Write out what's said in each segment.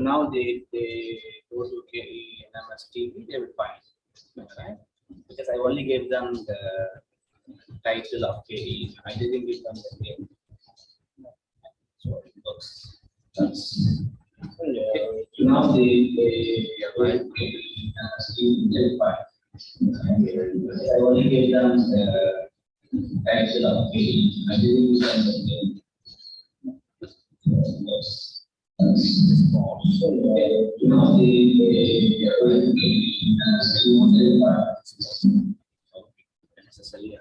now they those who carry NMS TV, they will find, right? Because I only gave them the title of KE. I didn't give them the name. So it works. That's now they are going to carry NMS TV, they will find. I only gave them the title of KE. I didn't give them the name. So now they are going to be necessary.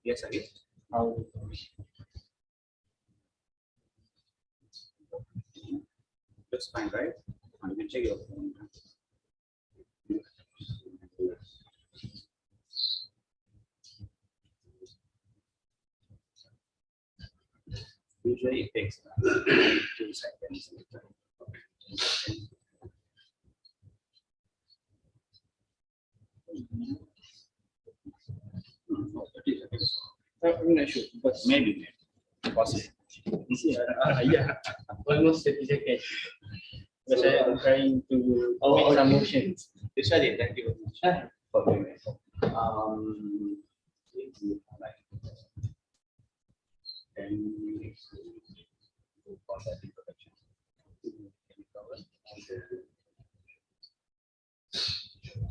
Yes, again. Looks fine, right? You can check your phone. Usually it takes 2 seconds. I'm not sure, but maybe possible. Yeah, almost 30 seconds. But I'm trying to make some motions. Usually, thank you very much for doing it.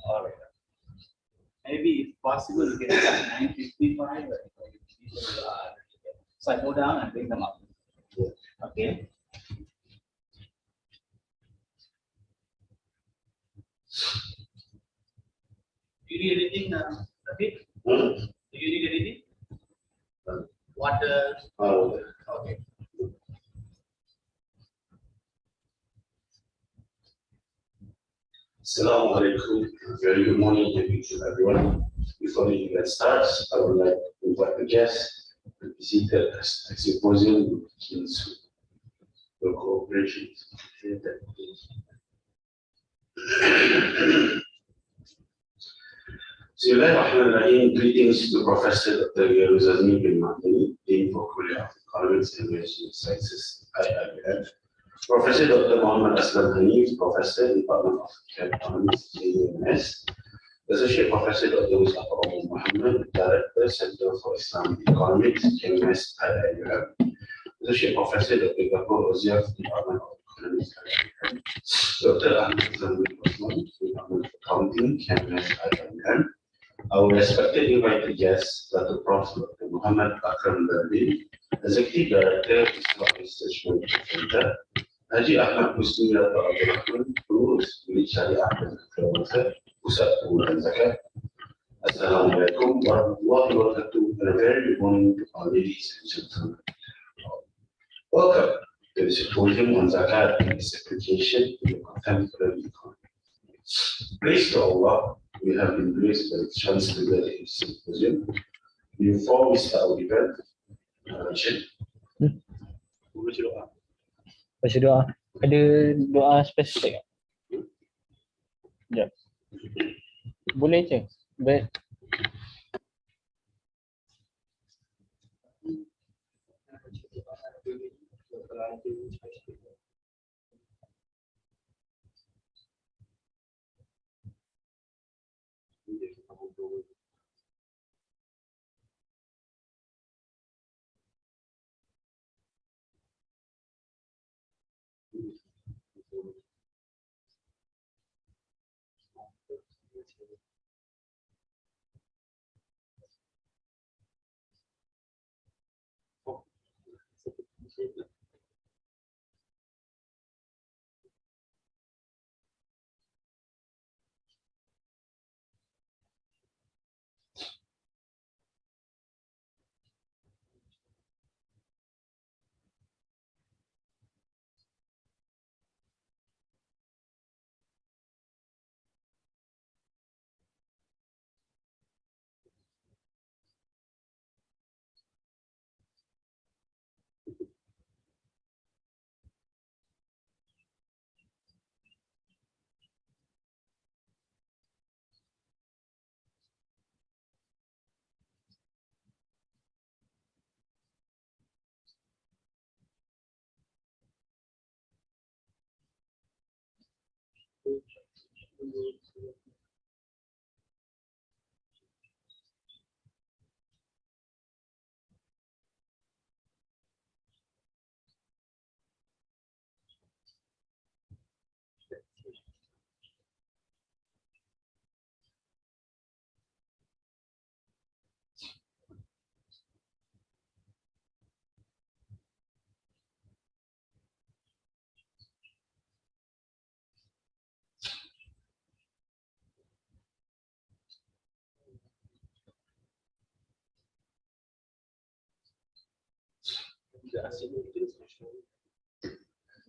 All right. Maybe if possible, you can 9:55. So I go down and bring them up. Okay. Do you need anything, Rafi? Do you need anything? Water? Okay. Assalamu alaikum. Very good morning to everyone. Before we get started, I would like to invite the guests to be seated as a symposium into the cooperation. Bismillahirrahmanirrahim. Greetings to Professor Dr. Yeruzalmi bin Mahdi, Dean for College of Economics and Management Sciences, IIBF. Professor Dr. Muhammad Aslam Hanif, Professor, Department of Economics, JMS. Associate Professor Dr. Mustafa Omar Muhammad, Director, Center for Islamic Economics, JMS, IIBF. Associate Professor Dr. Zakka, Department of Economics, IIBF. Dr. Ahmed Zamir Osman, Department of Accounting, JMS, IIBF. Our respected invited guests, Dr. Prof. Dr. Muhammad Akram Dardi, Executive Director, Islamic Research Center, Haji Ahmad Husni Dr. Abdul Rahman, Gurus, Unit Syariah dan Keluarga, Pusat Pengurusan Zakat. Assalamualaikum warahmatullahi wabarakatuh, and a very good morning to our ladies and gentlemen. Welcome to the Symposium on Zakat and its application in the contemporary economy. Praise to Allah, we have been blessed by the chance to get a symposium. Before we start our event, Baca doa. Ada doa spesifik tak? Sekejap. Boleh je. But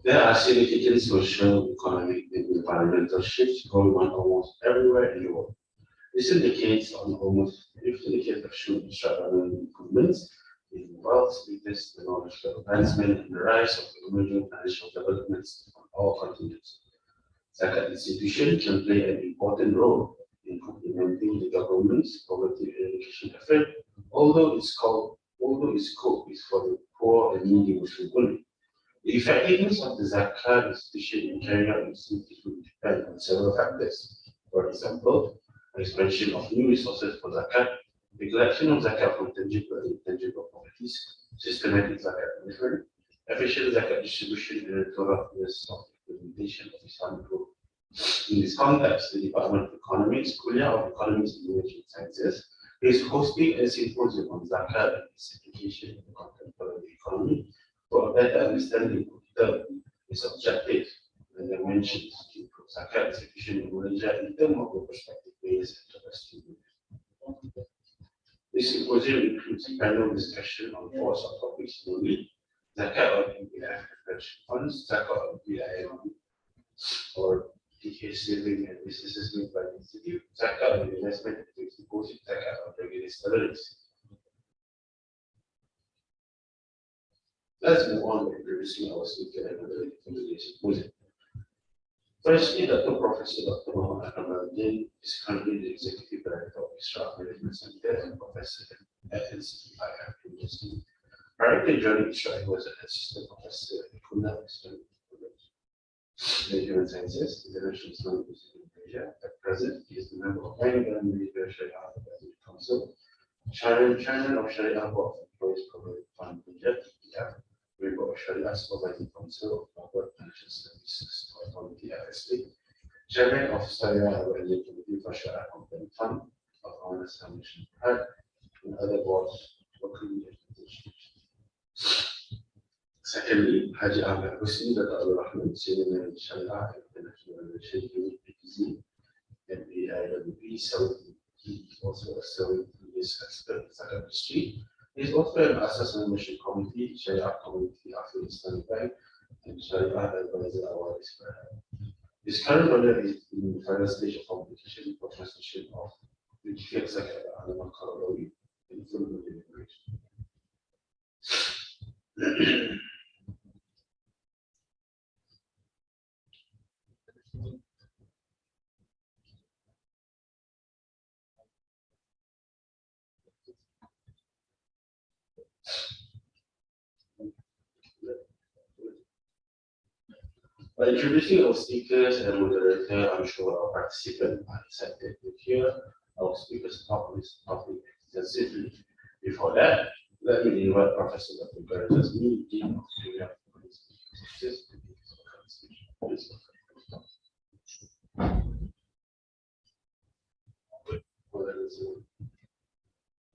There are significant social, economic, and environmental shifts going on almost everywhere in the world. This indicates of structural improvements in wealth status, technological advancement, and the rise of emerging financial developments on all continents. Zakat institution can play an important role in complementing the government's poverty eradication effort, although its scope is for the poor and needy Muslim only. The effectiveness of the Zakat institution in carrying out its duties will depend on several factors. For example, expansion of new resources for Zakat, the collection of Zakat from tangible and intangible properties, systematic Zakat management, efficient Zakat distribution, and a thoroughness of implementation of Islamic law. In this context, the Department of Economics, Kuliah of Economics and Emerging Sciences, is hosting a symposium on Zakat and its application in the contemporary economy for a better understanding of its objectives and dimensions to improve Zakat execution in Malaysia in terms of the prospective ways and capacity. This symposium includes a panel discussion on four subtopics, namely Zakat on MPF pension funds, Zakat on PIM or DK saving and businesses made by the Institute, Zakat on investment and fixed deposit, Zakat on regulated salaries. Let's move on by introducing our speaker and other today's symposium. Firstly, Professor Dr. Muhammad Ahmad is currently the Executive Director of Israel Management Center and Professor at NCIF University. Prior to joining Israel, he was an assistant professor at Untitled Chapter, Human Sciences, International Islamic University in Malaysia. At present, he is a member of Sharia Advisory Council, Chairman of Sharia Board of Employees Provident Fund Malaysia, member of Sharia Supervising Council of Corporate Financial Services Authority FSA, Chairman of Sharia Advisory Committee for Sharia Compliant Fund of Honest Foundation Pride, and other boards locally and internationally. Secondly, Haji Ahmed Hussein, Dr. Abdul Rahman, Senior Manager Sharia and International Relations Unit PTZ, and AIWP, he is also a 70 years expert in Zakat history. He is also an Asas Membership Committee, Sharia Committee After Islamic Bank, and Sharia Advisor Award. His current project is in the final stage of publication for translation of the Zakat and Economy in full deliberation. By introducing our speakers and moderator, I'm sure our participants are excited to hear our speakers talk on this topic extensively. Before that, let me invite Professor Dr. Garajas, new Dean of Sharia Research to give his speech.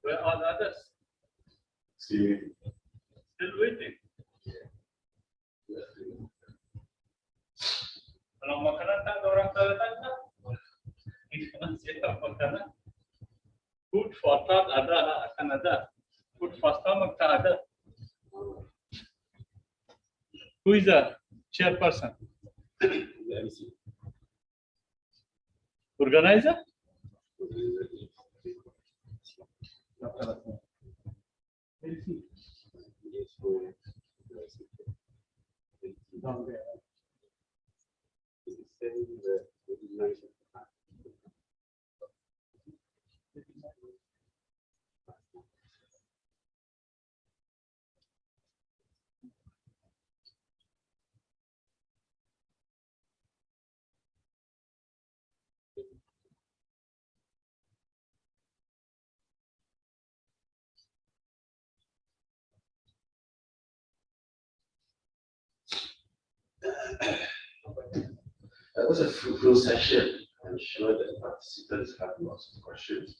Where are the others? Still waiting. Kalau makanan tak ada orang tanda-tanda. Ini siapa makanan? Food for thought ada, akan ada. Food for stomach tak ada. Who is the chairperson? Organizer? was a fruitful session. I'm sure that participants have lots of questions.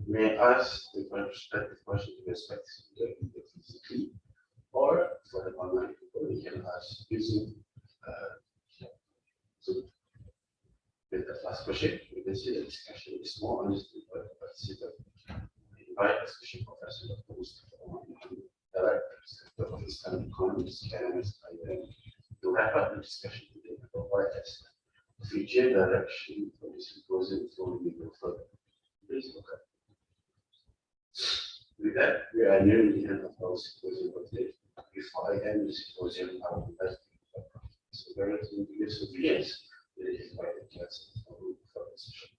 May I ask the respective question to respect either physically or for the online people, we can ask using Zoom. With the last question, you can see the discussion is more honest with the participant. Invite especially Professor Dr. Mustafa, Director of Islamic Economics, to wrap up the discussion today about what is the future direction for this symposium before we go further. Please look at. With that, we are nearing the end of our symposium for today. Before I end the symposium, I would like to so very to give some ideas that is invited guests for the session.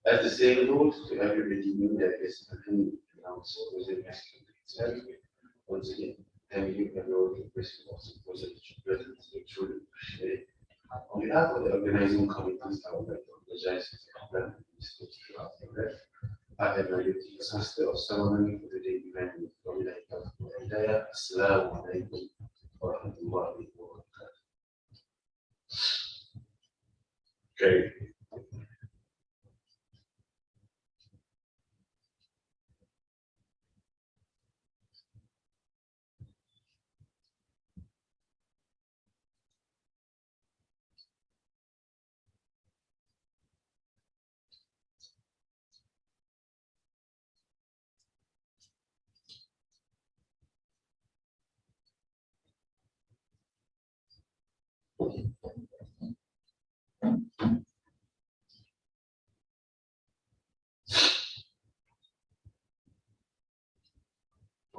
As the saying goes, to everybody new that is attending our symposium itself. Once again, thank you everyone for present our symposium present truly appreciate it. On behalf of the organizing committees, I would like to apologize for the mistakes throughout the rest. I am a disaster of ceremony for the event with Dominator for Hidayah. Assalamu alaikum wa rahmatullahi wa barakatuh. Okay.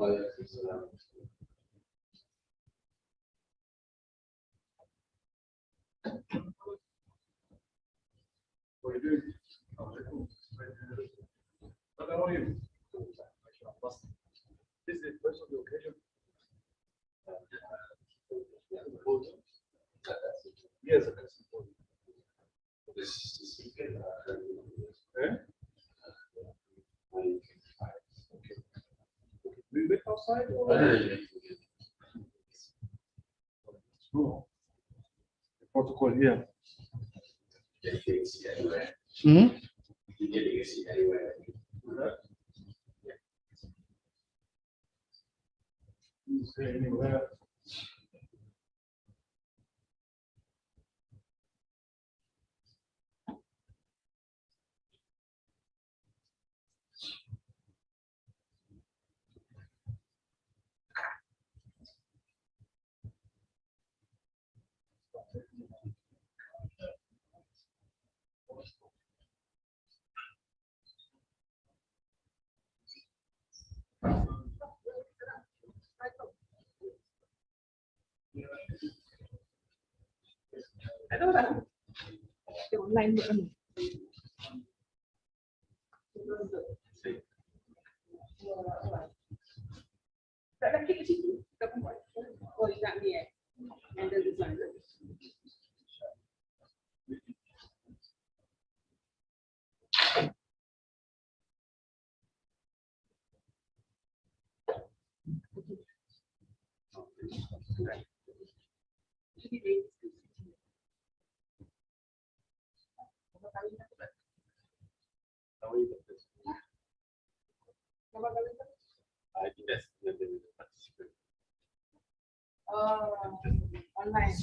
What are you doing? How are you? This is the first of the occasion. Yes, I can support you. This weekend, Eh? Okay. Will you wait outside or? No. The protocol here. you can see anywhere. Hmm? You can see anywhere. You say anywhere. Ano ba? Yung online mo ano? Tak ada kita situ. Tak buat. Oh, nak ni eh. Handle design. I think that's the participant. Online.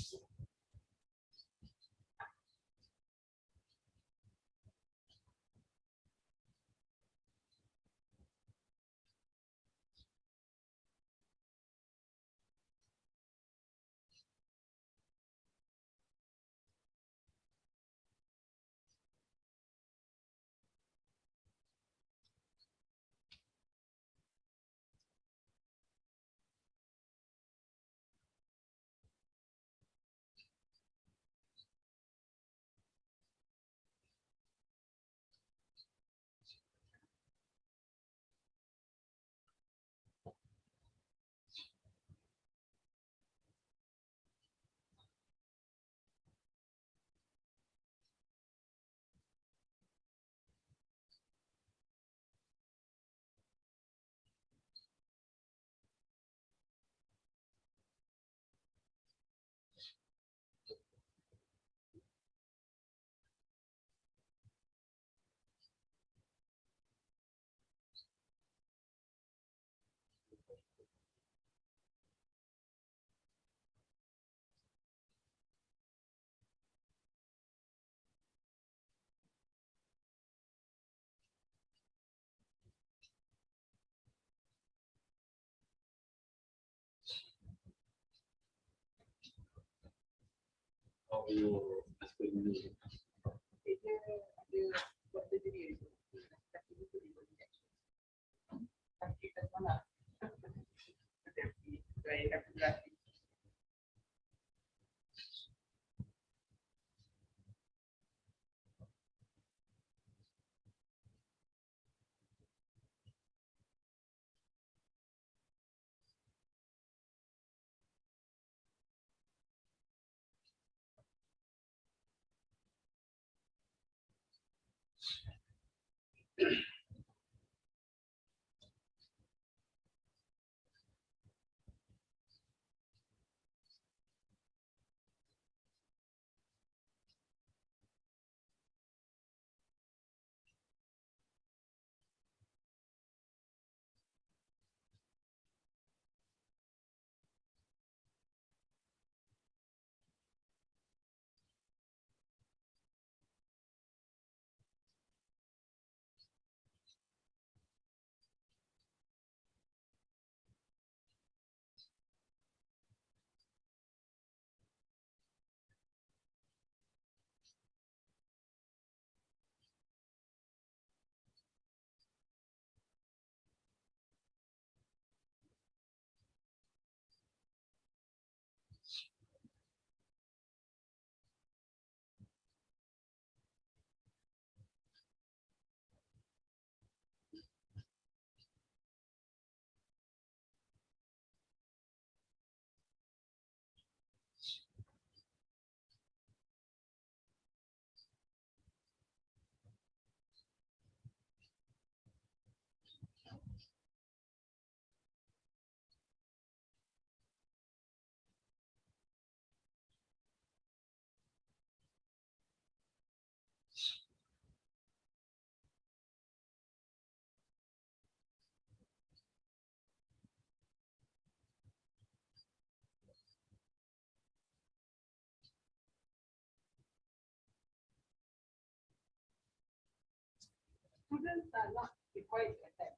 Students are not required to attend.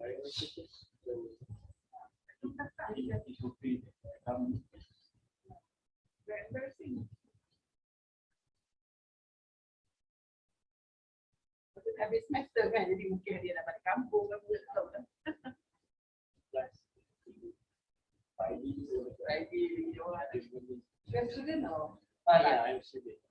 Very embarrassing. Habis semester kan, jadi mungkin dia dapat kampung kan, boleh tahu kan. Friday, you are a student or? Yeah, I'm student.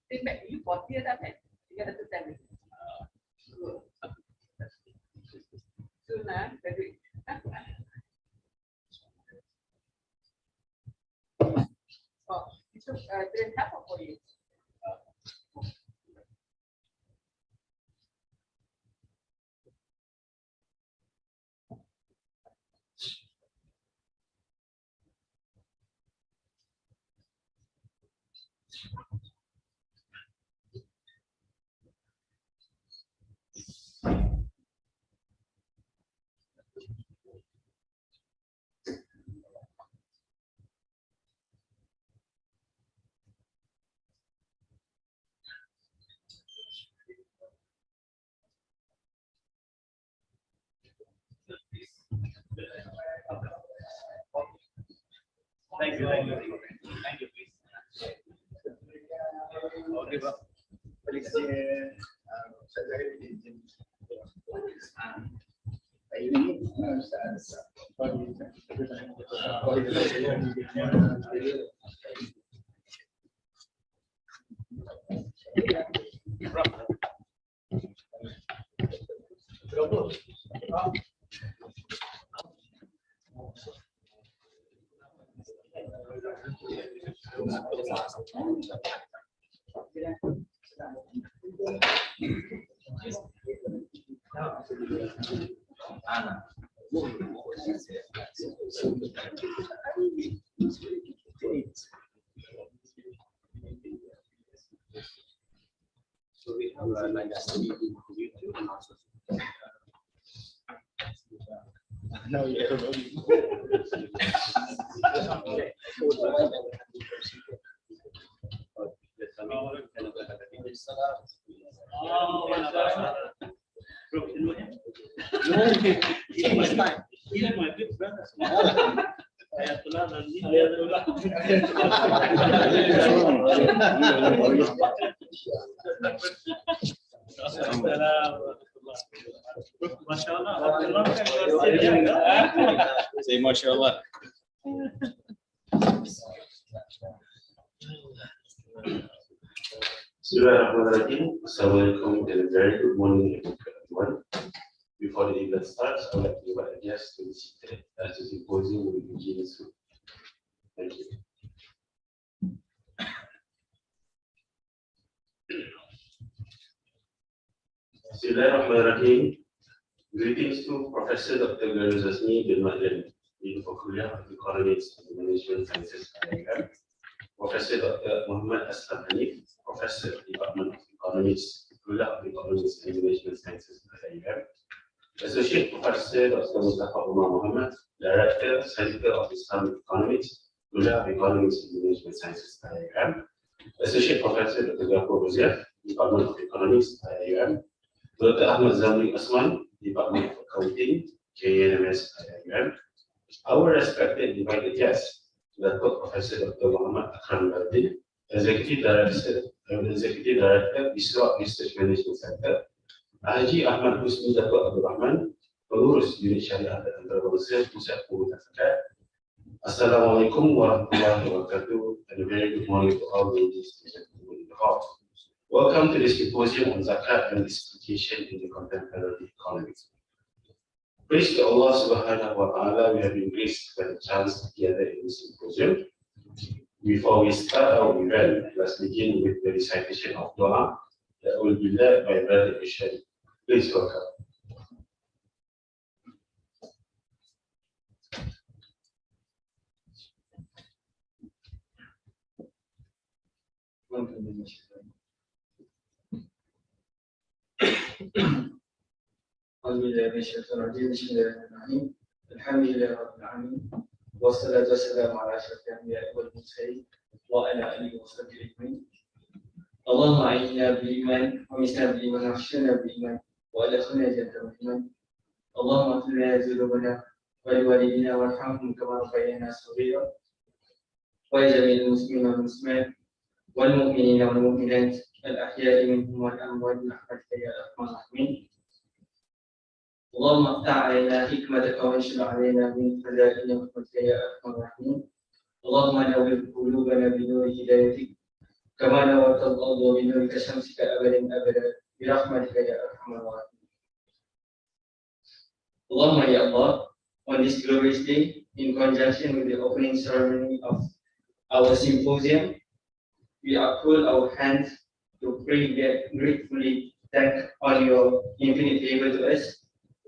Feedback you for dia dah kan? You got to tell me. Soon lah, graduate. Oh, you took 3.5 or 4 years? Thank you. Thank you. Thank you, please. Okay, bro. So we have like a study in YouTube and also. No, yeah. Oh, Ini my big brother. Ayatullah nanti. Ayatullah. Mashallah. Say mashallah. Bismillahirrahmanirrahim. Assalamualaikum and a very good morning everyone. Before the event starts, I would like to invite a guest to be seated as the symposium will begin soon. Thank you. Bismillahirrahmanirrahim. Greetings to Professor Dr. Garuzasni bin Madlen, Dean for Kuliah of Economics and Management Sciences, IIM. Professor Dr. Muhammad Aslam Hanif, Professor, Department of Economics, Kuliah of Economics and Management Sciences, IIM. Associate Professor Dr. Mustafa Umar Muhammad, Director, Center of Islamic Economics, Kuliah of Economics and Management Sciences, IIM. Associate Professor Dr. Zakka Rosiaf, Department of Economics, IIM. Dr. Ahmad Zamri Asman, Department of Accounting, KNMS, IIM. Our respected invited guests, Dr. Professor Dr. Muhammad Akram Bardin, Executive Director, Isra Research Management Center, Haji Ahmad Husni Dato' Abdul Rahman, Pengurus Unit Syariah dan Antarabangsa Pusat Pengurusan Zakat. Assalamualaikum warahmatullahi wabarakatuh, and a very good morning to all ladies and gentlemen in the hall. Welcome to this symposium on Zakat and its application in the contemporary economy. Praise to Allah subhanahu wa ta'ala, we have been graced by the chance to gather in this symposium. Before we start our event, let's begin with the recitation of dua that will be led by Brother Ishan. Please welcome. Bismillahirrahmanirrahim. Alhamdulillah rabbil alamin. Wassalatu wassalamu ala asyrafil anbiya'i wal mursalin wa ala alihi wa sahbihi ajma'in. Allahumma a'inna bil iman wa misna bil iman wa ahshina bil iman wa adkhilna jannata bil iman. Allahumma ighfir lana dhunubana wa li walidina warhamhum kama rabbayana shaghira. Wa li jami'il muslimina wal muslimat wal mu'minina wal mu'minat al ahya'i minhum wal amwat bi rahmatika ya arhamar rahimin. اللهم افتح علينا حكمتك وانشر علينا من خزائن رحمتك يا ارحم الراحمين. اللهم نور قلوبنا بنور هدايتك كما نورت الارض بنور شمسك ابدا ابدا برحمتك يا ارحم الراحمين. اللهم ya Allah, on this glorious day, in conjunction with the opening ceremony of our symposium, we uphold our hands to pray gratefully thank all your infinite favor to us,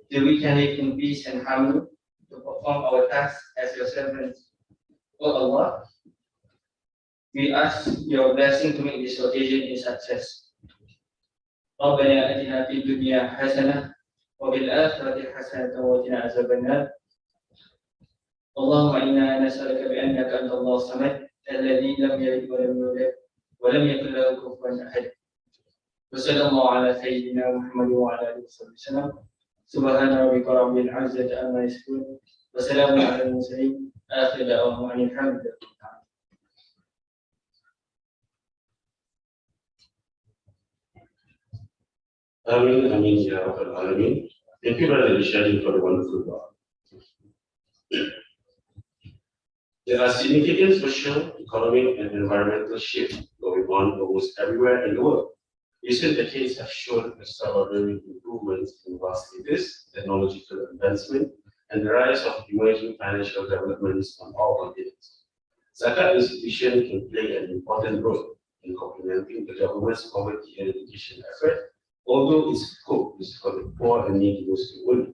that we can live in peace and harmony to perform our tasks as your servants. O Allah, we ask your blessing to make this occasion a success. ربنا آتنا في الدنيا حسنة وفي الآخرة حسنة وقنا عذاب النار. اللهم إنا نسألك بأنك أنت الله الصمد الذي لم يلد ولم يولد ولم يكن له كفوا أحد. وصلى الله على سيدنا محمد وعلى آله وصحبه وسلم. سبحان ربك رب العزة عما يصفون وسلام على المرسلين آخر دعواهم أن الحمد لله. Amin, Amin, Ya Rabbal Alamin. Thank you, Brother Ishadi, for the wonderful dua. There are significant social, economic, and environmental shifts going on almost everywhere in the world. Recent decades have shown extraordinary improvements in vast cities, technological advancement, and the rise of emerging financial developments on all continents. Zakat institution can play an important role in complementing the government's poverty eradication effort, although its scope is for the poor and needy Muslim world.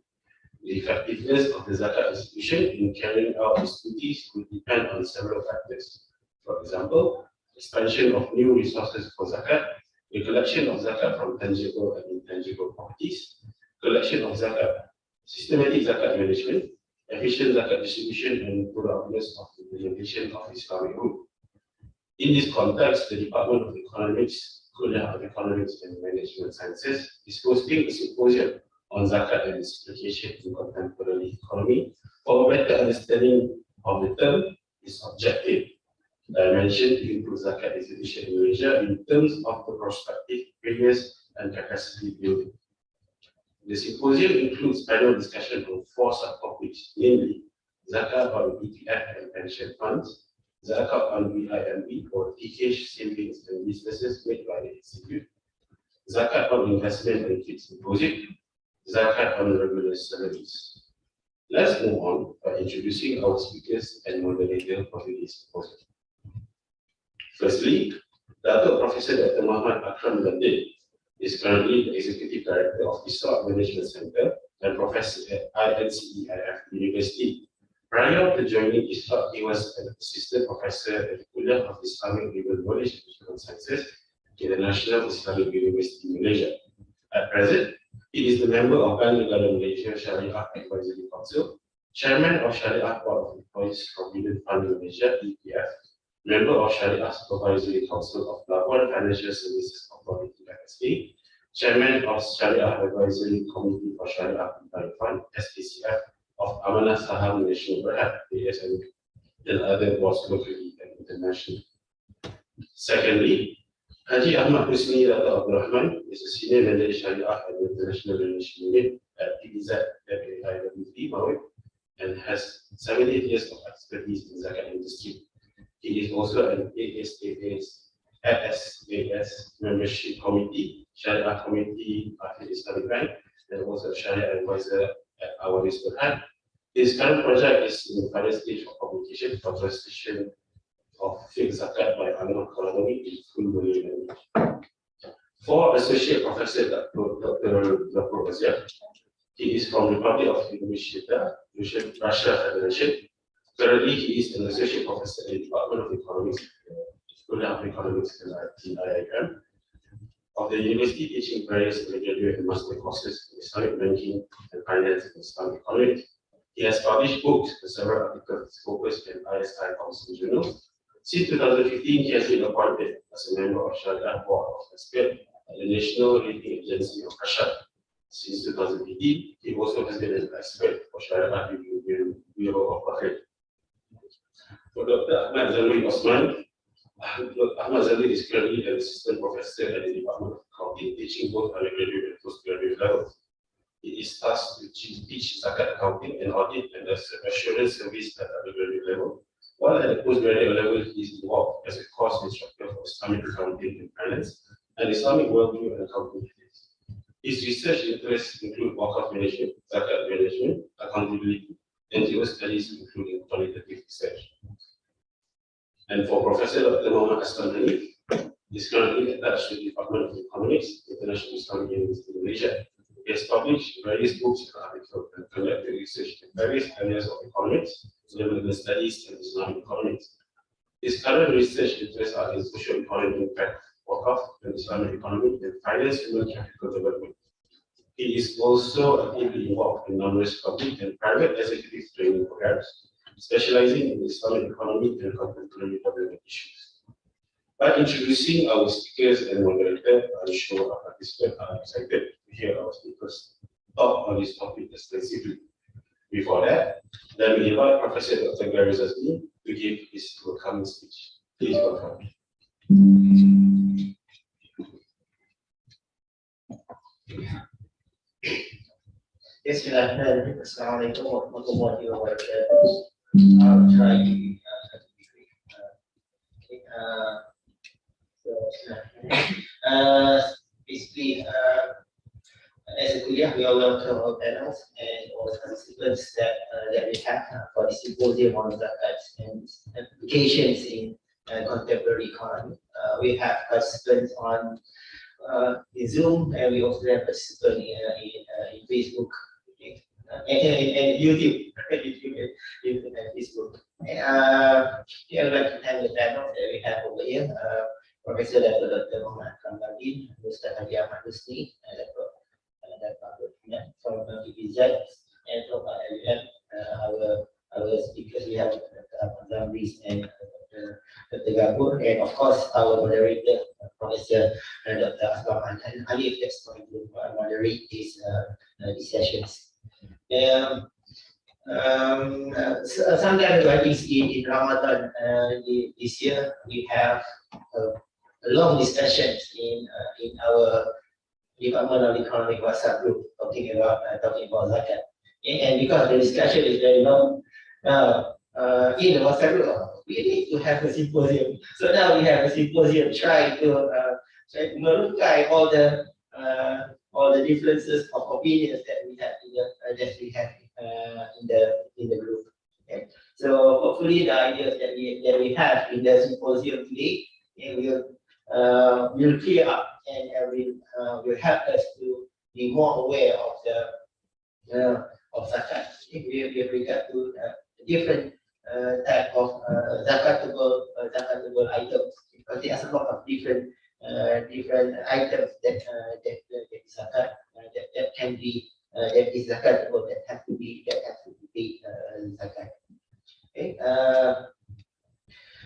The effectiveness of the Zakat institution in carrying out its duties will depend on several factors. For example, expansion of new resources for Zakat, the collection of Zakat from tangible and intangible properties, collection of Zakat, systematic Zakat management, efficient Zakat distribution, and thoroughness of implementation of Islamic rule. In this context, the Department of Economics, Kuliah of Economics and Management Sciences is hosting a symposium on Zakat and its application in contemporary economy. For a better understanding of the term, its objective dimension to improve Zakat execution in Malaysia in terms of the prospective, previous, and capacity building. The symposium includes panel discussion on 4 subtopics, namely Zakat on ETF and pension funds, Zakat on BIMB or TKH savings and businesses made by the Institute, Zakat on investment and fixed deposit, Zakat on regular salaries. Let's move on by introducing our speakers and moderator for today's symposium. Firstly, Professor Dr. Muhammad Akram Latif is currently the Executive Director of the Islam Management Center and Professor at INCEIF University. Prior to joining ISLAM, he was an Assistant Professor at the Kuliah of Islamic Legal Knowledge and Human Sciences in the National Islamic University, Malaysia. At present, he is the member of Bank Negara Malaysia Syariah Advisory Council, Chairman of Syariah Board of Employees Provident Fund Malaysia (EPF), member of Syariah Supervisory Council of Labuan Financial Services Authority (FSA), Chairman of Syariah Advisory Committee for Syariah Compliant Fund (SACF) of Amanah Saham National Berhad (ASN), and other boards locally and internationally. Secondly, Haji Ahmad Husni Rata Abdul Rahman is a Senior Manager Syariah and International Relations Unit at PBZ WIWP Mawib and has 78 years of expertise in Zakat industry. He is also an ASAS Membership Committee, Syariah Committee at the Islamic Bank, and also a Syariah Advisor at our Berhad. His current project is in the final stage of publication for translation of Fiqh Zakat by Anwar Qaradawi in full Malay language. For Associate Professor Dr. Azia, he is from the Republic of Indonesia, Russia Federation. Currently, he is an Associate Professor in the Department of Economics, School of Economics and IIM, of the university, teaching various undergraduate and master courses in Islamic banking and finance and Islamic economics. He has published books and several articles focused in ISI Council journals. Since 2015, he has been appointed as a member of Sharia Board of Experts at the National Rating Agency of Russia. Since 2015, he also has been an expert for Sharia Bureau of Bahrain. For Dr. Ahmad Zalwi Osman, Ahmad Zalwi is currently an assistant professor at the Department of Accounting, teaching both undergraduate and postgraduate levels. He is tasked to teach Zakat accounting and audit and assurance service at undergraduate level, while at the postgraduate level he is involved as a course instructor for Islamic accounting and finance and Islamic worldview and accounting. His research interests include Wakaf management, Zakat management, accountability, and geo-studies including qualitative research. And for Professor Dr. Muhammad Aslam Hanif, he is currently attached to the Department of Economics, International Islamic University in Malaysia. He has published various books and articles and conducted research in various areas of economics, development studies, and Islamic economics. His current research interests are in social economic impact, Wakaf, and Islamic economy, and finance, human capital development. He is also actively involved in numerous public and private executive training programs, specializing in Islamic economy and contemporary development issues. By introducing our speakers and moderator, I'm sure our participants are excited to hear our speakers talk on this topic extensively. Before that, let me invite Professor Dr. Gary Zazmi to give his welcoming speech. Please welcome. Yes, Assalamualaikum warahmatullahi wabarakatuh. I'll try to be quick. Basically, as a kuliah, we are welcome all panels and all the participants that we have for the symposium on Zakat and applications in contemporary economy. We have participants on in Zoom, and we also have participants in Facebook and YouTube, YouTube and Facebook. Here I'd like to thank the panel that we have over here. Professor Dr. Muhammad Kamaldin, Mr. Haji Ahmad Husni, from PBZ, and from our speakers, we have Dr. Zambis and Dr. Gabur, and of course our moderator, Professor Dr. Aslam Hanif, that's going to moderate this Sometimes when it's in Ramadan this year, we have a long discussions in our Department of Economic WhatsApp group talking about Zakat. And because the discussion is very long, now in the WhatsApp group, we need to have a symposium. So now we have a symposium trying to melukai all the differences of opinions that we have in the group. Okay. So hopefully the ideas that we have in the symposium today will clear up and will help us to be more aware of zakat with regard to different type of zakatable items, because there are a lot of different items that zakat that can be that is zakatable, that have to be paid zakat. Okay.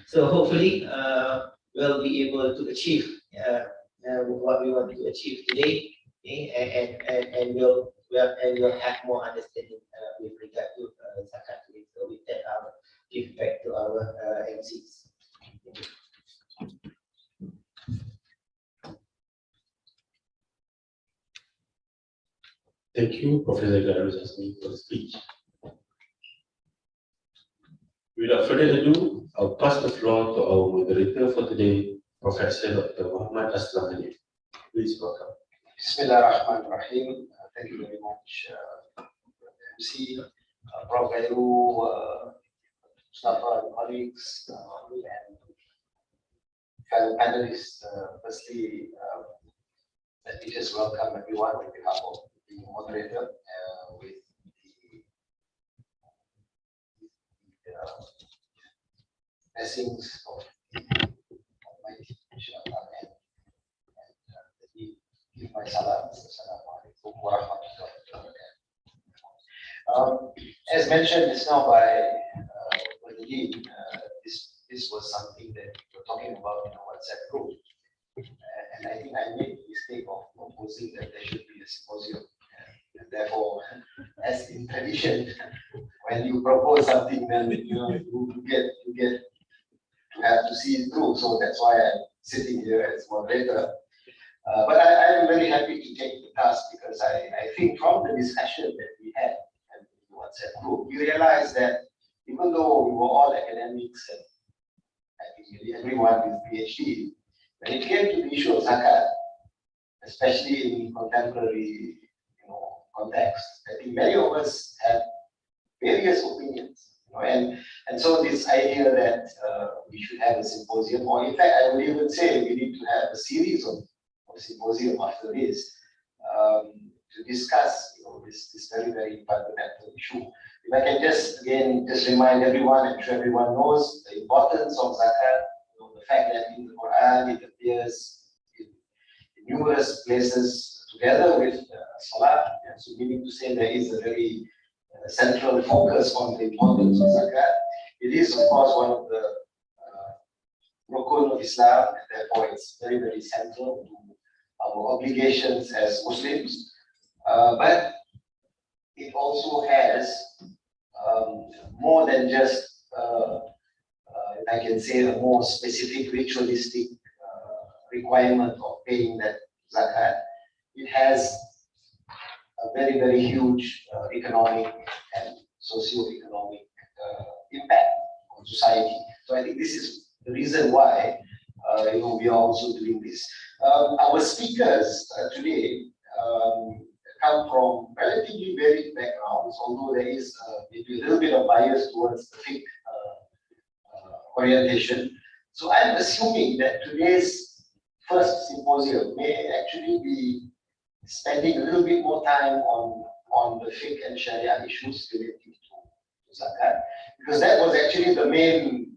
So hopefully we'll be able to achieve what we want to achieve today, okay? And we'll have more understanding with regard to zakat today. So with that, I'll give back to our MCs. Thank you, Professor Garuzasmi, for the speech. Without further ado, I'll pass the floor to our moderator for today, Professor Dr. Muhammad Aslam Hanif. Please welcome. Bismillahirrahmanirrahim. Thank you very much, MC, Prof. Velu, Mustafa, and colleagues, and fellow panelists. Firstly, let me just welcome everyone on behalf of the moderator with the blessings of Almighty, inshallah, and give my salam. Assalamualaikum warahmatullahi wabarakatuh. As mentioned just now by Dean, this was something that we were talking about in our WhatsApp group, and I think I made the mistake of proposing that there should be a symposium. And therefore, as in tradition, when you propose something, then you get to have to see it through. So that's why I'm sitting here as moderator. But I am very happy to take the task, because I think from the discussion that we had in the WhatsApp group, we realized that even though we were all academics and I think nearly everyone with PhD, when it came to the issue of zakat, especially in contemporary context, I think many of us had various opinions. And so this idea that we should have a symposium, or in fact, I would even say we need to have a series of symposium after this to discuss this very, very fundamental issue. If I can just remind everyone, I'm sure everyone knows the importance of zakat, the fact that in the Quran it appears in numerous places together with salat, so meaning to say there is a very central focus on the importance of zakat. It is, of course, one of the rukun of Islam, and therefore it's very, very central to our obligations as Muslims. But it also has more than just, I can say, a more specific ritualistic requirement of paying that zakat. It has a very, very huge economic and socio-economic impact on society. So I think this is the reason why we are also doing this. Our speakers today come from relatively varied backgrounds, although there is maybe a little bit of bias towards the fiqh orientation. So I'm assuming that today's first symposium may actually be spending a little bit more time on the fiqh and Sharia issues related to zakat, because that was actually the main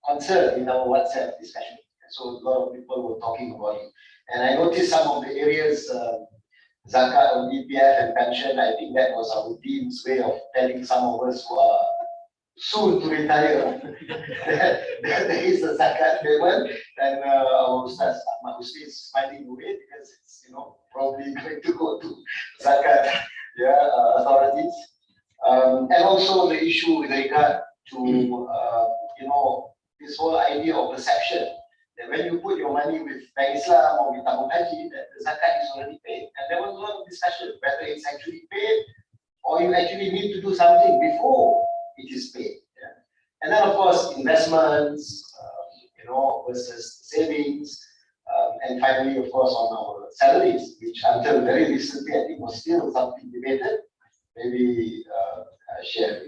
concern in our WhatsApp discussion. So a lot of people were talking about it. And I noticed some of the areas, zakat on EPF and pension, I think that was our team's way of telling some of us who are soon to retire that there is a zakat payment, and our Ustaz Ahmad Husni is smiling away because it's probably going to go to zakat authorities. And also the issue with regard to, this whole idea of perception, that when you put your money with Bank Islam or with Tabung Haji, that the zakat is already paid. And there was a lot of discussion whether it's actually paid or you actually need to do something before it is paid. Yeah? And then of course, investments, versus savings, and finally, of course, on our salaries, which until very recently, I think was still something debated. Maybe Chef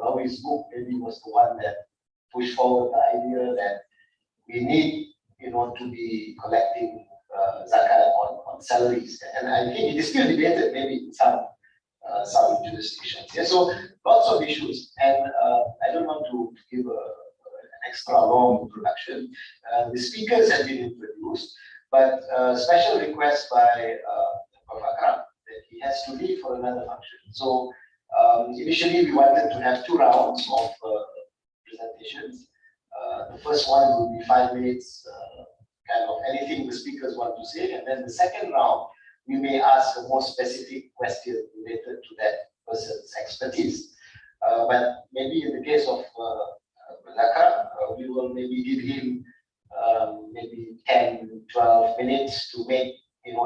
Rawi's book maybe was the one that pushed forward the idea that we need, to be collecting zakat on salaries. And I think it is still debated, maybe in some jurisdictions. Yeah, so lots of issues, and I don't want to give an extra long introduction. The speakers have been introduced, but special request by Prof. Akram that he has to leave for another function. So initially we wanted to have 2 rounds of presentations. The first one will be 5 minutes, kind of anything the speakers want to say, and then the second round we may ask a more specific question related to that person's expertise. But maybe in the case of Zakka, we will maybe give him maybe 10, 12 minutes to make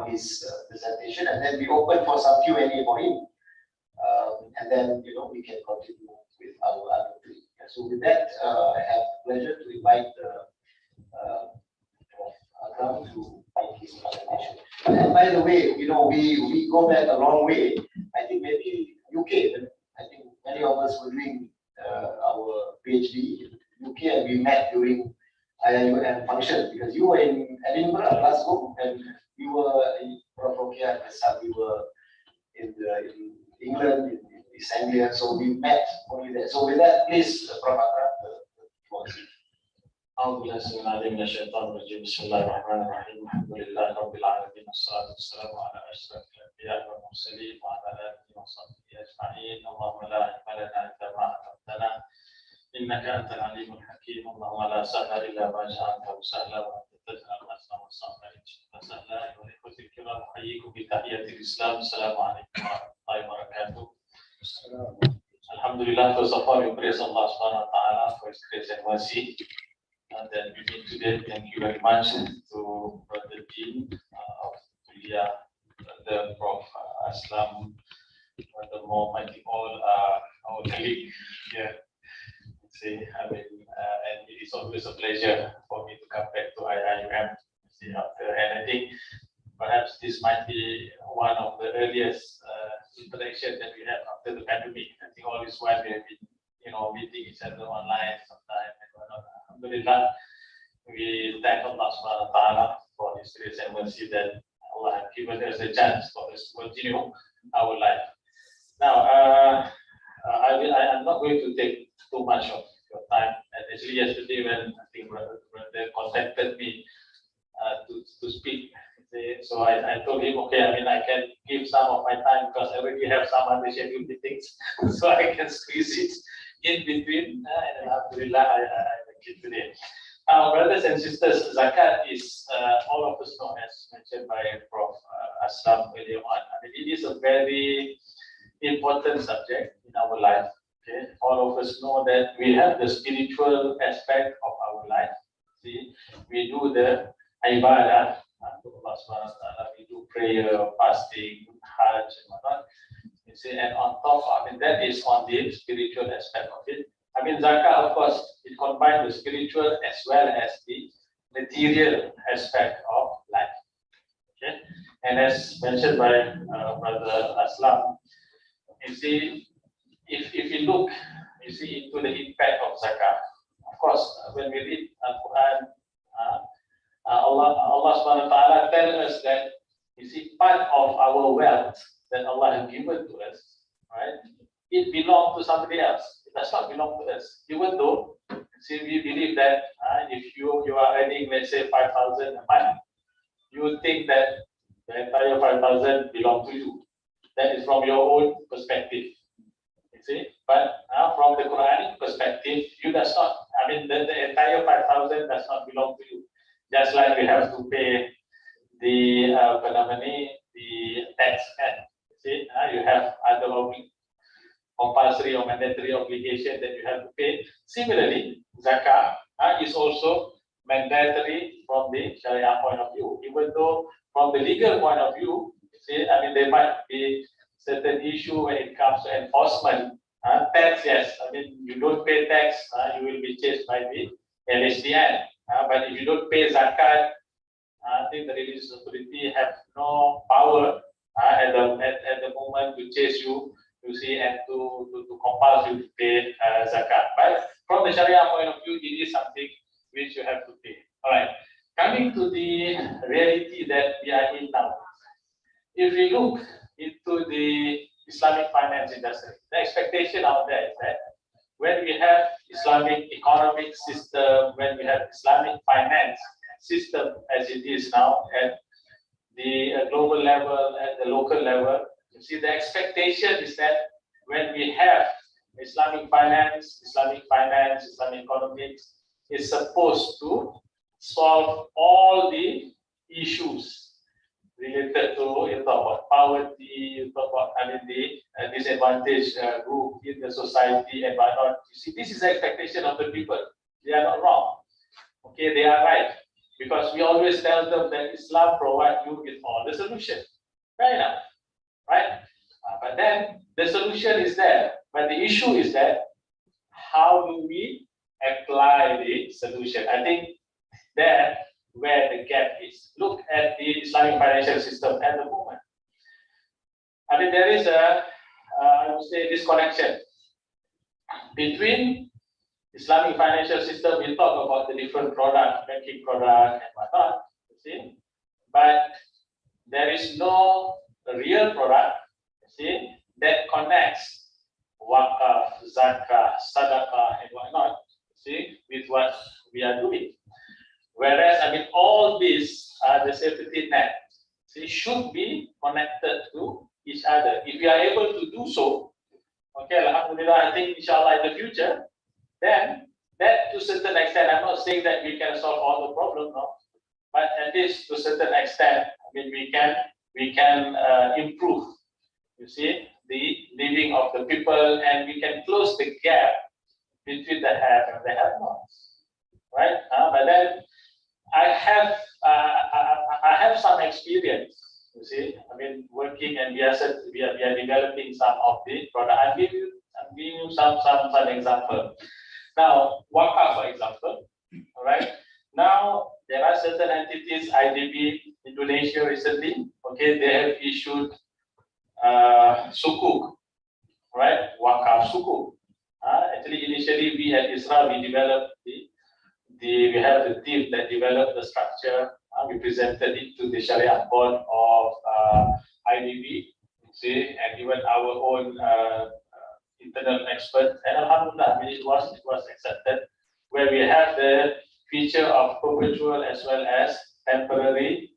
his presentation, and then we open for some Q&A for him. And then we can continue with our other 3. So with that, I have the pleasure to invite Akram to make his presentation. And by the way, we go back a long way. I think maybe UK. I think many of us were doing our PhD in UK, and we met during IIUM function because you were in Edinburgh, Glasgow, and we were in Prof. Rokia and we were in England, in East Anglia, so we met only there. So with that, please, Prof. Akram, the floor is yours. أعوذ بالله السميع العليم من الشيطان الرجيم بسم الله الرحمن الرحيم الحمد لله رب العالمين والصلاة والسلام على أشرف الأنبياء والمرسلين وعلى آله وصحبه أجمعين اللهم لا علم لنا إلا ما علمتنا إنك أنت العليم الحكيم اللهم لا سهل إلا ما جعلته سهلا وأنت تجعل الحزن والصعب إن شئت سهلا أيها الإخوة الكرام أحييكم بتحية الإسلام السلام عليكم ورحمة الله وبركاته. Alhamdulillah, first of all, we praise Allah subhanahu wa ta'ala for His grace and mercy. And then we meet today. Thank you very much to Brother Dean of Kuliah, the Prof. Aslam, furthermore, I think all our colleagues here. And it is always a pleasure for me to come back to IIUM. And I think perhaps this might be one of the earliest interactions that we have after the pandemic. I think all this while we have been, meeting each other online sometimes and whatnot. Alhamdulillah, we thank Allah subhanahu wa ta'ala for His grace and mercy that Allah has given us a chance for us to continue our life. Now, I'm not going to take too much of your time. And actually, yesterday when I think brother contacted me to speak, so I told him, okay, I can give some of my time because I already have some other scheduled meetings, so I can squeeze it in between. And Alhamdulillah, I give today. Now, brothers and sisters, zakat is all of us know, as mentioned by Prof. Aslam earlier on. It is a very important subject in our life. Okay, all of us know that we have the spiritual aspect of our life. See, we do the ibadah to Allah subhanahu wa ta'ala. We do prayer, fasting, hajj, and whatnot. You see, and on top, that is on the spiritual aspect of it. Zakah, of course, it combines the spiritual as well as the material aspect of life. Okay, and as mentioned by Brother Aslam, you see, if you look, into the impact of zakah. Of course, when we read Al-Quran, Allah subhanahu wa ta'ala tells us that, part of our wealth that Allah has given to us, right, it belongs to somebody else. It does not belong to us. Even though, we believe that if you are earning, let's say, 5,000 a month, you would think that the entire 5,000 belong to you. That is from your own perspective. But from the Quranic perspective, you does not. The entire 5,000 does not belong to you. Just like we have to pay the tax. You have compulsory or mandatory obligation that you have to pay. Similarly, Zakka is also mandatory from the Sharia point of view, even though from the legal point of view, see, I mean, there might be certain issue when it comes to enforcement. Tax, yes, I mean, you don't pay tax, you will be chased by the LHDN. But if you don't pay zakat, I think the religious authority have no power at the moment to chase you, you see, and to compel you to pay zakat. But from the Sharia point of view, it is something which you have to pay. All right. Coming to the reality that we are in now. If we look into the Islamic finance industry, the expectation out there is that when we have Islamic economic system, when we have Islamic finance system as it is now at the global level, at the local level, you see the expectation is that when we have Islamic finance, Islamic economics is supposed to solve all the issues related to, you talk about poverty, you talk about, I mean, the disadvantaged group in the society and whatnot. You see, this is the expectation of the people. They are not wrong. Okay, they are right. Because we always tell them that Islam provides you with all the solution. Fair enough, right? But then the solution is there. But the issue is that how do we apply the solution? I think there where the gap is. Look at the Islamic financial system at the moment. I mean, there is I would say, disconnection between Islamic financial system. We talk about the different products, banking product and whatnot, you see, but there is no real product, you see, that connects wakaf, zakah, sadaqah, and whatnot, you see, with what we are doing. Whereas, I mean, all these are the safety net. They should be connected to each other. If we are able to do so, okay, alhamdulillah, I think inshallah in the future, then that to a certain extent, I'm not saying that we can solve all the problems, no, but at least to a certain extent, I mean, we can improve, you see, the living of the people, and we can close the gap between the have and the have-nots, right? But then I have some experience, you see. I mean, working, and we are developing some of the product. I'll give you some example. Now, wakaf, for example, all right. Now there are certain entities, IDB Indonesia recently, okay, they have issued sukuk, right? Wakaf sukuk. Actually, initially we at Israel we developed we have the team that developed the structure. We presented it to the Sharia board of IDB, see, and even our own internal expert. And alhamdulillah, I mean, it was accepted, where we have the feature of perpetual as well as temporary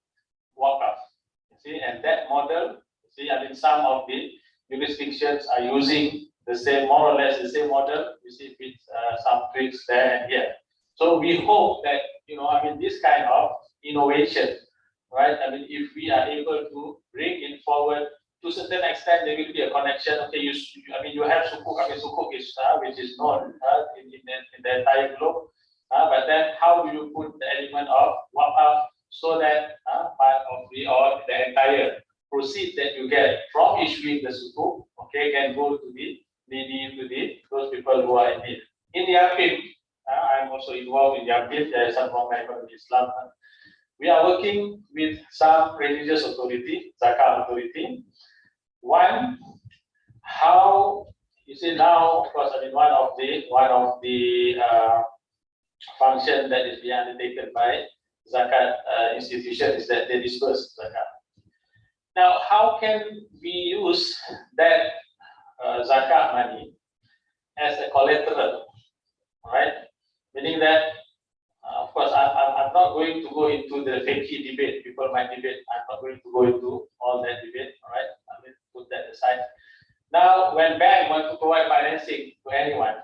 wakaf. See, and that model, see, I mean, some of the jurisdictions are using the same, more or less the same model. You see, with some tricks there and here. So we hope that, you know, I mean, this kind of innovation, right? I mean, if we are able to bring it forward to a certain extent, there will be a connection. Okay, you have sukuk. I mean, sukuk is which is known in the entire globe. But then, how do you put the element of wakaf so that part of the entire proceeds that you get from issuing the sukuk, okay, can go to the needy, to those people who are in need. In the Yapim, I'm also involved in Yapim. There is some from Islam. We are working with some religious authority, Zakka authority. One, how you see now, of course, I mean, one of the function that is being undertaken by Zakat institution is that they disperse zakat. Now, how can we use that zakat money as a collateral, right? Meaning that, of course, I'm not going to go into the fakey debate. People might debate. I'm not going to go into all that debate. All right, I mean, put that aside. Now, when bank want to provide financing to anyone,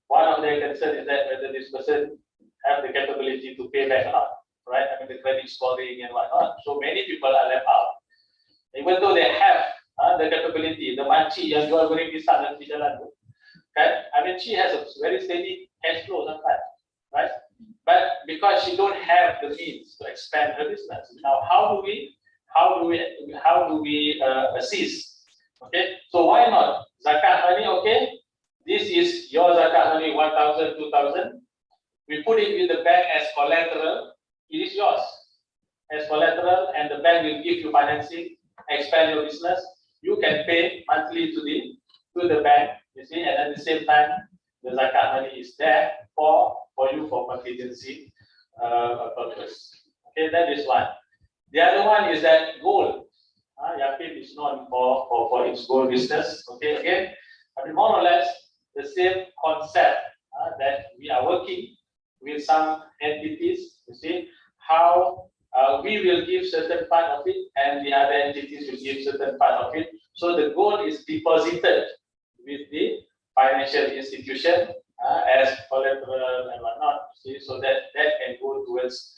one of their concerns is that whether this person have the capability to pay back or not, right? I mean, the credit scoring and whatnot. So many people are left out, even though they have the capability, the makcik yang jual goreng pisang dan di jalan tu, kan? I mean, she has a very steady cash flow sometimes, right? But because she don't have the means to expand her business, now how do we assist? Okay, so why not zakat money? Okay, this is your zakat money, 1,000, 2,000. We put it with the bank as collateral. It is yours as collateral, and the bank will give you financing, expand your business. You can pay monthly to the bank, you see, and at the same time, the zakat money is there for you for contingency purpose. Okay, that is one. The other one is that gold. Yapim is known for its gold business. Okay, again, I mean, more or less the same concept that we are working with some entities. You see how we will give certain part of it, and the other entities will give certain part of it. So the gold is deposited with the financial institution as collateral and whatnot. See, so that can go towards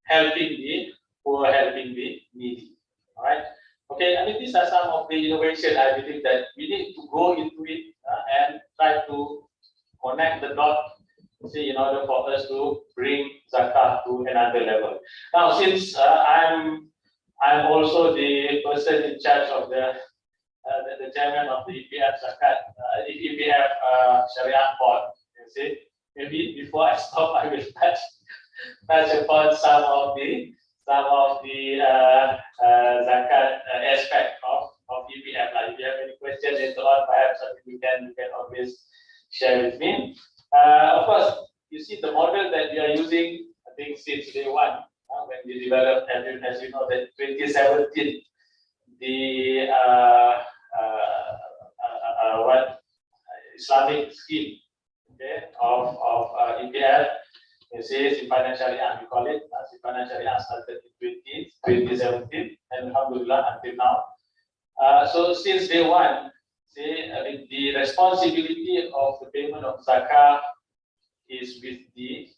helping the poor, helping the needy. All right. Okay. I mean, these are some of the innovation I believe that we need to go into it and try to connect the dot. See, in order for us to bring Zakka to another level. Now, since I'm also the person in charge of the chairman of the EPF Zakat, EPF Sharia Board, you see, maybe before I stop, I will touch upon some of the Zakat aspect of EPF. Like, if you have any questions later on, perhaps you can always share with me. Of course, you see the model that we are using, I think since day one, when we developed, as you know, that 2017, the Islamic scheme, okay, of EPF, you see, Symposium Syariah, we call it. Symposium Syariah started in 2017, and alhamdulillah until now. So since day one, see, I mean, the responsibility of the payment of zakah is with the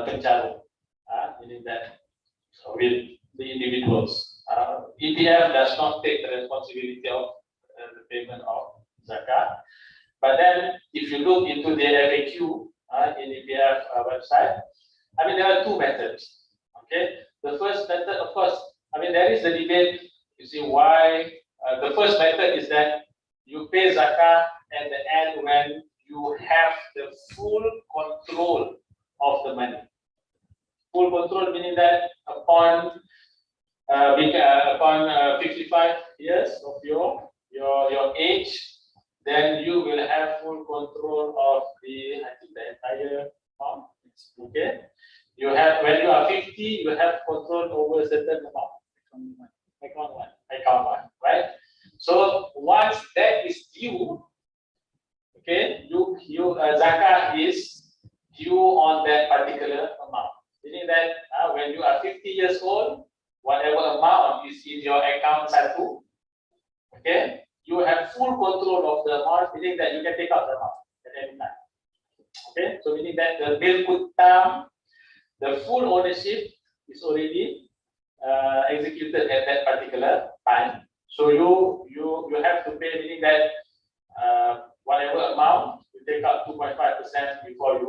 pencarum, meaning that with the individuals. EPF does not take the responsibility of the payment of zakah. But then, if you look into the FAQ in EPF website, I mean, there are two methods. Okay, the first method, of course, I mean, there is the debate. You see why the first method is that you pay zakah at the end when you have the full control of the money. Full control meaning that upon 55 years of your age, then you will have full control of the entire amount. Okay, you have, when you are 50, you have control over a certain amount. Account one, right? So once that is due, okay, zakah is due on that particular amount. Meaning that when you are 50 years old, whatever amount is in your account satu, okay, you have full control of the amount, meaning that you can take out the amount at any time. Okay, so meaning that the bil kutam, the full ownership is already executed at that particular time. So you have to pay, meaning that whatever amount you take out 2.5% before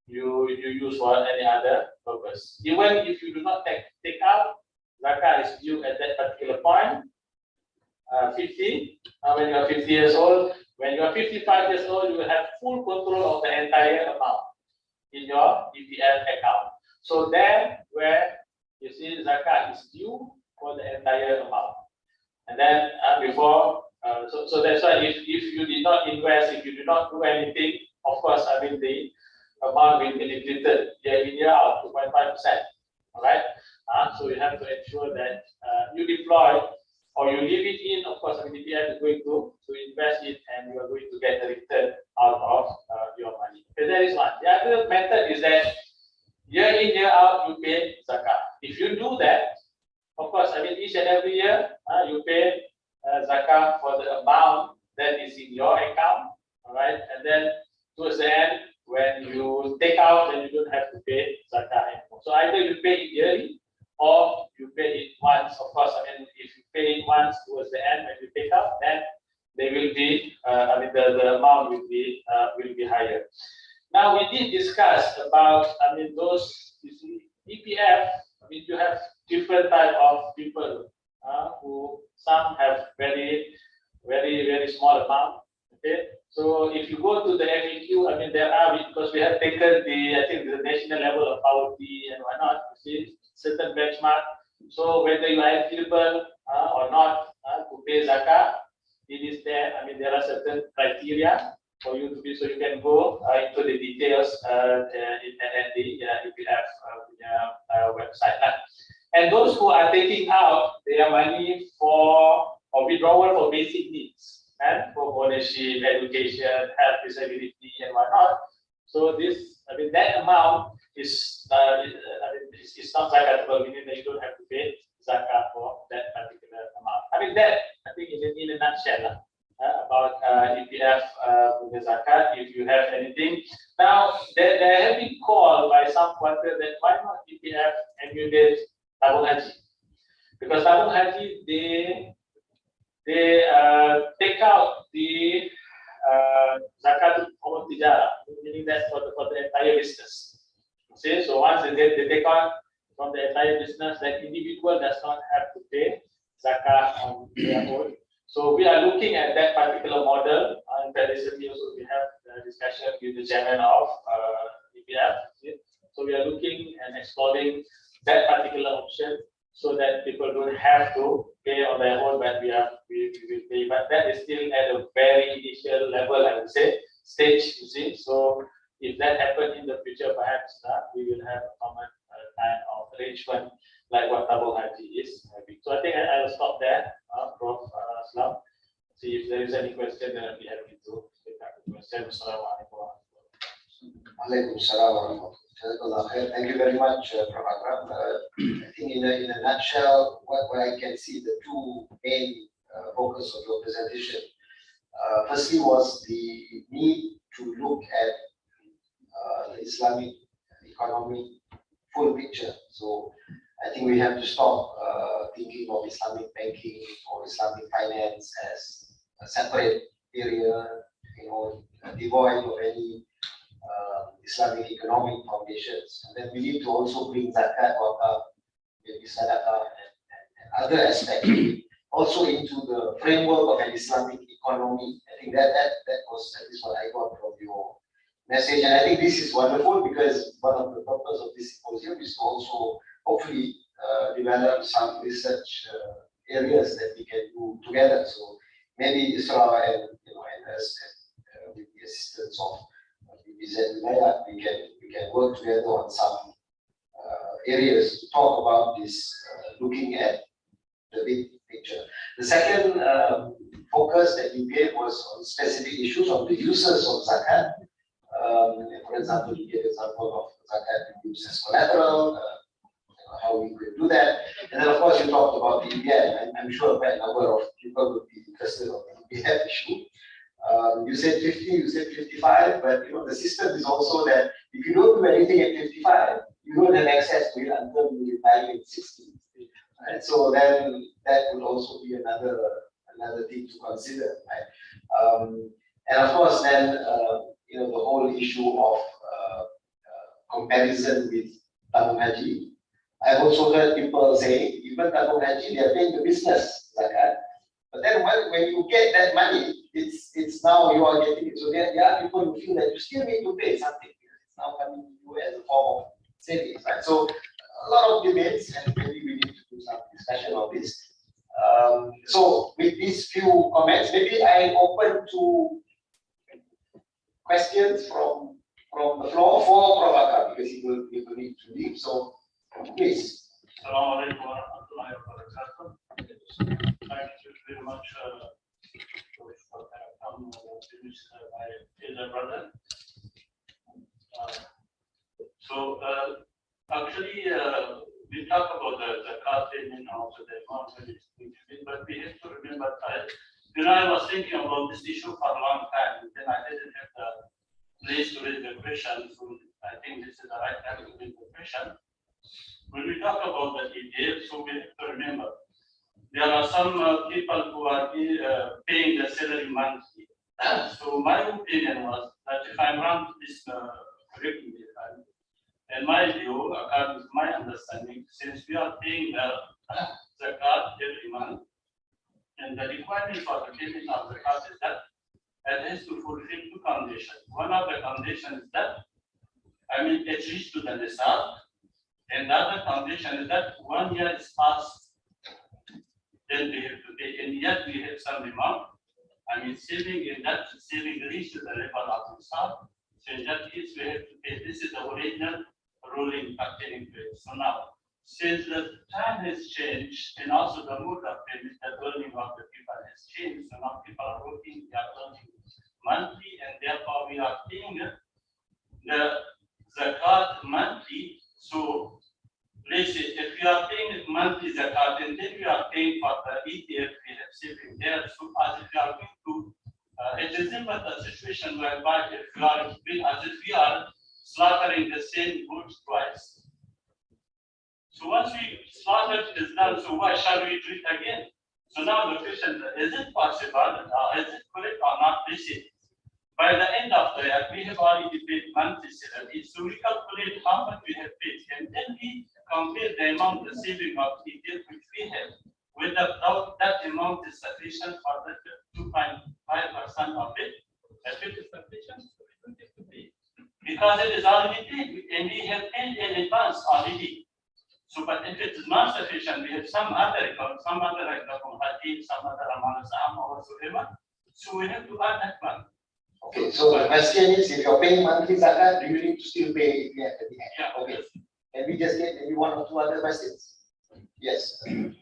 you use for any other purpose. Even if you do not take out, zakah is due at that particular point. 50, when you are 50 years old, when you are 55 years old, you will have full control of the entire amount in your EPF account. So there, where you see zakah is due for the entire amount. And then before, so that's why if you did not invest, if you do not do anything, of course, I mean the amount will be depleted year in, year out, 2.5%. All right. So you have to ensure that you deploy or you leave it in. Of course, I mean, EPF is going to invest it, and you are going to get the return out of your money. Okay, that is one. The other method is that year in, year out, you pay zakah. If you do that, of course, I mean, each and every year you pay zakah for the amount that is in your account. All right, and then towards the end, when you take out, then you don't have to pay zakah anymore. So either you pay it yearly, or you pay it once. Of course, I mean, if you pay it once towards the end when you take out, then they will be, I mean, the amount will be higher. Now we did discuss about, I mean, those, you see, EPF. I mean, you have different type of people who some have very small amount. Okay, so if you go to the FAQ, I mean, there are, because we have taken I think the national level of poverty and whatnot, you see, certain benchmark. So whether you are eligible or not to pay Zakka, it is there. I mean, there are certain criteria for you to be, so you can go into the details at the EPF website. And those who are taking out their money for or withdrawal for basic needs and for ownership, education, health, disability, and whatnot. So this, I mean, that amount is, it's not zakatable, meaning that you don't have to pay Zakka for that particular amount. I mean, that, I think, in a nutshell about EPF with Zakka, if you have anything. Now, there have been called by some quarter that why not EPF emulate Tabung Haji? Because Tabung Haji, they take out the Zakat Tijara, meaning that for the entire business. See, so once they take on from the entire business, that individual does not have to pay Zakah on their own. So we are looking at that particular model, and very recently also we have a discussion with the chairman of EPF. So we are looking and exploring that particular option, so that people don't have to pay on their own, but we will pay. But that is still at a very initial level, I would say, stage, you see. So if that happens in the future, perhaps we will have a common kind of arrangement like what Tabung Haji is having. So I think I will stop there, Prof. Islam. See if there is any question, then I'll be happy to take up the question. Assalamualaikum. Waalaikumsalam. Thank you very much, Prof. Akram. I think in a nutshell, what I can see, the two main focus of your presentation, firstly was the need to look at the Islamic economy full picture. So I think we have to stop thinking of Islamic banking or Islamic finance as a separate area, devoid of any Islamic economic foundations. And then we need to also bring zakat, wakaf, maybe sadaqah, and other aspects also into the framework of an Islamic economy. I think that was at least what I got from your message. And I think this is wonderful, because one of the purpose of this symposium is to also hopefully develop some research areas that we can do together. So maybe Isra and us, with the assistance of we can work together on some areas to talk about this, looking at the big picture. The second focus that you gave was on specific issues of the uses of zakat. For example, you gave example of zakat used as collateral, how we could do that. And then of course you talked about the EPF. I'm sure quite a number of people would be interested on the EPF issue. You said 50, you said 55, but the system is also that if you don't do anything at 55, you don't have access to it until you retire at 60. Right? So then that would also be another thing to consider, right? And of course then the whole issue of comparison with Tabung Haji. I've also heard people say even Tabung Haji, they are paying the business zakat. But then when you get that money, it's now you are getting it. So there are people who feel that you still need to pay something because it's now coming to you as a form of savings, right? So a lot of debates, and maybe we need to do some discussion on this. So with these few comments, maybe I open to questions from the floor for Prof. Zakka, because he will need to leave. So please. Assalamualaikum warahmatullahi wabarakatuh. Thank you very much for my elder brother. Actually, we talk about the zakat and also the amount that is included, but we have to remember that I was thinking about this issue for a long time, and then I didn't have the place to raise the question. So I think this is the right time to raise the question. when we talk about the EDF, so we have to remember there are some people who are paying the salary monthly. So my opinion was that if I run this curriculum, in my view, according to my understanding, since we are paying the Zakat every month, and the requirement for the payment of Zakat is that it has to fulfill two conditions. One of the conditions is that, it reached to the nisab, and the other condition is that 1 year is passed, then we have to pay, and yet we have some amount. Saving in that saving reached to the level of nisab. So in that case, we have to pay. This is the original ruling pertaining to it. So now, since the time has changed and also the mode of payment, the earning of the people has changed. So now people are working, they are earning monthly, and therefore we are paying the zakat monthly. So let's say if you are paying monthly zakat and then you are paying for the ETF, we have saving there. So as if you are going to, it resembles the situation whereby if you are as if we are slaughtering the same goods twice. So once we slaughter is done, so why shall we do it again? So now the question is it possible, is it correct or not? This is by the end of the year, we have already paid monthly salary. So we calculate how much we have paid, and then we compare the amount the saving of detail which we have, whether that amount is sufficient for the 2.5% of it. If it is sufficient, so we don't have to pay. Because it is already paid, and we have paid in advance already. So, but if it is not sufficient, we have some other account, some other amount or whatsoever. So we have to add that one. Okay, so the question is, if you're paying monthly zakat, do you need to still pay EPF at the end? Yeah. Okay. Can we just get maybe one or two other questions? Yes. My name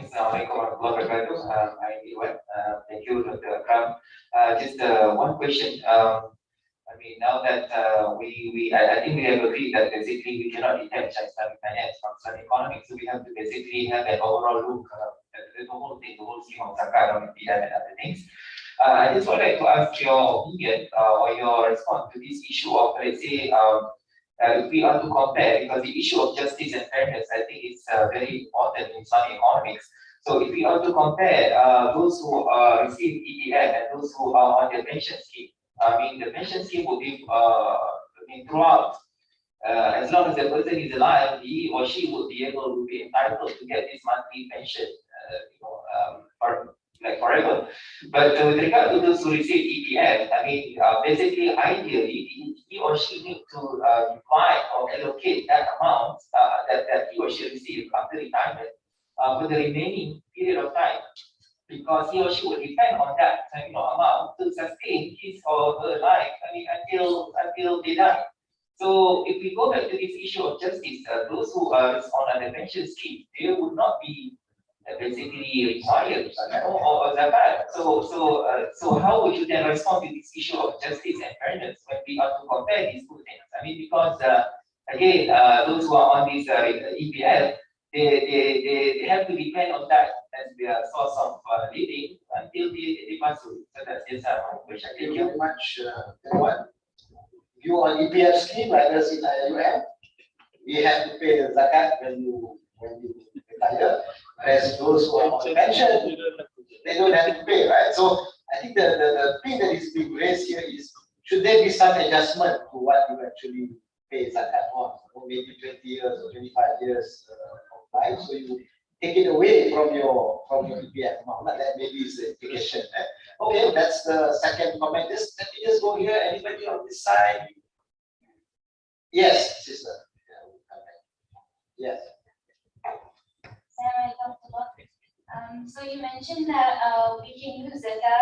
is Assalamualaikum warahmatullahi wabarakatuh. I'm Iwan. Thank you, Dr. Akram. Just one question. Now that I think we have agreed that basically we cannot detach Islamic finance from Islamic economy, so we have to basically have an overall look at the whole thing, the whole scheme of Zakat or EPF and other things. I just would like to ask your opinion or your response to this issue of, let's say, if we are to compare, because the issue of justice and fairness, I think is very important in Islamic economics. So if we are to compare those who receive EPF and those who are on the pension scheme, the pension scheme will be throughout, as long as the person is alive, he or she will be able to be entitled to get this monthly pension, forever. But with regard to those who receive EPF, basically, ideally, he or she need to divide or allocate that amount that he or she received after retirement for the remaining period of time, because he or she will depend on that amount to sustain his or her life. Until they die. So if we go back to this issue of justice, those who are on the pension scheme, they would not be basically required or zakat. So how would you then respond to this issue of justice and fairness when we are to compare these two things? Because again, those who are on this EPF, they have to depend on that as their source of living until they pass away. So that's just my question. Thank you very much, everyone. You on EPF scheme, like us in IUM, we have to pay the zakat when you retire. Whereas those who are on pension, they don't have to pay, right? So I think the thing that is being raised here is, should there be some adjustment to what you actually pay zakat on? Maybe 20 years or 25 years of life, so you take it away from your EPF amount. That maybe is the implication. Okay, that's the second comment. Let me just go here. Anybody on this side? Yes, sister. Yes. So you mentioned that we can use Zakka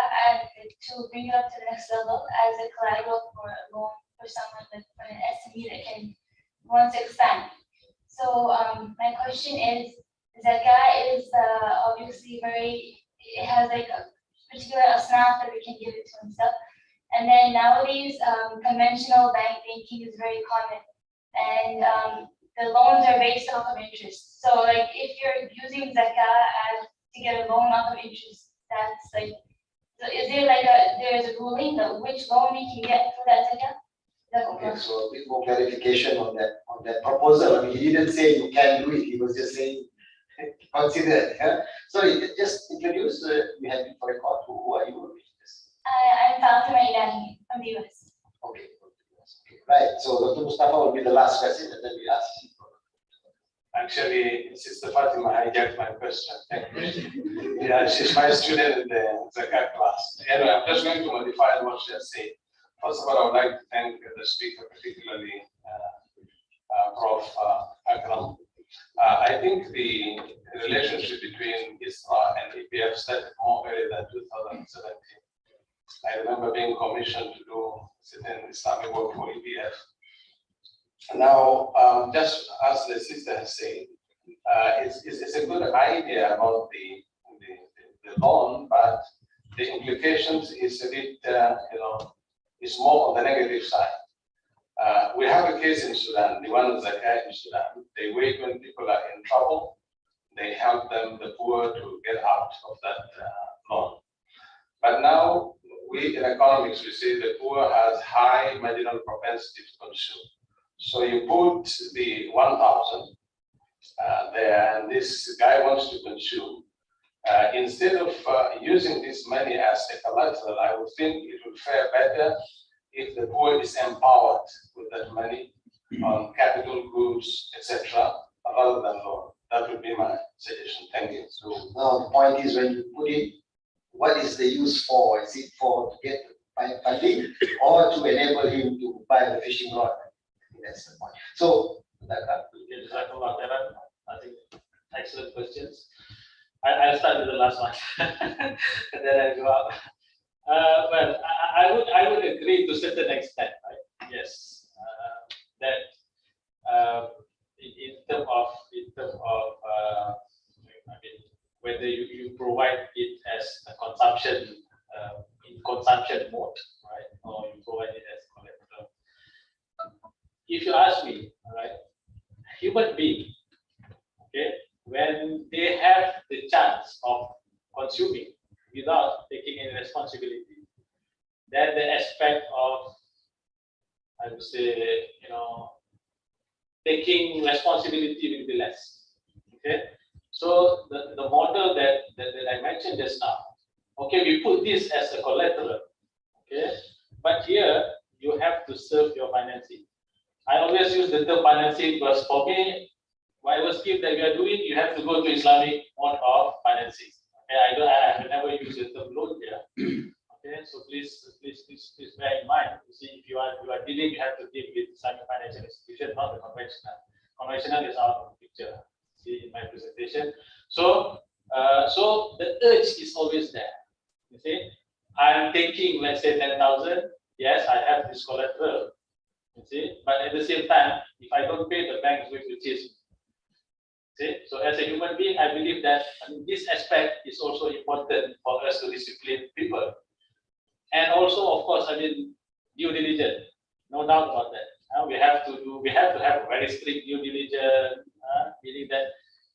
to bring it up to the next level as a collateral for a loan for someone for an SME that wants to expand. So my question is, Zakka is obviously it has like a particular asnaf that we can give it to and stuff. And then nowadays, conventional bank banking is very common, and the loans are based off of interest. So like if you're using Zakka to get a loan off of interest, that's like, so is there like there's a ruling that which loan we can get for that Zakka? Okay, so a bit more clarification on that proposal. I mean, he didn't say you can do it. He was just saying consider it. Yeah? Sorry, just introduce. We have for record. Who are you? I'm Fatima Idani from the US. Okay. Okay. Right. So Dr. Mustafa will be the last question, and then we ask. Actually, Sister Fatima hijacked my question. Thank you. Yeah, she's my student in the Zakka class. Anyway, I'm just going to modify what she has said. First of all, I would like to thank the speaker, particularly Prof. Akram. I think the relationship between ISRA and EPF started more early than 2017. I remember being commissioned to do certain Islamic work for EPF. Now, just as the sister has said, it's a good idea about the loan, but the implications is a bit, it's more on the negative side. We have a case in Sudan, the one Zakka in Sudan. They wait when people are in trouble. They help them, the poor, to get out of that loan. But now, we in economics, we say the poor has high marginal propensity to consume. So you put the 1,000 there, and this guy wants to consume. Instead of using this money as a collateral, I would think it would fare better if the poor is empowered with that money on capital goods, etc., rather than loan. That would be my suggestion. Thank you. So now the point is, when you put it, what is the use for? Is it for to get funding or to enable him to buy the fishing rod? I think that's the point. So I think excellent questions. I'll start with the last one, and then I'll go up. Well, I would agree to a certain extent, right? Yes, that in terms of I mean, whether you provide it as a consumption in consumption mode, right, or you provide it as collateral. If you ask me, right, human being, okay, when they have the chance of consuming without taking any responsibility, then the aspect of, I would say, taking responsibility will be less. Okay, so the model that I mentioned just now, okay, we put this as a collateral, okay, but here you have to serve your financing. I always use the term financing because for me, whatever scheme that we are doing, you have to go to Islamic mode of financing. Okay, I have never used the term loan here. Okay, so please bear in mind. You see, if you are dealing, you have to deal with Islamic financial institution, not the conventional. Conventional is out of the picture. See in my presentation. So the urge is always there. You see, I am taking, let's say, 10,000. Yes, I have this collateral. You see, but at the same time, if I don't pay, the bank is going to chase me. See, so as a human being, I believe that this aspect is also important for us to discipline people. And also, of course, due diligence, no doubt about that. We have to have a very strict due diligence, meaning that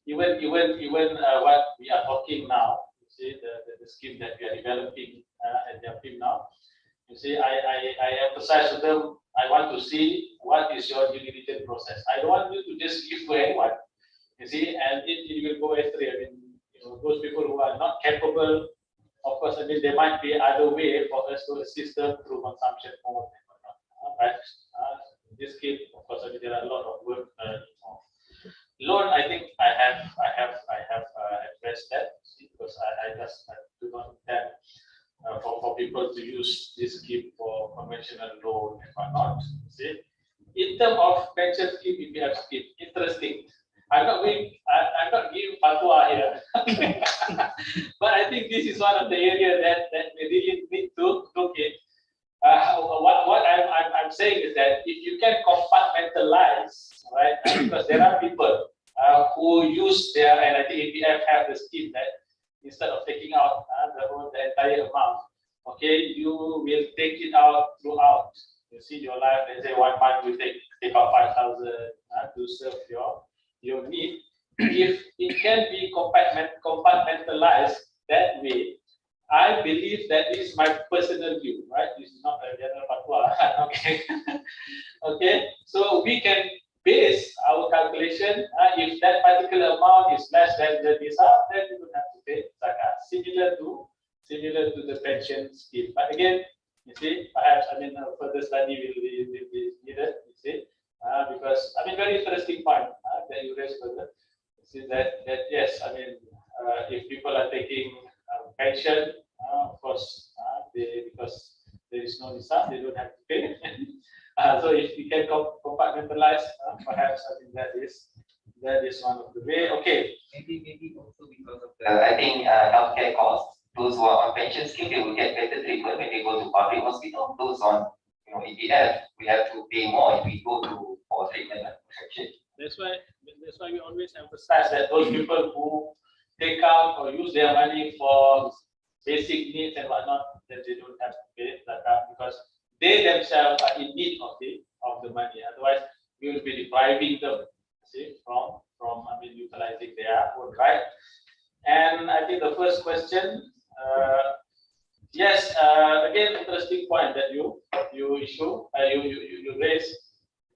even what we are talking now, you see, the scheme that we are developing at the team now, you see, I emphasize to them, I want to see what is your due diligence process. I don't want you to just give to anyone, you see, and it will go astray. Those people who are not capable, of course, there might be other way for us to assist them through consumption mode. But in this case, of course, there are a lot of work involved. Loan, I think I have addressed that because I do not intend for people to use this scheme for conventional loan and whatnot. See, in terms of pension scheme, EPF scheme, interesting. I'm not giving fatwa here, but I think this is one of the areas that we really need to look at. What I'm saying is that if you can compartmentalize, right, because there are people who use their, and I think EPF have the scheme that instead of taking out the entire amount, okay, you will take it out throughout. You see your life, let's say 1 month you take out 5,000 to serve your need. If it can be compartmentalized that way, I believe that is my personal view, right? This is not a general fatwa. Okay. Okay. So we can base our calculation. If that particular amount is less than the nisab, then we don't have to pay zakat. Similar to the pension scheme. But again, you see, perhaps further study will be needed. You see, because very interesting point that you raised further. You see that yes, if people are taking pension, of course, because there is no nisab, they don't have to pay. So if we can compartmentalize, perhaps that is one of the way. Okay. Maybe also because of the I think healthcare costs. Those who are on pension scheme, they will get better treatment when they go to public hospital. Those on EPF, we have to pay more if we go to for treatment. That's why we always emphasize that those people who take out or use their money for basic needs and whatnot, that they don't have to pay zakat because they themselves are in need of the money. Otherwise, we will be depriving them, see, from utilizing their own right. And I think the first question, yes, again, interesting point that you raise,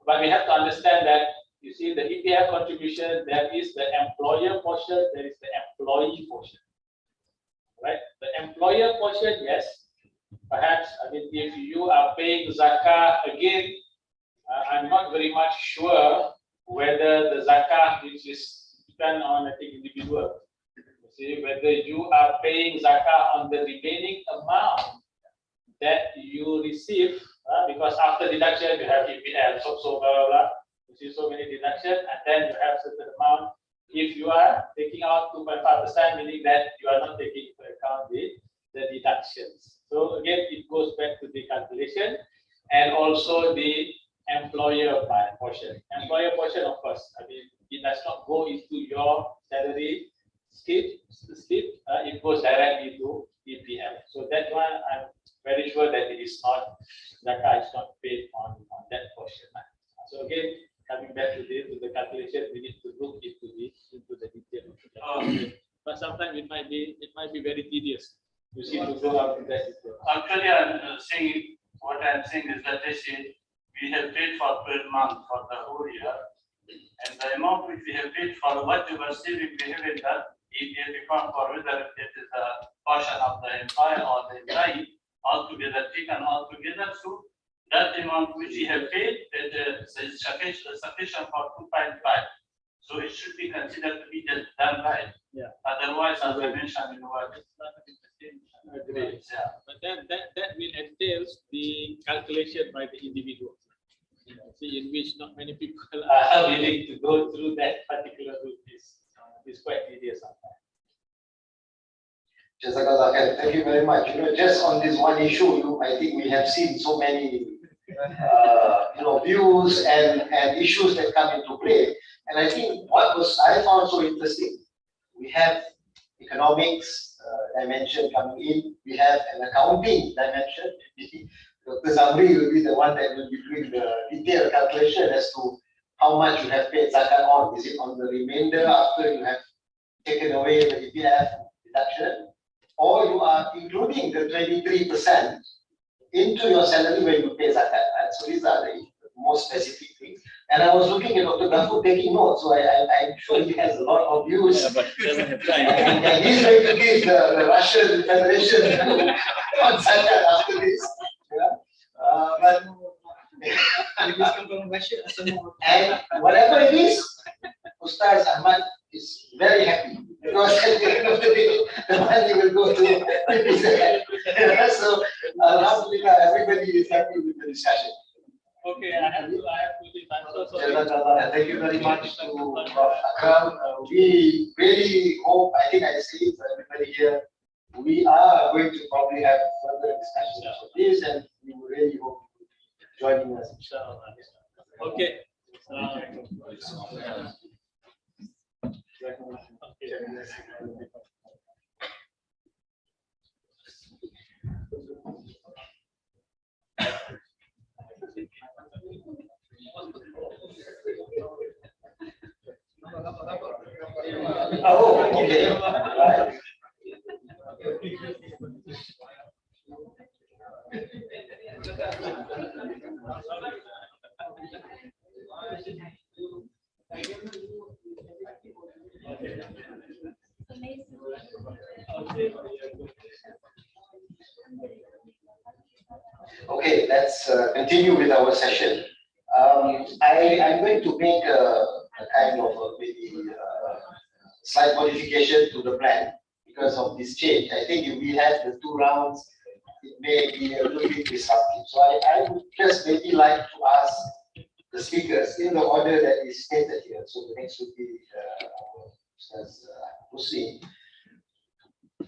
but we have to understand that you see the EPF contribution, there is the employer portion, there is the employee portion, right? The employer portion, yes, perhaps if you are paying zakah again, I'm not very much sure whether the zakah which is done on individual. See, whether you are paying zakah on the remaining amount that you receive, because after deduction you have EPF, so blah blah blah. You see so many deductions, and then you have certain amount. If you are taking out 2.5%, meaning that you are not taking into account the deductions. So again, it goes back to the calculation and also the employer portion. Employer portion, of course, it does not go into your salary slip, it goes directly to EPF. So that one, I'm very sure that it is not, zakat is not paid on that portion. So again, coming back to the calculation, we need to look into the detail. But sometimes it might be very tedious. You see to go out to that detail. Actually, I'm saying what I'm saying is that they say we have paid for 12 months for the whole year, and the amount which we have paid for what you were saving, we haven't done EPF account for whether it is a portion of the employer or the employee altogether taken altogether. So that amount which we have paid is sufficient for 2.5. So it should be considered to be done right. Yeah. Otherwise, as I mentioned, it's not Agreed. Yeah. But then that will entails the calculation by the individual. See, in which not many people are willing to go through that particular route. Is quite tedious sometimes. Jazakallah, thank you very much. Just on this one issue, I think we have seen so many views and issues that come into play. And I think what I found so interesting, we have economics dimension coming in, we have an accounting dimension. Dr. Zamri will be the one that will be doing the detailed calculation as to how much you have paid zakat on. Is it on the remainder after you have taken away the EPF deduction, or you are including the 23% into your salary when you pay zakat? Right? So these are the most specific things. And I was looking at Dr. Ghaffur taking notes, so I'm sure he has a lot of views. Yeah, but doesn't have time. And he's going to give the Russian Federation on zakat after this. Yeah? And whatever it is, Ustaz Ahmad is very happy because at the end of the day, the money will go to PPZ. So, alhamdulillah, everybody is happy with the discussion. Okay, I have to leave. I'm so sorry. Thank you very much to Prof. Akram. We really hope, I think I say it for everybody here, we are going to probably have further discussions on this, and we really hope you will be joining us. Okay. Oh, okay. Right. Okay, let's continue with our session. I'm going to make a kind of a maybe slight modification to the plan because of this change. I think if we have the 2 rounds, it may be a little bit disruptive. So I would just maybe like to ask the speakers in the order that is stated here. So the next would be Hussein.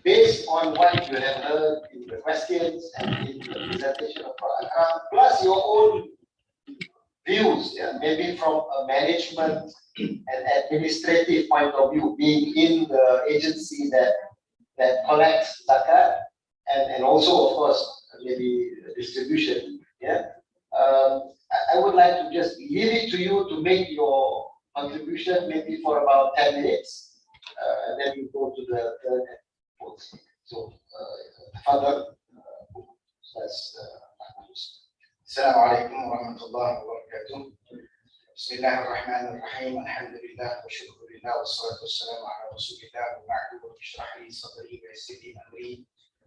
Based on what you have heard in the questions and in the presentation of Akram, plus your own views, maybe from a management and administrative point of view, being in the agency that collects zakat and also, of course, maybe distribution. I would like to just leave it to you to make your contribution, maybe for about 10 minutes, and then you go to the third. So, Father, السلام عليكم ورحمة الله وبركاته. بسم الله الرحمن الرحيم. الحمد لله والشكر لله والصلاة والسلام على رسول الله وبعد. رب اشرح لي صدري ويسر لي أمري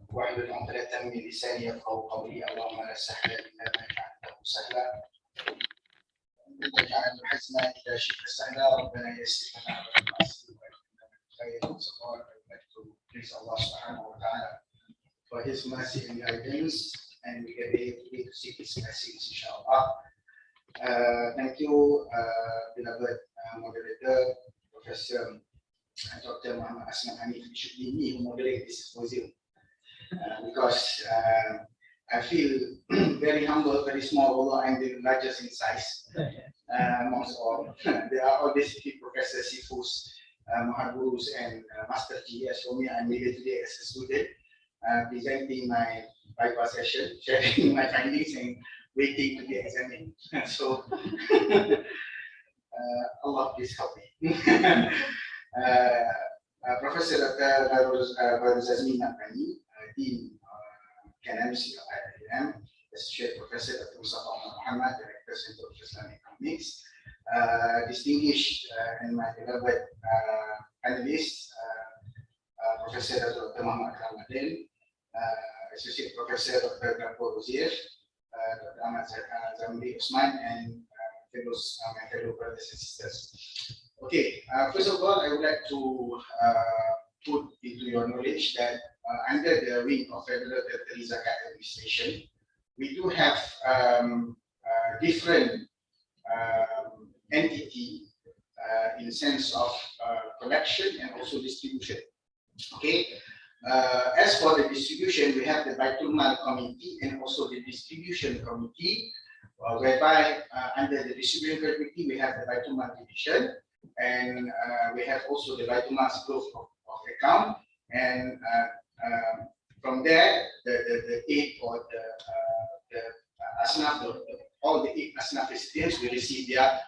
واحلل عقدة من لساني يفقهوا قولي. اللهم لا سهل إلا ما جعلته سهلا وجعل الحزن إذا شئت سهلا. ربنا يسر لنا ولا تعسر وإننا خير وصفاء. Please Allah subhanahu wa ta'ala for his mercy and guidance, and we get able to seek his blessings, inshallah. Thank you, beloved moderator, Professor Dr. Muhammad Aslam Hanif. It should be me who moderate this symposium because I feel very humble, very small, although I'm the largest in size amongst all. There are all basically Professor Sifus, Mahagurus, and Master G. As for me, I'm here today as a student, presenting my bypass session, sharing my findings, and waiting to get examined. So, Allah please help me. Professor Dr. Zazmin Nabani, Dean Economics of IIM, Associate Professor Dr. Mustafa Muhammad, Director Center of Islamic Economics, distinguished and my beloved panelists, Professor Dr. Muhammad Ramadan, Associate Professor Dr. Gapur Uzier, Dr. Ahmad Zamri Usman, and my fellow brothers and sisters. Okay, first of all, I would like to put into your knowledge that under the wing of Federal Territory Zakat Administration, we do have different entity in the sense of collection and also distribution. Okay, as for the distribution, we have the Baitul Mal Committee and also the Distribution Committee, whereby under the Distribution Committee we have the Baitul Mal Division, and we have also the Baitul Mal's growth of account, and from there the 8 or the Asnaf, all the 8 Asnaf recipients will receive their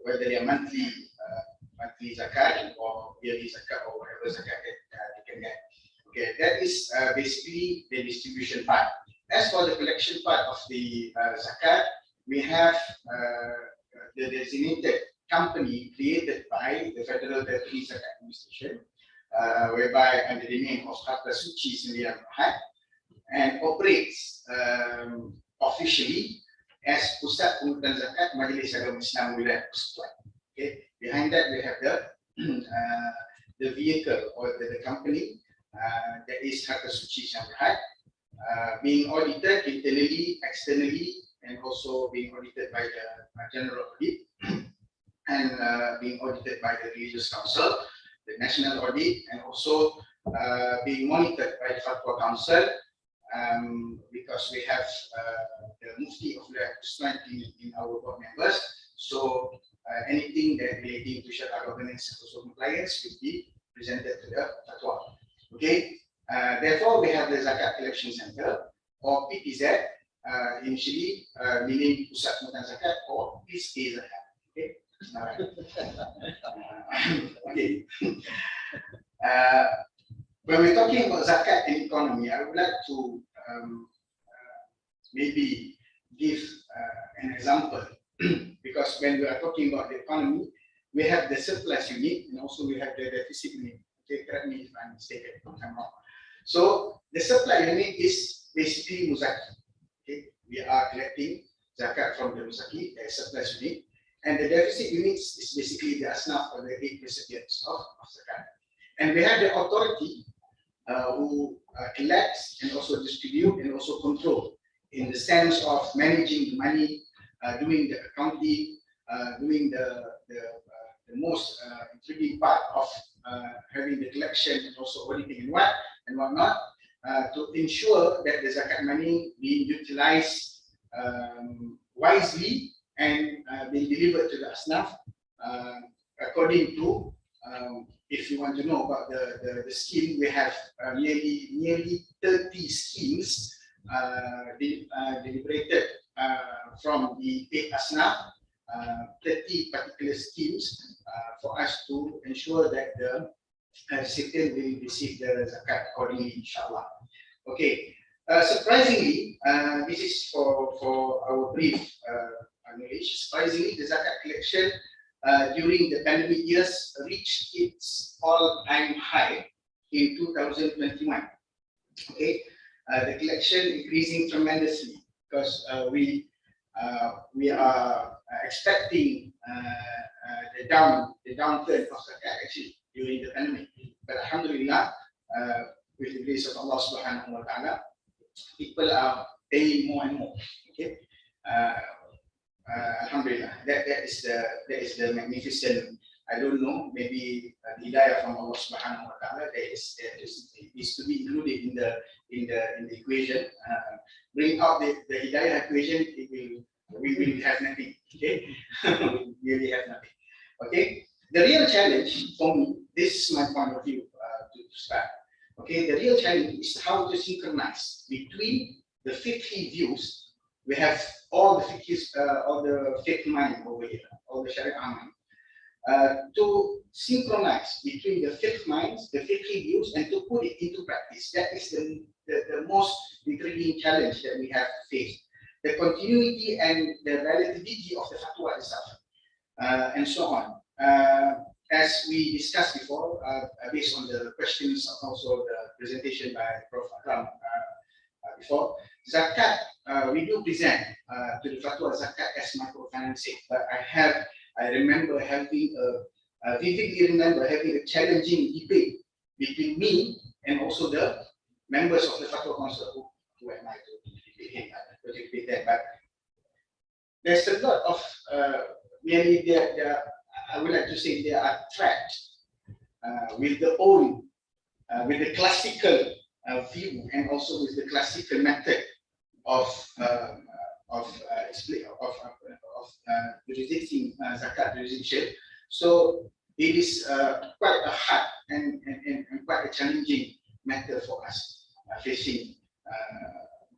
whether they are monthly zakat or yearly zakat or whatever zakat they can get. Okay, that is basically the distribution part. As for the collection part of the zakat, we have the designated company created by the Federal Territory Zakat Administration, whereby under the name of Harta Suci Sendirian Mahat, and operates officially as Pusat Pengurutan Zakat Majlis Agama Islam Wilayah Persekutuan. Okay, behind that we have the vehicle or the company that is Harta Suci Sendirian Mahat, being audited internally, externally, and also being audited by the General Audit, and being audited by the Religious Council, the National Audit, and also being monitored by the Fatwa Council, because we have the Mufti of Wilayah Persekutuan in our board members. So anything that relating to Sharia governance and also compliance will be presented to the Fatwa. Okay. Therefore, we have the Zakat Collection Center or PTZ, initially meaning Pusat Pengurutan Zakat or PSK Zakat. Okay. Okay. When we're talking about Zakat and economy, I would like to maybe give an example, because when we are talking about the economy, we have the surplus unit and also we have the deficit unit. Okay, correct me if I'm mistaken, if I'm wrong. So the surplus unit is basically Muzaki. Okay, we are collecting zakat from the Muzaki, the surplus unit, and the deficit units is basically the asnaf or the 8 recipients of zakat. And we have the authority who collects and also distribute and also control in the sense of managing the money, doing the accounting, doing the most intriguing part of having the collection and also auditing and whatnot, to ensure that the zakat money being utilized wisely and being delivered to the asnaf according to, if you want to know about the scheme, we have nearly 30 schemes deliberated from the 8 asnaf, 30 particular schemes for us to ensure that the recipient will receive the zakat accordingly, inshallah. Okay. Surprisingly, this is for our brief knowledge. Surprisingly, the zakat collection during the pandemic years reached its all-time high in 2021. Okay, the collection increasing tremendously because we are expecting the downturn of zakat actually during the pandemic. But alhamdulillah, with the grace of Allah subhanahu wa ta'ala, people are paying more and more. Okay, alhamdulillah, that is the magnificent. I don't know, maybe the hidayah from Allah subhanahu wa ta'ala that is to be included in the equation. Bring out the hidayah equation, we will have nothing. Okay, we really have nothing. Okay, the real challenge for me, this is my point of view to start. Okay, the real challenge is how to synchronize between the fiqhi views. We have all the fiqhis, all the fiqh mind over here, all the sharia mind, to synchronize between the fiqh minds, the fiqhi views, and to put it into practice. That is the most intriguing challenge that we have to face. The continuity and the relativity of the fatwa itself, and so on. As we discussed before, based on the questions and also the presentation by Prof. Akram before, zakat, we do present to the fatwa zakat as microfinancing, but I remember vividly remember having a challenging debate between me and also the members of the fatwa council who am I to debate that. But there's a lot of merely I would like to say they are trapped with the classical view and also with the classical method of jurisdiction, zakat jurisdiction. So it is quite a hard and quite a challenging matter for us facing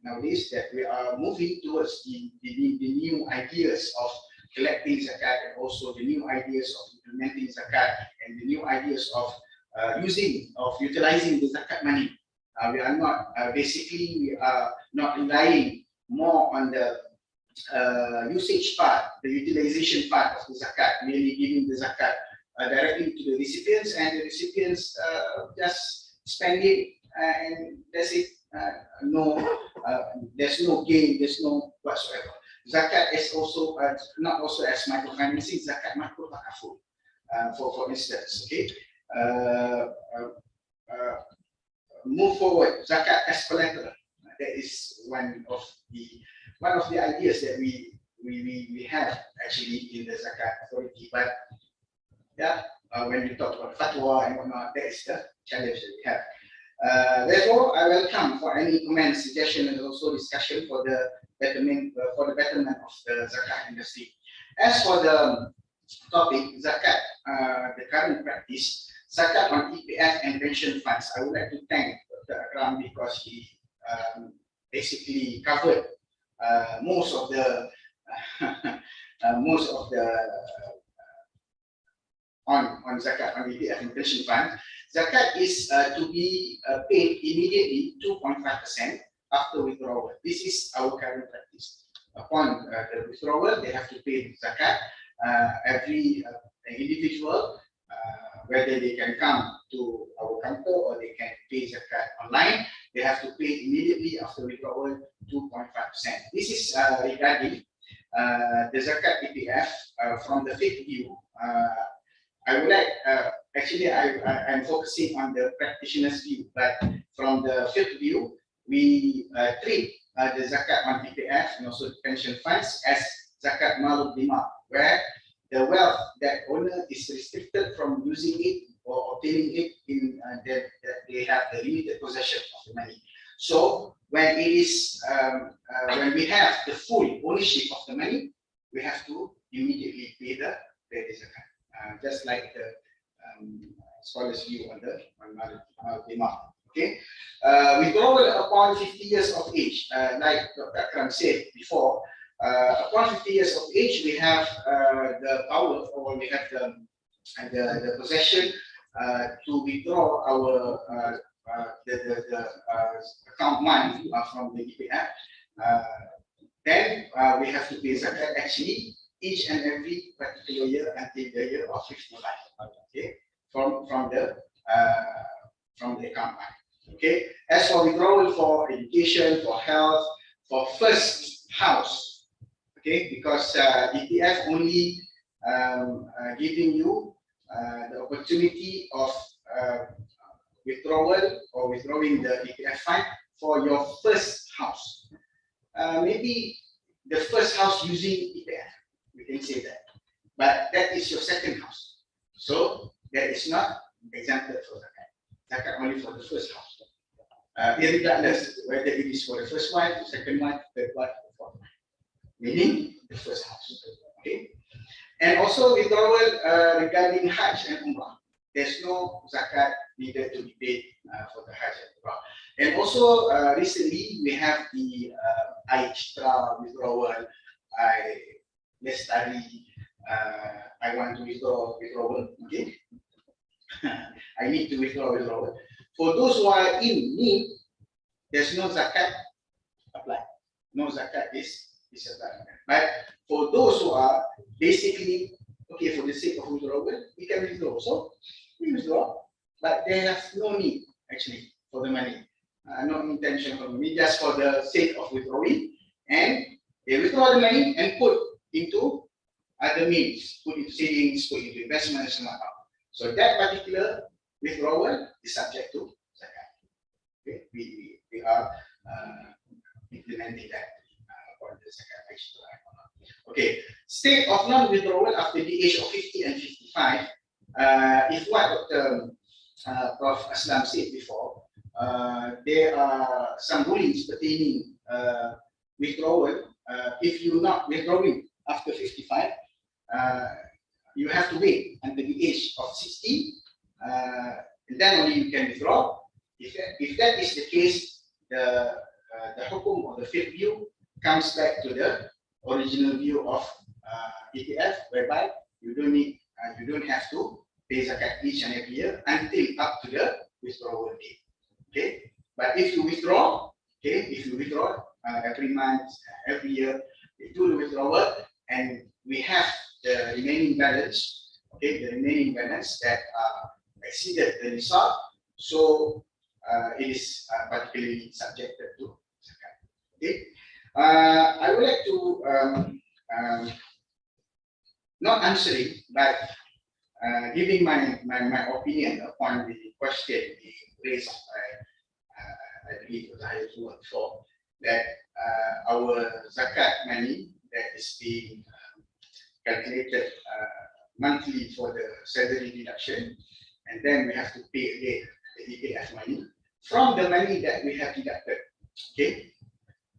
nowadays, that we are moving towards the new ideas of collecting zakat and also the new ideas of implementing zakat and the new ideas of utilizing the zakat money. We are not we are not relying more on the usage part, the utilization part of the zakat, merely giving the zakat directly to the recipients, and the recipients just spend it and that's it. There's no gain, there's no whatsoever. Zakat is also not also as microfinancing, zakat macro takaful, for instance. Okay, move forward, zakat as collateral. That is one of the ideas that we have actually in the zakat authority. But yeah, when we talk about fatwa and whatnot, that is the challenge that we have. Therefore, I welcome for any comments, suggestion, and also discussion for the betterment of the zakat industry. As for the topic zakat, the current practice, zakat on EPF and pension funds, I would like to thank Dr. Akram because he basically covered most of the on zakat on EPF and pension funds. Zakat is to be paid immediately 2.5%, after withdrawal. This is our current practice. Upon the withdrawal, they have to pay zakat. Every individual, whether they can come to our counter or they can pay zakat online, they have to pay immediately after withdrawal 2.5%. This is regarding the zakat EPF from the fifth view. I would like, actually, I'm focusing on the practitioner's view, but from the fifth view, we treat the zakat on PPF and also pension funds as zakat mal dimar, where the wealth that owner is restricted from using it or obtaining it in that they have the limited possession of the money. So when it is when we have the full ownership of the money, we have to immediately pay the zakat, just like the scholars' view on the mal dimar. Okay, withdrawal upon 50 years of age, like Dr. Akram said before. Upon 50 years of age, we have the power, or we have the possession to withdraw our the account money from the EPF. Then we have to pay zakat actually each and every particular year until the year of 55. Okay, from the account money. Okay, as for withdrawal for education, for health, for first house. Okay, because EPF only giving you the opportunity of withdrawal or withdrawing the EPF fund for your first house. Maybe the first house using EPF, we can say that. But that is your second house. So that is not exempted for zakat. Zakat only for the first house. Regardless whether it is for the first wife, second wife, third wife, or fourth wife. Meaning the first house. Okay. And also withdrawal regarding Hajj and Umrah. There's no zakat needed to be paid for the Hajj and Umrah. And also recently we have the extra withdrawal. Let's study. I want to withdrawal. Okay. I need to withdrawal. For those who are in need, there's no zakat applied. No zakat is applied. But for those who are basically okay for the sake of withdrawal, we can withdraw. So we withdraw, but they have no need actually for the money. No intention for the money, just for the sake of withdrawing, and they withdraw the money and put into other means, put into savings, put into investments, and all. So that particular withdrawal is subject to zakat. Okay, we are implementing that for the zakat. Okay, state of non-withdrawal after the age of 50 and 55. If what Dr. Prof. Aslam said before, there are some rulings pertaining withdrawal. If you're not withdrawing after 55, you have to wait until the age of 60, and then only you can withdraw. If that is the case, the hukum or the fifth view comes back to the original view of EPF, whereby you don't have to pay zakat each and every year until up to the withdrawal date. Okay, but if you withdraw, every month, every year, we do the withdrawal, and we have the remaining balance. Okay, the remaining balance that exceeded the nisab, so it is particularly subjected to zakat. Okay, I would like to not answering, but giving my opinion upon the question raised by I believe before, that our zakat money that is being calculated monthly for the salary deduction, and then we have to pay again the EPF money from the money that we have deducted. Okay,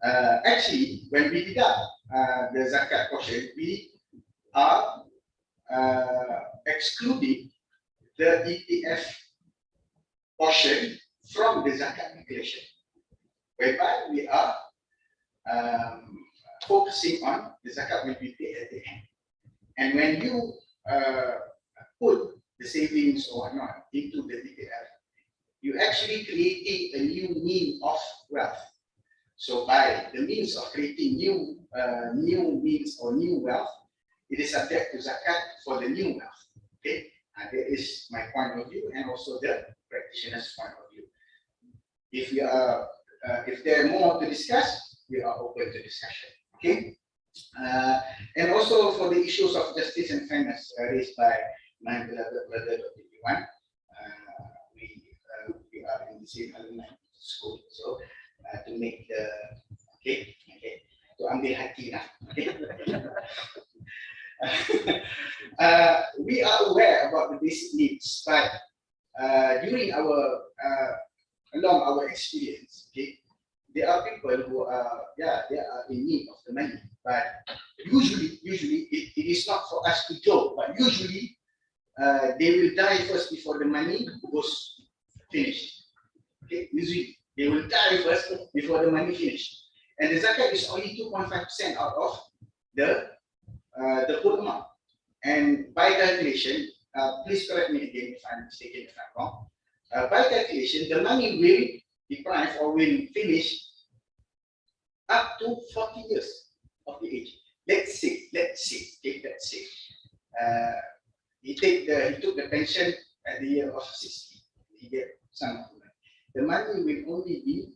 actually, when we deduct the zakat portion, we are excluding the EPF portion from the zakat calculation, whereby we are focusing on the zakat will be paid at the end. And when you put the savings or whatnot into the EPF, you actually creating a new mean of wealth. So by the means of creating new means or new wealth, it is subject to zakat for the new wealth. Okay, that is my point of view and also the practitioner's point of view. If we are, if there are more to discuss, we are open to discussion. Okay, and also for the issues of justice and fairness raised by my beloved brother Dr. Iwan, we are in the same alumni school, so to make the to ambil hati lah. Okay. We are aware about the basic needs, but during our along our experience, okay, there are people who are they are in need of the money, but usually it is not for us to joke, but usually they will die first before the money goes finished. Okay, usually they will die first before the money finished, and the zakat is only 2.5% out of the whole amount. And by calculation, please correct me again if I'm mistaken, if I'm wrong. By calculation, the money will deprive or will finish up to 40 years of the age. Let's say, he took the pension at the year of 60. He get some of the money. The money will only be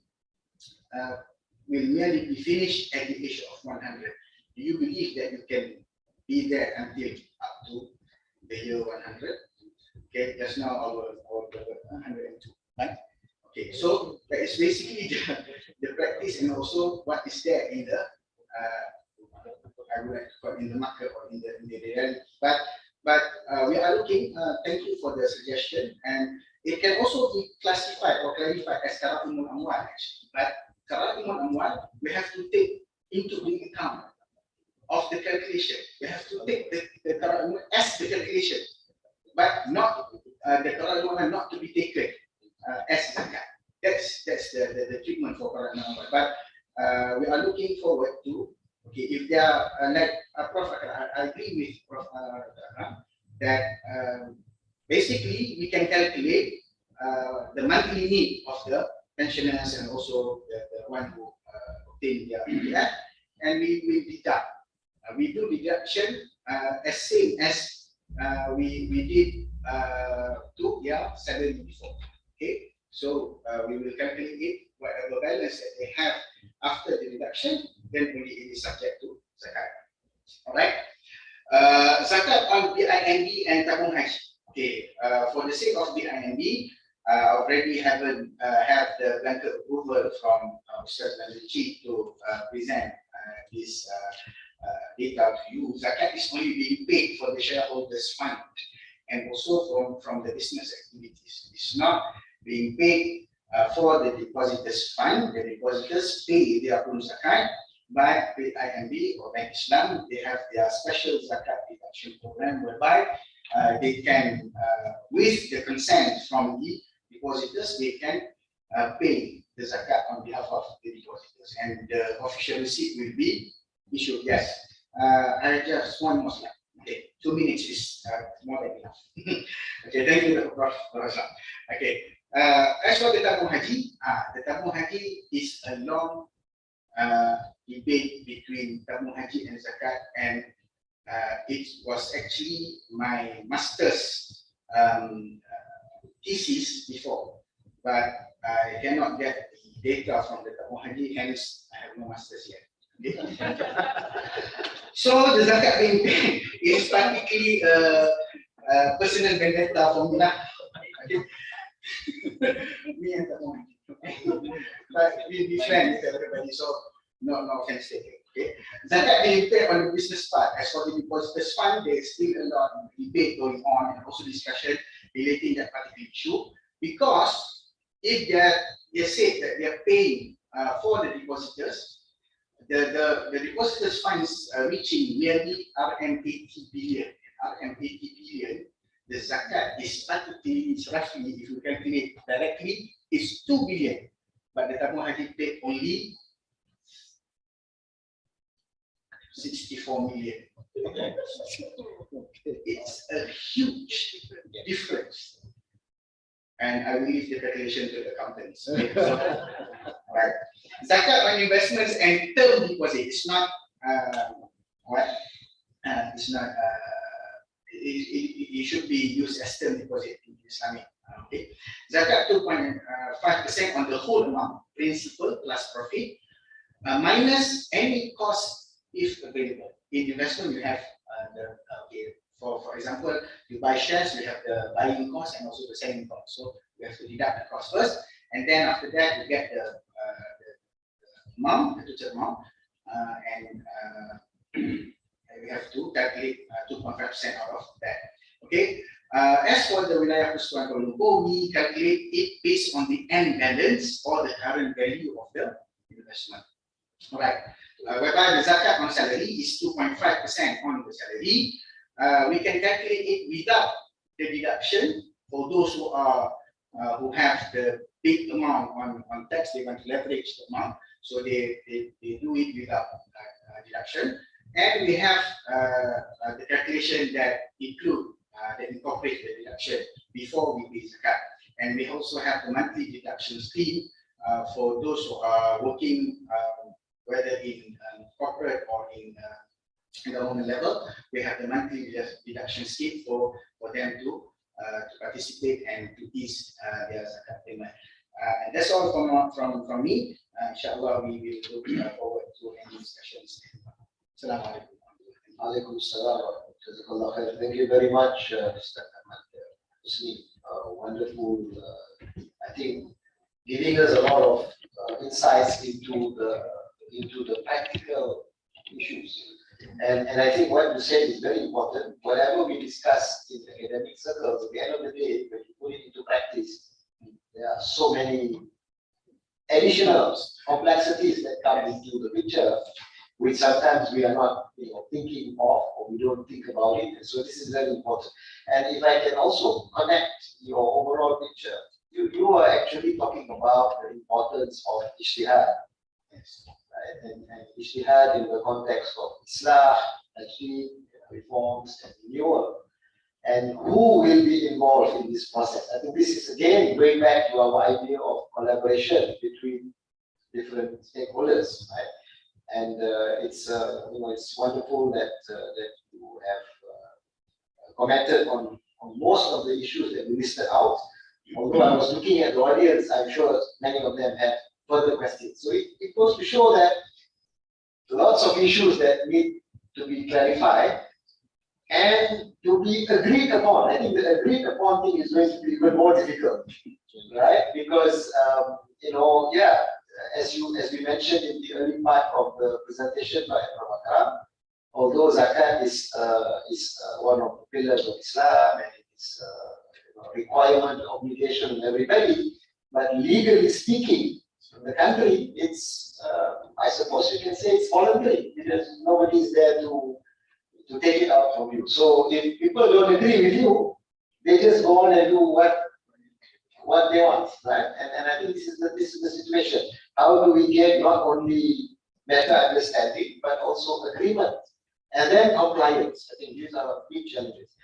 will merely be finished at the age of 100. Do you believe that you can be there until up to the year 100? Okay, just now our 102, right? Okay, so that is basically the practice and also what is there in the I would like to call in the market or in the reality. But we are looking. Thank you for the suggestion, and it can also be classified or clarified as Qara'imul Amwal actually. But Qara'imul Amwal, we have to take into the account of the calculation. We have to take the Qara'imul as the calculation, but not the Qara'imul not to be taken as zakat. That's the treatment for Qara'imul Amwal. But we are looking forward to, okay, if they are like Prof, I agree with Prof that basically we can calculate the monthly need of the pensioners and also the one who obtain their PPF, and we will deduct. We do deduction as same as we did to their salary before. Okay, so we will calculate it, whatever balance that they have after the deduction, then only it is subject to zakat. All right. Zakat on BINB and tabung haji. Okay, for the sake of BINB, already have the blanket approval from Ustaz Nazri to present this data to you. Zakat is only being paid for the shareholders' fund and also from the business activities. It's not being paid for the depositors' fund. The depositors pay their own zakat, but with IMB or Bank Islam, they have their special zakat deduction program whereby they can, with the consent from the depositors, they can pay the zakat on behalf of the depositors, and the official receipt will be issued. Yes, I just one more slide. Okay, 2 minutes is more than enough. Okay, thank you, Prof. Okay, as for the tabung haji is a long debate between tabung haji and zakat, and it was actually my master's thesis before, but I cannot get the data from the tabung haji, hence I have no master's yet. So the zakat being paid is practically a personal vendetta for me. Me and tabung haji, but we be friends with everybody, so no offense taken. Okay, zakat being paid on the business part. As for the depositors fund, there is still a lot of debate going on and also discussion relating that particular issue, because if they say that they are paying for the depositors, the depositors funds reaching nearly RM80 billion. RM80 billion, the zakat is practically, roughly, if you calculate directly, is 2 billion, but the tabung haji paid only 64 million. It's a huge difference. and I will leave the calculation to the companies. Okay, so, right. Zakat on investments and term deposit is not what? It's not. It should be used as term deposit in Islamic. Okay. Zakat 2.5% on the whole amount, principal plus profit, minus any cost if available. In investment, you have for example, you buy shares, you have the buying cost and also the selling cost. So you have to deduct the cost first, and then after that you get the amount, the total amount, and we have to calculate 2.5% out of that. Okay. As for the Wilayah Persekutuan Kuala Lumpur, we calculate it based on the end balance or the current value of the investment. All right. Whereby the zakat on salary is 2.5% on the salary. We can calculate it without the deduction for those who have the big amount on tax. They want to leverage the amount, so they do it without deduction. And we have the calculation that incorporate the deduction before we pay zakat. And we also have the monthly deduction scheme for those who are working, whether in corporate or in government level. We have the monthly deduction scheme for them to participate and to ease their zakat payment. And that's all from me. Inshallah, we will look forward to any discussions. Assalamu alaikum. Alaikum salam. Jazakallah khair. Thank you very much, Mr. Ahmad. Wonderful, I think, giving us a lot of insights into the practical issues. And I think what you said is very important. Whatever we discuss in academic circles, at the end of the day, when you put it into practice, there are so many additional complexities that come into the picture, which sometimes we are not thinking of, or we don't think about it. And so this is very important. And if I can also connect your overall picture, you are actually talking about the importance of ijtihad. Yes. Right? And ijtihad in the context of Islah, reforms, and renewal. And who will be involved in this process? I think this is again going back to our idea of collaboration between different stakeholders, right? And it's wonderful that you have commented on most of the issues that we listed out. Although I was looking at the audience, I'm sure many of them had further questions. So it goes to show that lots of issues that need to be clarified and to be agreed upon. I think the agreed upon thing is going to be even more difficult, right? Because as we mentioned in the early part of the presentation by Prabhakaran, although zakat is one of the pillars of Islam and it is a requirement, obligation on everybody, but legally speaking, in the country, it's I suppose you can say it's voluntary because nobody is there to take it out from you. So if people don't agree with you, they just go on and do what they want, right? And I think this is the situation. How do we get not only better understanding but also agreement and then compliance? I think these are big challenges.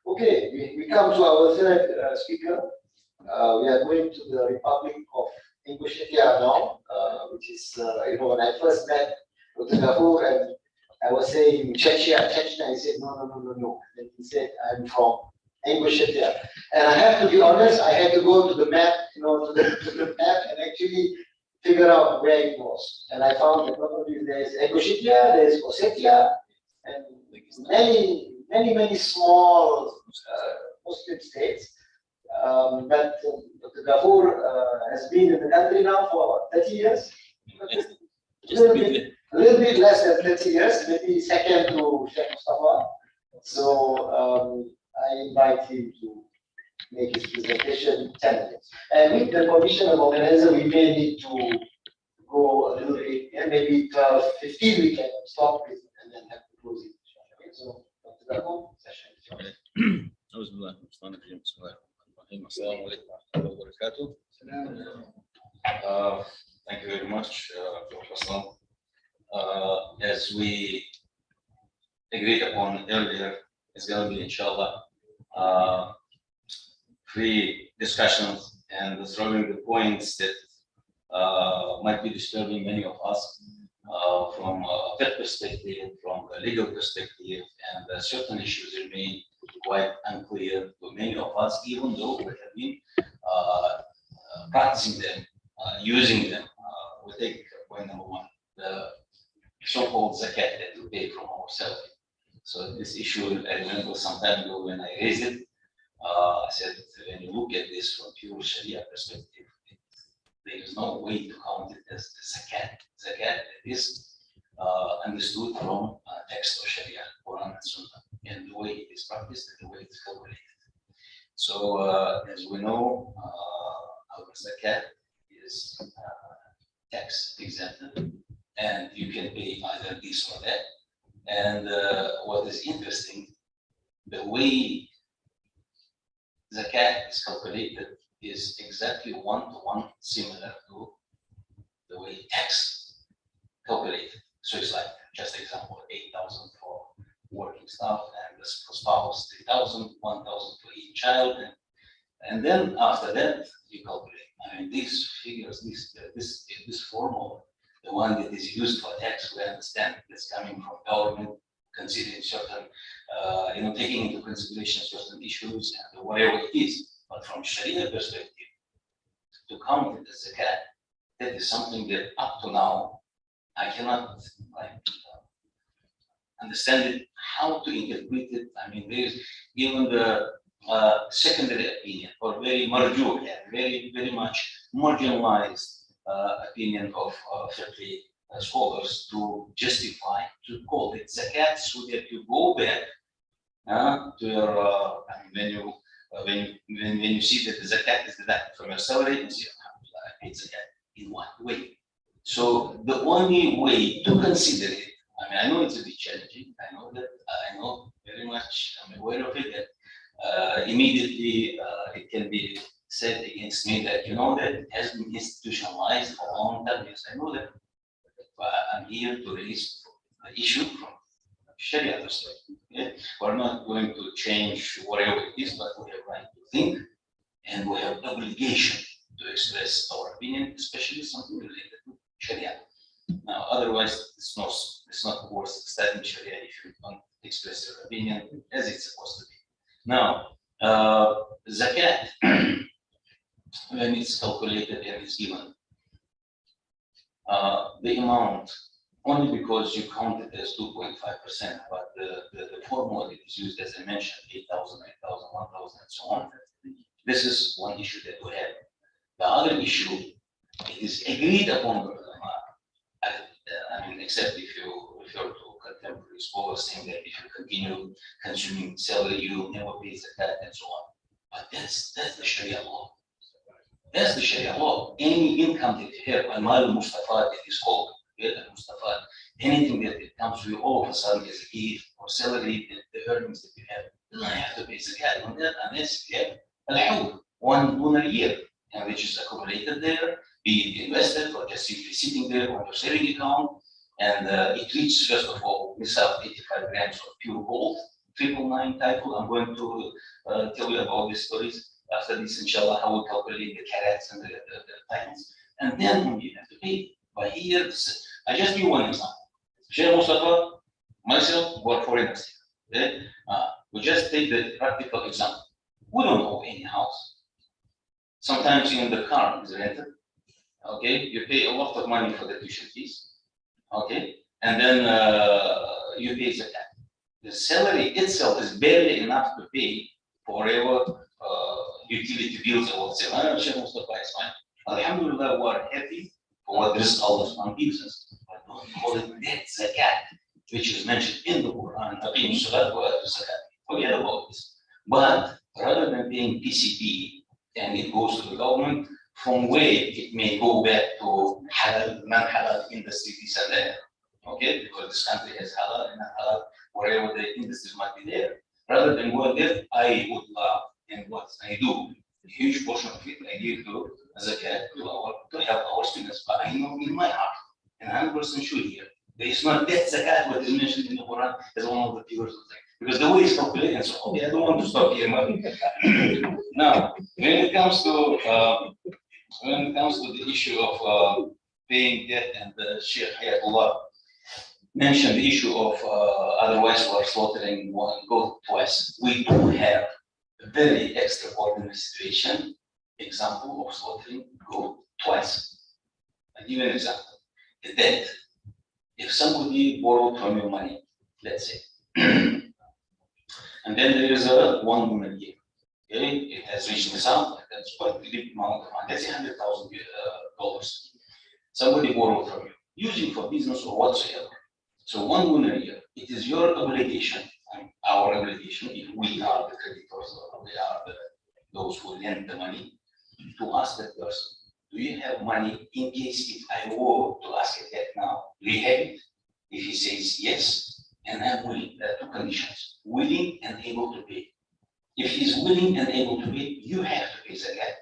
Okay, we come to our third speaker. We are going to the Republic of Ingushetia now, which is when I first met Dr. Gafur and I was saying Chechnya, he said no. And he said I'm from Ingushetia, and I have to be honest, I had to go to the map, to the map and actually figure out where it was. And I found that not only there's Ingushetia, there's Ossetia, and many small Muslim states. But Dr. Gafur has been in the country now for 30 years. A little bit less than 30 years, maybe second to Sheikh Mustafa. So I invite him to make his presentation 10 minutes. And with the condition of organizer, we may need to go a little bit, and maybe 12, 15 we can stop it and then have to close it. Okay, so Dr. Gafur, session is yours. Assalamu alaikum wa barakatuh. Thank you very much, Professor. As we agreed upon earlier, it's going to be, inshallah, free discussions and throwing the points that might be disturbing many of us from a fact perspective, from a legal perspective, and certain issues remain quite unclear to many of us, even though we have been practicing them, using them. We take point number one, the so-called zakat that we pay from ourselves. So this issue, I remember some time ago when I raised it, I said, when you look at this from pure Sharia perspective, there is no way to count it as the zakat. Zakat is understood from text of Sharia, Quran and Sunnah, and the way it is practiced and the way it's calculated. So as we know, our zakat is tax exempted, and you can pay either this or that. And what is interesting, the way zakat is calculated is exactly one-to-one similar to the way tax calculated. So it's like, just example, 8,000 for working staff, and for spouse 3,000, 1,000 for each child, and then after that you calculate. I mean, these figures, this formula, the one that is used for tax, we understand it's coming from government, considering certain, taking into consideration certain issues and whatever it is. But from Sharia perspective, to count it as zakat, that is something that up to now I cannot understand it, how to interpret it. I mean, there is even the secondary opinion, or very marjuh, very much marginalized opinion of fiqh scholars to justify, to call it zakat, so that you go back to your, when you see that the zakat is deducted from your salary, you say, alhamdulillah, I paid zakat. In what way? So the only way to consider it, I mean, I know it's a bit challenging. I know that, I know very much, I'm aware of it, that immediately it can be said against me that, that it has been institutionalized for a long time. Yes, I know that. But I'm here to raise the issue from Sharia perspective. Okay? We're not going to change whatever it is, but we have right to think, and we have obligation to express our opinion, especially something related to Sharia. Now, otherwise, it's not worth studying Sharia if you don't express your opinion as it's supposed to be. Now, zakat, when it's calculated and is given, the amount, only because you count it as 2.5%, but the formula that is used, as I mentioned, 8,000, 9,000, 1,000, and so on. This is one issue that we have. The other issue, it is agreed upon by ulama. I mean, except if you refer to contemporary scholars saying that if you continue consuming salary, you will never pay zakat and so on. But that's the Sharia law. That's the Sharia law. Any income that you have, Al-Mal Mustafad, it is called, Mustafad, anything that it comes to you all of a sudden as a gift or salary, the earnings that you have, you don't have to pay zakat on that unless you have al-hawl, one lunar year, and which is accumulated there, be it invested or just simply sitting there on your saving account, and it reaches, first of all, misal 85 grams of pure gold, 999 title. I'm going to tell you about these stories after this, inshallah, how we calculate the carats and the titles. And then you have to pay. But here, I just give one example. Sheikh Mustafa, myself, work for industry. Okay? We just take the practical example. We don't own any house. Sometimes even the car is rented. Okay, you pay a lot of money for the tuition fees. Okay, and then you pay zakat. The salary itself is barely enough to pay for whatever utility bills or whatever. Sheikh Mustafa is fine. Alhamdulillah, we are happy for what this Allah gives us. But don't call it that zakat, which is mentioned in the Quran. Forget about this. But rather than paying PCP and it goes to the government, from where it may go back to halal, non-halal industry, this and that. Okay, because this country has halal and non-halal, wherever the industries might be there. Rather than going there, I would love, and what I do, a huge portion of it I give to zakat to help our students. But I know in my heart, and 100% sure here, there is not that zakat what is mentioned in the Quran as one of the pillars of zakat. Because the way it's calculated, so okay, I don't want to stop here. Now, when it comes to the issue of paying debt, and Sheikh Hayatullah mentioned the issue of otherwise we're slaughtering one goat twice. We do have a very extraordinary situation, example of slaughtering goat twice. I'll give you an example. The debt. If somebody borrowed from your money, let's say, and then there is a 1 million year. Okay, it has reached the sum. That's quite a big amount of money. Let's say $100,000. Somebody borrowed from you, using for business or whatsoever. So 1 million a year. It is your obligation, and our obligation, if we are the creditors or we are those who lend the money, to ask that person, do you have money in case if I were to ask it that now, do you have it? If he says yes, and I'm willing, there are two conditions, willing and able to pay. If he's willing and able to pay, you have to pay Zakat.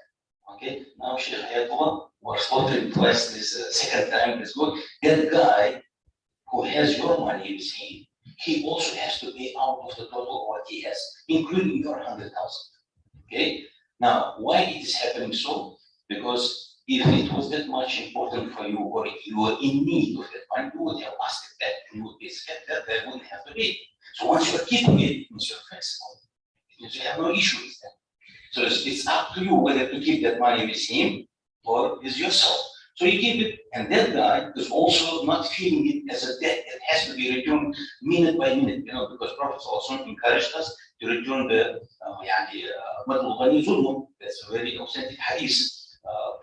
Okay, now Sheikh Hayatullah, we're slaughtering twice this second time, is good. That guy who has your money with him, he also has to pay out of the total what he has, including your 100,000. Okay, now why it is happening so? Because if it was that much important for you, or if you were in need of that money, you would have asked it back and you would pay Zakat, that they wouldn't have to pay. So once you're keeping it, it means you're flexible. It means you have no issue with that. So it's up to you whether to keep that money with him or with yourself. So you keep it, and that guy is also not feeling it as a debt that has to be returned minute by minute, because Prophet also encouraged us to return the that's a very authentic hadith.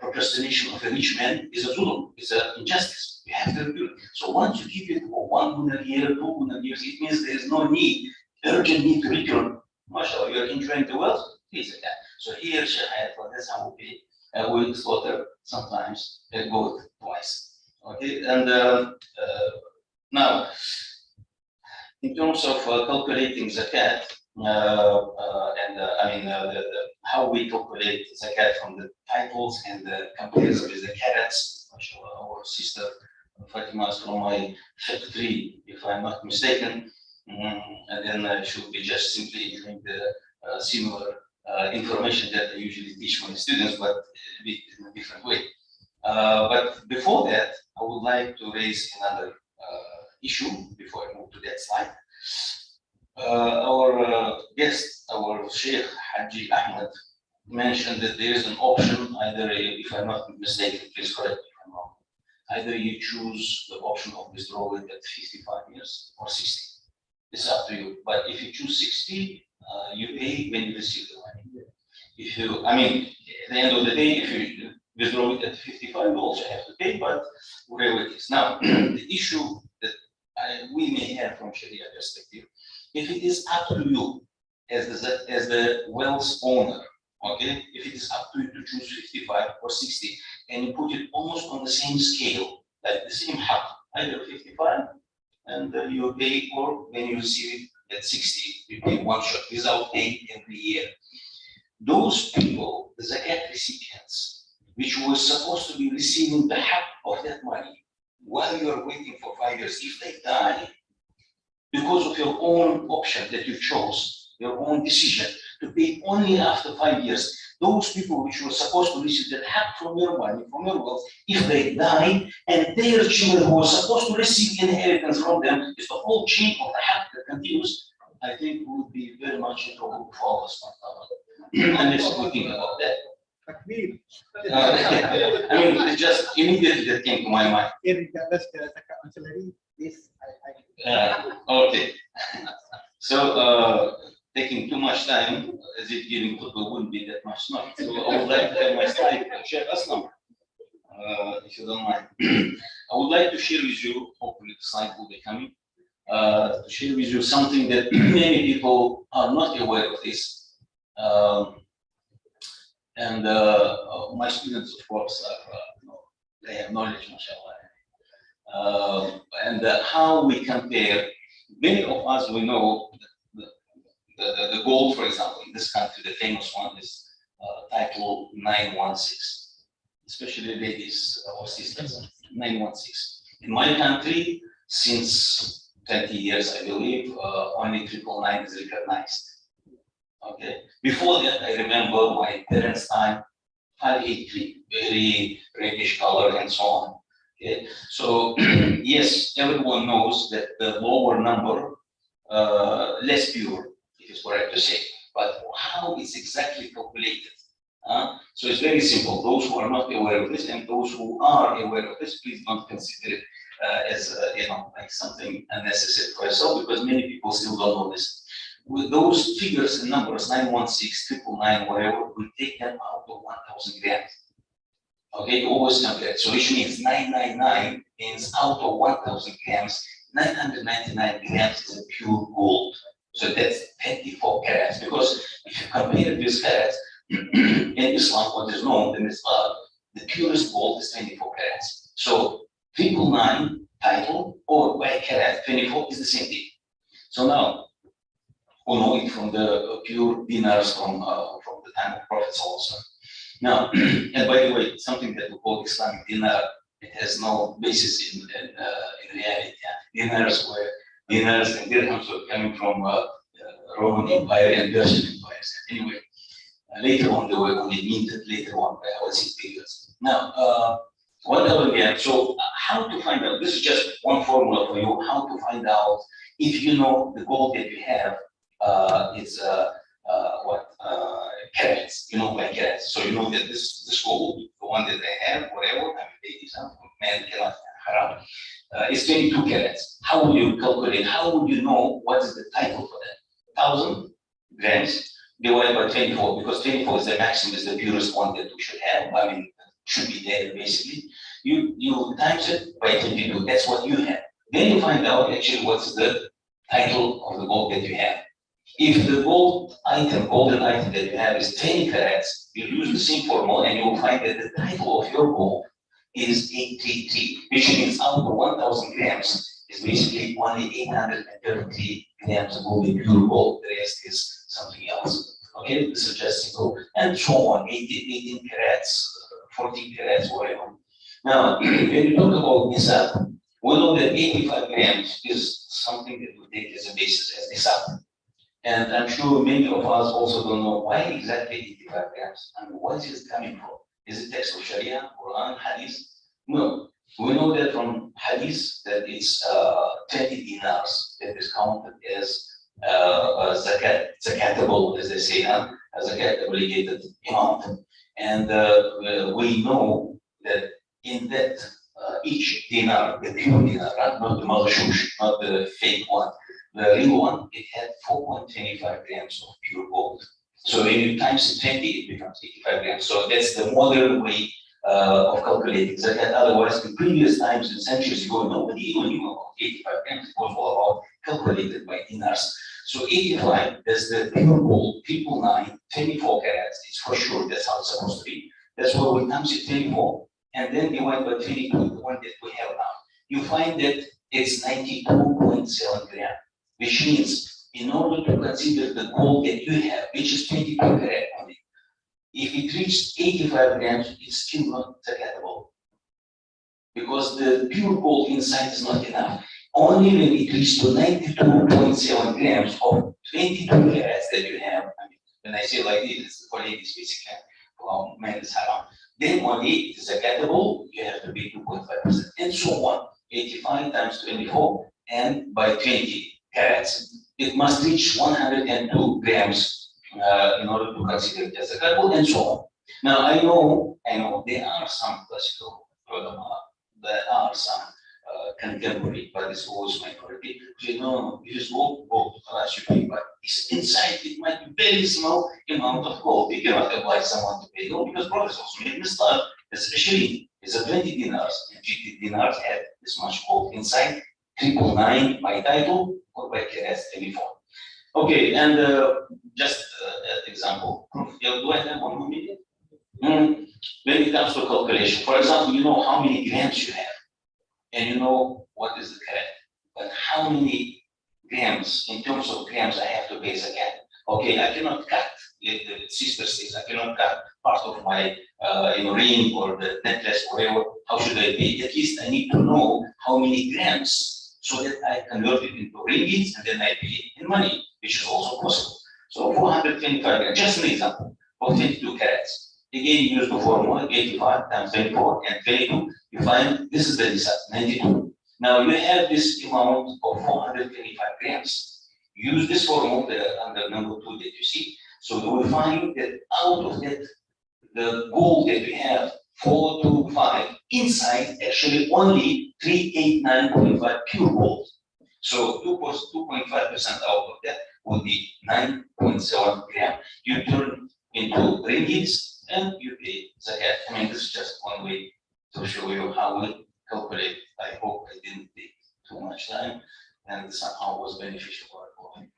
Procrastination of a rich man is a zulm, is an injustice. You have to return. So once you keep it for 1 million year, 2 million years, it means there is no need, urgent need to return. MashaAllah, you're enjoying the wealth, please like that. So here, Sheikh Hayatullah, that's how we will slaughter sometimes a goat twice. Okay, and now, in terms of calculating zakat, how we calculate zakat from the titles and the compares with the carats. Our sister Fatima is from my fiqh tree, if I'm not mistaken, and then should be just simply entering the similar information that I usually teach my students, but in a different way. But before that, I would like to raise another issue before I move to that slide. Our guest, our Sheikh Haji Ahmed, mentioned that there is an option, either, if I'm not mistaken, please correct me if I'm wrong, either you choose the option of withdrawing at 55 years or 60. It's up to you. But if you choose 60, you pay when you receive the money. If you, at the end of the day, if you withdraw it at 55, you also have to pay, but whatever it is. Now, the issue that we may have from Sharia perspective, if it is up to you as the wealth owner, okay, if it is up to you to choose 55 or 60, and you put it almost on the same scale, like the same haq, either 55, and you pay, or when you receive it at 60, you pay one shot without paying every year. Those people, the zakat recipients, which were supposed to be receiving the haq of that money, while you are waiting for 5 years, if they die, because of your own option that you chose, your own decision to pay only after 5 years, those people which were supposed to receive that haq from your money, from your wealth, if they die, and their children who were supposed to receive inheritance from them, if the whole chain of the haq that continues, I think we would be very much in trouble for us. Unless we think about that. It's just immediately that came to my mind. Okay. So, taking too much time, as if giving football wouldn't be that much noise. So I would like to have my slide, Sheikh Aslam, if you don't mind. I would like to share with you, hopefully the slide will be coming, to share with you something that many people are not aware of this. And my students, of course, they have knowledge, mashallah. And how we compare, many of us, we know the gold, for example, in this country, the famous one is title 916, especially ladies or sisters, 916. In my country, since 20 years, I believe, only 999 is recognized. Okay. Before that, I remember my parents' time, 583, very reddish color and so on. Okay. So yes, everyone knows that the lower number, less pure, it is correct to say. But how it's exactly calculated? So it's very simple. Those who are not aware of this and those who are aware of this, please don't consider it as like something unnecessary for yourself, because many people still don't know this. With those figures and numbers, 916, 999, whatever, we take them out of 1,000 grams. Okay, always compare. So which means 999 means out of 1,000 grams, 999 grams is a pure gold. So that's 24 carats. Because if you compare these carats, in Islam, what is known in Islam, the purest gold is 24 carats. So 999 title or by carat 24 is the same thing. So now, we know it from the pure dinars from the time of Prophet also. Now, and by the way, something that we call Islamic dinar, it has no basis in reality. Dinars and dirhams were coming from Roman Empire and Persian empires. Anyway, later on they were only minted later on by our periods. Now, what else again? So how to find out? This is just one formula for you. How to find out if you know the gold that you have is carats, by carats. So you know that this gold, the one that I have, whatever, I mean, ladies, man cannot haram, is 22 carats. How would you calculate? How would you know what is the title for that? 1,000 grams divided by 24, because 24 is the maximum, is the purest one that we should have. I mean, should be there basically. You times it by 22. That's what you have. Then you find out actually what's the title of the gold that you have. If the golden item that you have is 20 carats, you use the same formula and you will find that the title of your gold is 833, which means out of 1,000 grams is basically only 833 grams of gold, pure gold. The rest is something else. Okay, this is just simple. And so on, 18 carats, 14 carats, whatever. Now, when you talk about nisab, we know that 85 grams is something that we take as a basis, as nisab. And I'm sure many of us also don't know why exactly 85 grams and what is it coming from? Is it text of Sharia, Quran, Hadith? No. We know that from Hadith that it's 20 dinars that is counted as zakatable, as they say, a zakat obligated amount. And we know that in that each dinar, the pure dinar, not the maghshush, not the fake one, the real one, it had 4.25 grams of pure gold. So when you times 20, it becomes 85 grams. So that's the modern way of calculating zakat. Otherwise, in previous times and centuries ago, nobody even knew about 85 grams. It was all about calculated by dinars. So 85, that's the pure gold, 999, 24 carats. It's for sure that's how it's supposed to be. That's why we times it 24, and then divide by 22, the one that we have now. You find that it's 92.7 grams. Which means, in order to consider the gold that you have, which is 22 carat only, if it reaches 85 grams, it's still not zakatable. Because the pure gold inside is not enough. Only when it reaches to 92.7 grams of 22 carats that you have, I mean, when I say like this, it's for ladies basically, for men it's haram. Then only it is zakatable, you have to pay 2.5%, and so on. 85 times 24, and by 20 carats, it must reach 102 grams in order to consider it as a zakat, and so on. Now I know there are some classical ulama, there are some contemporary, but it's always minority. No, you just gold, you pay, but it's inside it might be very small amount of gold. You cannot apply someone to pay gold because brothers also made mistake, especially it's a 20 dinars. And 20 dinars had this much gold inside. 999 by title or by carats 24. Okay, and just example. Do I have 1 more minute? When it comes to calculation, for example, you know how many grams you have, and you know what is the carat. But how many grams, in terms of grams, I have to pay zakat? Okay, I cannot cut. The sister says I cannot cut part of my ring or the necklace, whatever. How should I pay? At least I need to know how many grams. so that I convert it into ringgits and then I pay it in money, which is also possible. So 425, just an example of 22 carats. Again, you use the formula 85 times 24 and 22. You find this is the result, 92. Now you have this amount of 425 grams. Use this formula under number 2 that you see. So you will find that out of that, the gold that we have, 425, inside actually only 389.5 pure gold. So 2.5% out of that would be 9.7 gram. You turn into ringgits and you pay zakat. I mean, this is just one way to show you how we calculate. I hope I didn't take too much time and somehow was beneficial for everyone.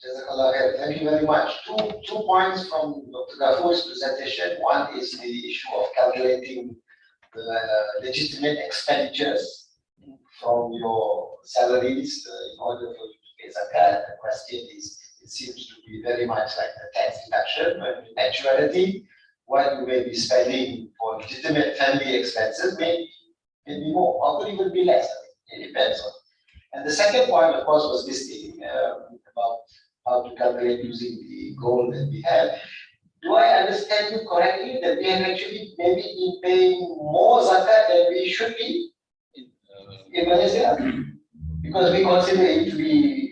Jazakallah khair. Thank you very much. Two points from Dr. Ghafoor's presentation. One is the issue of calculating the legitimate expenditures from your salaries in order for you to pay zakat. The question is, it seems to be very much like a tax deduction, but in actuality, what you may be spending for legitimate family expenses may be more, or could even be less. I mean, it depends on. And the second point, of course, was this thing about how to calculate using the gold that we have. Do I understand you correctly that we have actually maybe been paying more zakat than we should be in Malaysia? Because we consider it to be,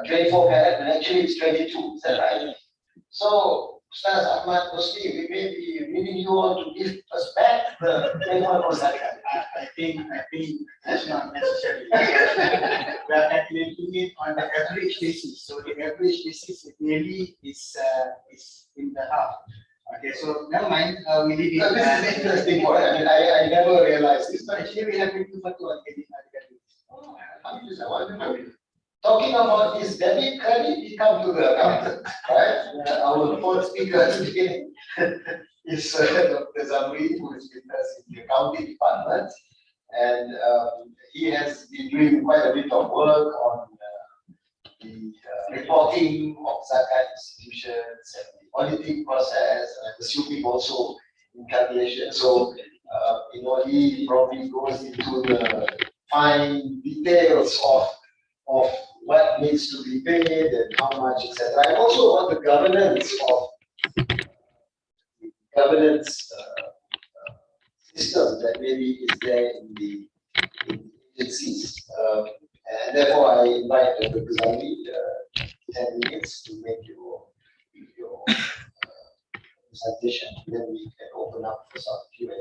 24 carat, and actually it's 22. Is that right? So, Ustaz Ahmad Hosni, we may be needing you all to give us back the 21 zakat. I think that's not necessary. We are calculating it on the average basis. So the average basis really is in the half. Okay, so never mind. We leave it. This is interesting point. I mean, I never realized this, but Actually, we have been to Fatwa getting talking about this debit credit, we come to the accountant, right? Our fourth speaker at the beginning is Dr. Zamri, who is with us in the accounting department, and he has been doing quite a bit of work on the reporting of zakat institutions and the auditing process, and I'm assuming also in calculation. So, he probably goes into the fine details of what needs to be paid and how much, etc. And also on the governance system that maybe is there in the agencies. And therefore, I invite Dr. Ghazali 10 minutes to make your presentation. Then we can open up for some Q&A.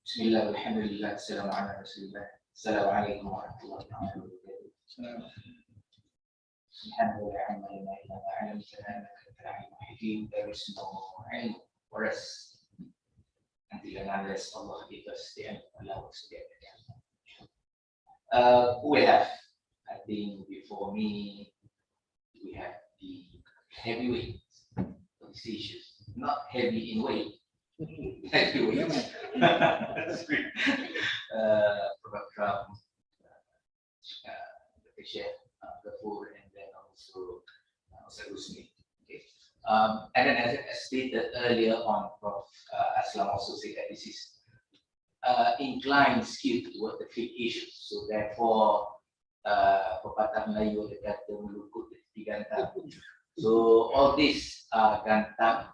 Bismillah, alhamdulillah, assalamu ala rasulillah, assalamu alaikum wa rahmatullahi wa barakatuh. Subhanallah, alhamdulillah, there is no ilm for us until and unless Allah gives us the ilm, allow us to get it. Who we have? I think before me, we have the heavyweight of these issues, not heavy in weight. Thank you. That's great. From the chef, Ghafoor, and then also Husni. Okay. And then as stated earlier on, Prof. Aslam also said that this is inclined skewed toward the fiqh issues. So therefore, pepatah Melayu ada kata melukut di gantang. So all these are gantang.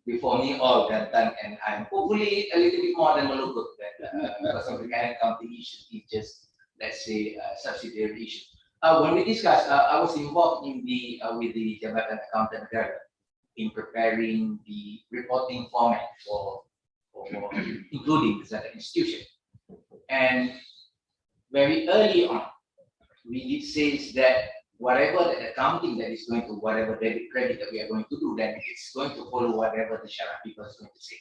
Before me, all gantang, and I'm hopefully a little bit more than melukut because of the kind of accounting issues, it's just, let's say, subsidiary issues. When we discussed, I was involved in the with the Zakat and Economy in preparing the reporting format for including the Zakat institution. And very early on, we did say that whatever the accounting that is going to, whatever debit credit that we are going to do, then it's going to follow whatever the Sharia people is going to say.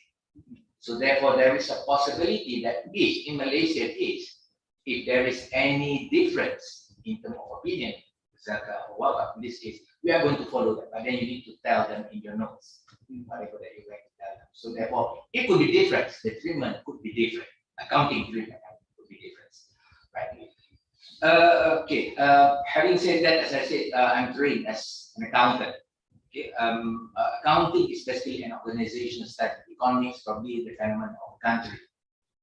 So therefore, there is a possibility that if in Malaysia if there is any difference in terms of opinion, Zakka or Wakaf, in this case, we are going to follow that, but then you need to tell them in your notes, whatever that you're going to tell them. So therefore, it could be different, the treatment could be different, accounting treatment could be different, right? Okay, having said that, as I said, I'm trained as an accountant. Okay, accounting is basically an organizational study. Economics probably the phenomenon of a country,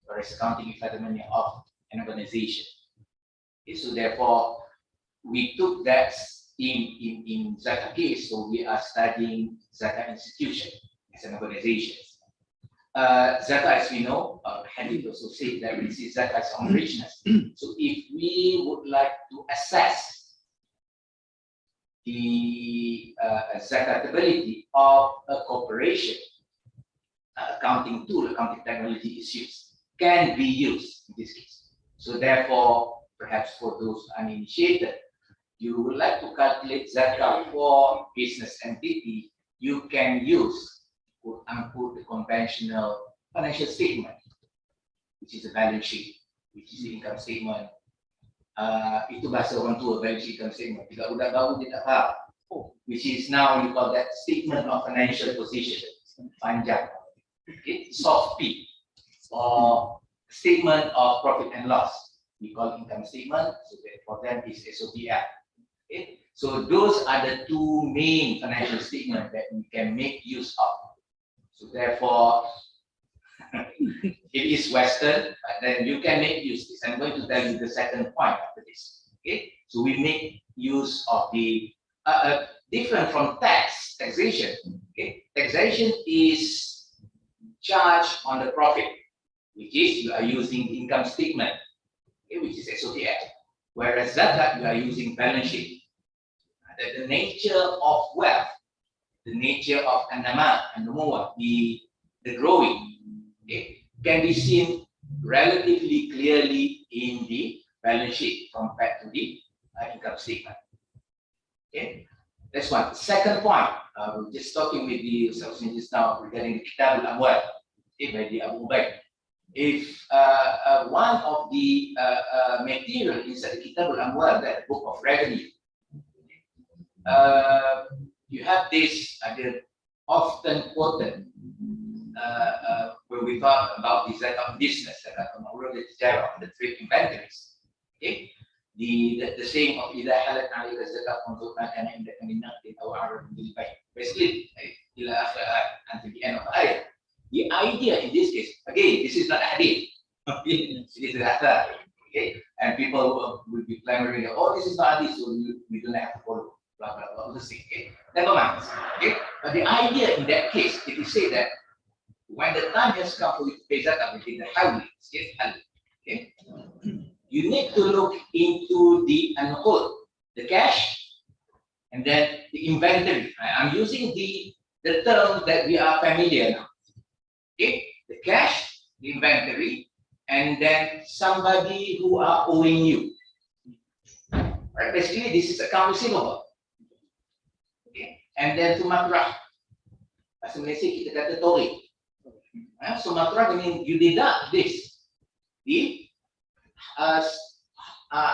whereas accounting is phenomenon of an organization. Okay, so therefore, we took that in Zakka case, so we are studying Zakka institution as an organization. Zakka, as we know, Hadith also said that we see Zakka as on richness. So if we would like to assess the zakatability of a corporation, accounting tool, accounting technology is used, can be used in this case. So therefore, perhaps for those uninitiated, you would like to calculate Zakka for business entity, you can use, quote unquote, the conventional financial statement, which is a balance sheet, which is the income statement. Itu bahasa orang tua, balance sheet, income statement. Tidak udah baru dia tak faham. Which is now you call that statement of financial position, panjang. Okay, soft P, or statement of profit and loss. We call income statement, so that for them is SOPL. Okay, so those are the two main financial statements that we can make use of. So therefore, it is Western, but then you can make use of this. I'm going to tell you the second point after this. Okay, so we make use of the different from taxation. Okay, taxation is charged on the profit, which is you are using the income statement, okay, which is SOTF. Whereas Zakka, you are using balance sheet. The nature of wealth, the nature of anama, the growing, okay, can be seen relatively clearly in the balance sheet compared to the income statement. Okay, that's one. Second point, we're just talking with the substance just now regarding the Kitab al-Amwal, okay, by the Abu Ubaid. If one of the material inside the Kitab al-Amwal, that book of revenue, you have this often quoted when we talk about the Zakat business, the trade inventories. Okay, the saying of إذا حلت عليك الزكاة فانظر ما كان عندك من نقد أو عرض بالبيع. Basically, until the end of the ayah. The idea in this case, again, this is not a hadith. It is a hadith. Okay, and people will be clamoring, oh, this is not hadith, so we don't have to follow. Blah blah blah. Okay, never mind. Okay, but the idea in that case, it is said that when the time has come for you to pay zakat within the house, okay, you need to look into the unhold, the cash, and then the inventory. I'm using the term that we are familiar now. Okay, the cash, the inventory, and then somebody who are owing you. Right? Basically, this is account receivable. Okay, and then to matrah. As Malaysia kita kata tori. So matrah means you deduct this, the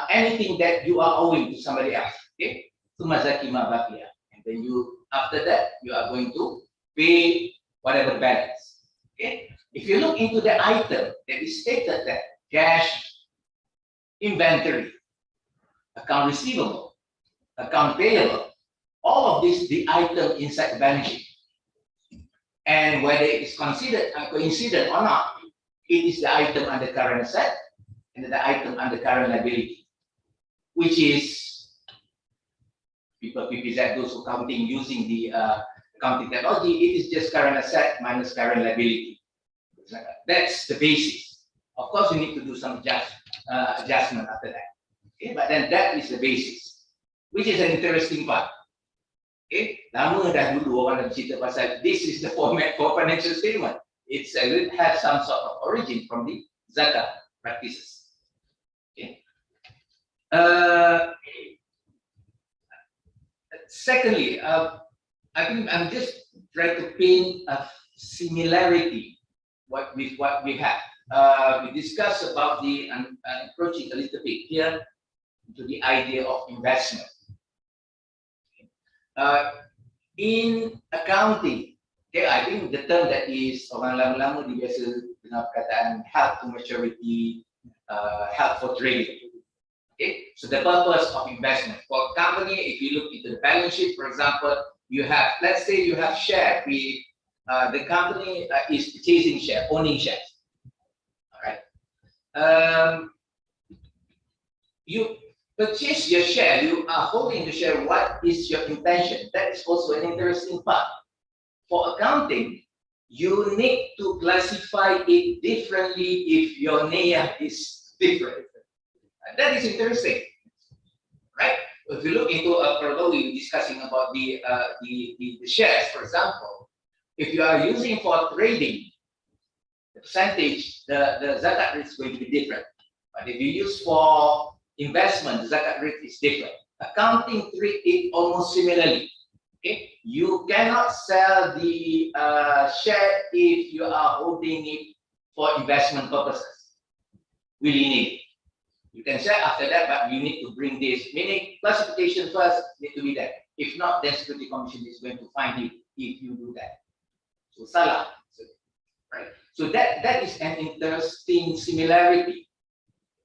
anything that you are owing to somebody else. Okay, to mazaki mabakia, and then you after that you are going to pay whatever balance. Okay, if you look into the item that is stated that cash, inventory, account receivable, account payable, all of this the item inside the balance sheet. And whether it is considered coincident or not, it is the item under current asset and the item under current liability, which is people PPZ, those who counting using the accounting technology, it is just current asset minus current liability. That's the basis. Of course, you need to do some adjustment after that. Okay, but then that is the basis, which is an interesting part. Okay, lama dah dulu orang dah cerita pasal this is the format for financial statement. It has some sort of origin from the Zakka practices. Okay. Secondly, I think I'm just trying to paint a similarity with what we have. We discussed about the approaching a little bit here to the idea of investment. In accounting, okay, I think the term that is orang lama-lama biasa dengar perkataan help to maturity, help for trading. Okay, so the purpose of investment for a company, if you look into the balance sheet, for example, you have, let's say you have share with the company is purchasing share, owning shares. All right. You purchase your share, you are holding the share. What is your intention? That is also an interesting part. For accounting, you need to classify it differently if your niyyah is different. And that is interesting, right? If you look into although we're discussing about the shares, for example, if you are using for trading, the percentage, the zakat rate is going to be different. But if you use for investment, the zakat rate is different. Accounting treat it almost similarly. Okay, you cannot sell the share if you are holding it for investment purposes. Willy-nilly. You can sell after that, but you need to bring this. Meaning classification first need to be there. If not, then Security Commission is going to find you if you do that. So salah, right? So that is an interesting similarity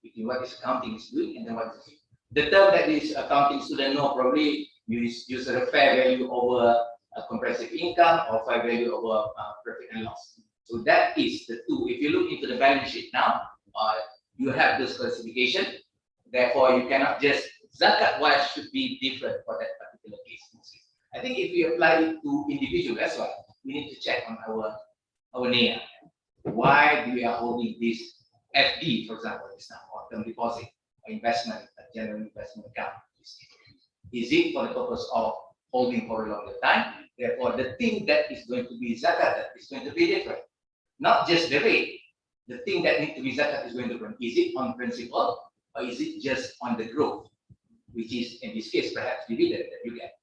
between what is accounting is doing and then what is the term that is accounting student know probably use a fair value over a comprehensive income or fair value over profit and loss. So that is the two. If you look into the balance sheet now, you have this classification. Therefore, you cannot just zakat wise should be different for that particular case. I think if we apply it to individual as well, we need to check on our niyyah. Why we are holding this FD, for example, this now, or term deposit or investment, a general investment account. Is it for the purpose of holding for a longer time? Therefore, the thing that is going to be zakat is going to be different. Not just the rate. The thing that needs to be zakat is going to be, is it on principle or is it just on the growth, which is in this case perhaps dividend that you get.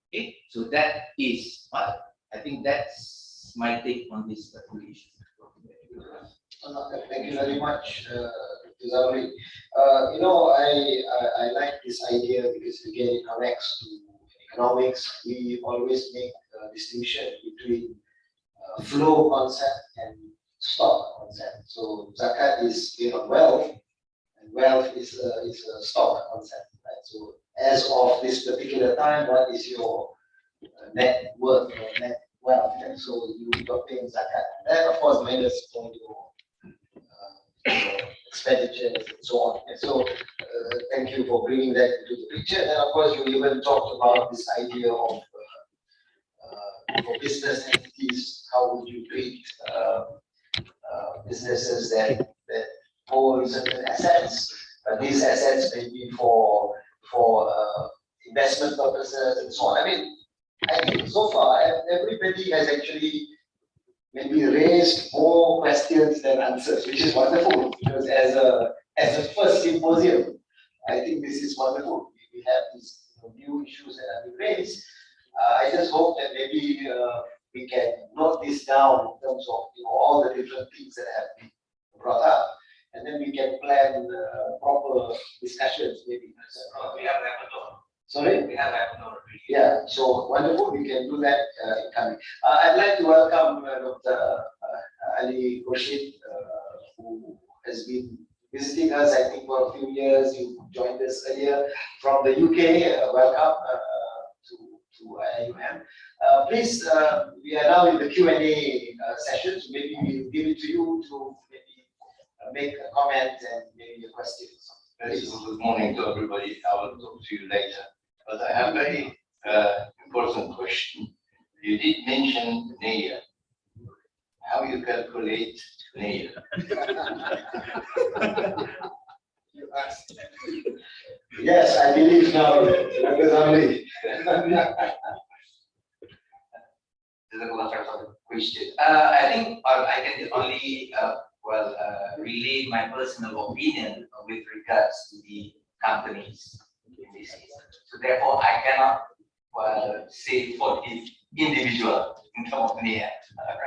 Okay, so that is what I think that's my take on this particular issue. Thank you very much, Dr. Zamri. I like this idea because again it connects to economics. We always make a distinction between flow concept and stock concept. So zakat is based on wealth, and wealth is a stock concept, right? So as of this particular time, what is your net worth or net wealth? And so you are paying zakat. That of course minus all your expenditures and so on. And so thank you for bringing that into the picture. And of course, you even talked about this idea of for business entities, how would you treat businesses that hold certain assets? These assets may be for investment purposes and so on. I mean, I think so far everybody has actually maybe raised more questions than answers, which is wonderful because as a first symposium, I think this is wonderful. We have these new issues that have been raised. I just hope that maybe we can note this down in terms of all the different things that have been brought up, and then we can plan proper discussions. Maybe We have webinar. Sorry, we have webinar. Yeah, so wonderful. We can do that in coming. I'd like to welcome Dr. Ali Khurshid, who has been visiting us, I think, for a few years. You joined us earlier from the UK. Welcome to IIUM. Please, we are now in the Q&A session, so maybe we'll give it to you to maybe make a comment and maybe a question. Yes, good morning to everybody. I will talk to you later. But I have a very important question. You did mention niyyah. How you calculate niyyah? You asked. Yes, I believe now, Dr. Zamri. Question. I think I can only relay my personal opinion with regards to the companies in this case. So therefore, I cannot say for the individual in terms of niyyah.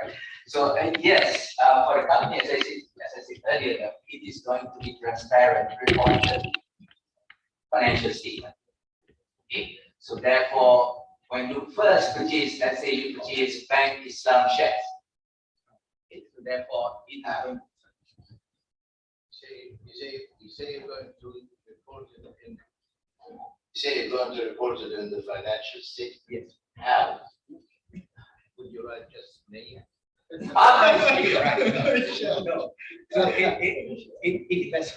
Right. So yes, for the company, as I said earlier, that it is going to be transparent, reported financial statement. Okay. So therefore, when you first purchase, let's say you purchase Bank Islam shares. Okay. So therefore, it happens. You say you're going to report it in. You say you're going to report it in the financial statement. Yes. How? Would you write just Naya? No. So it depends.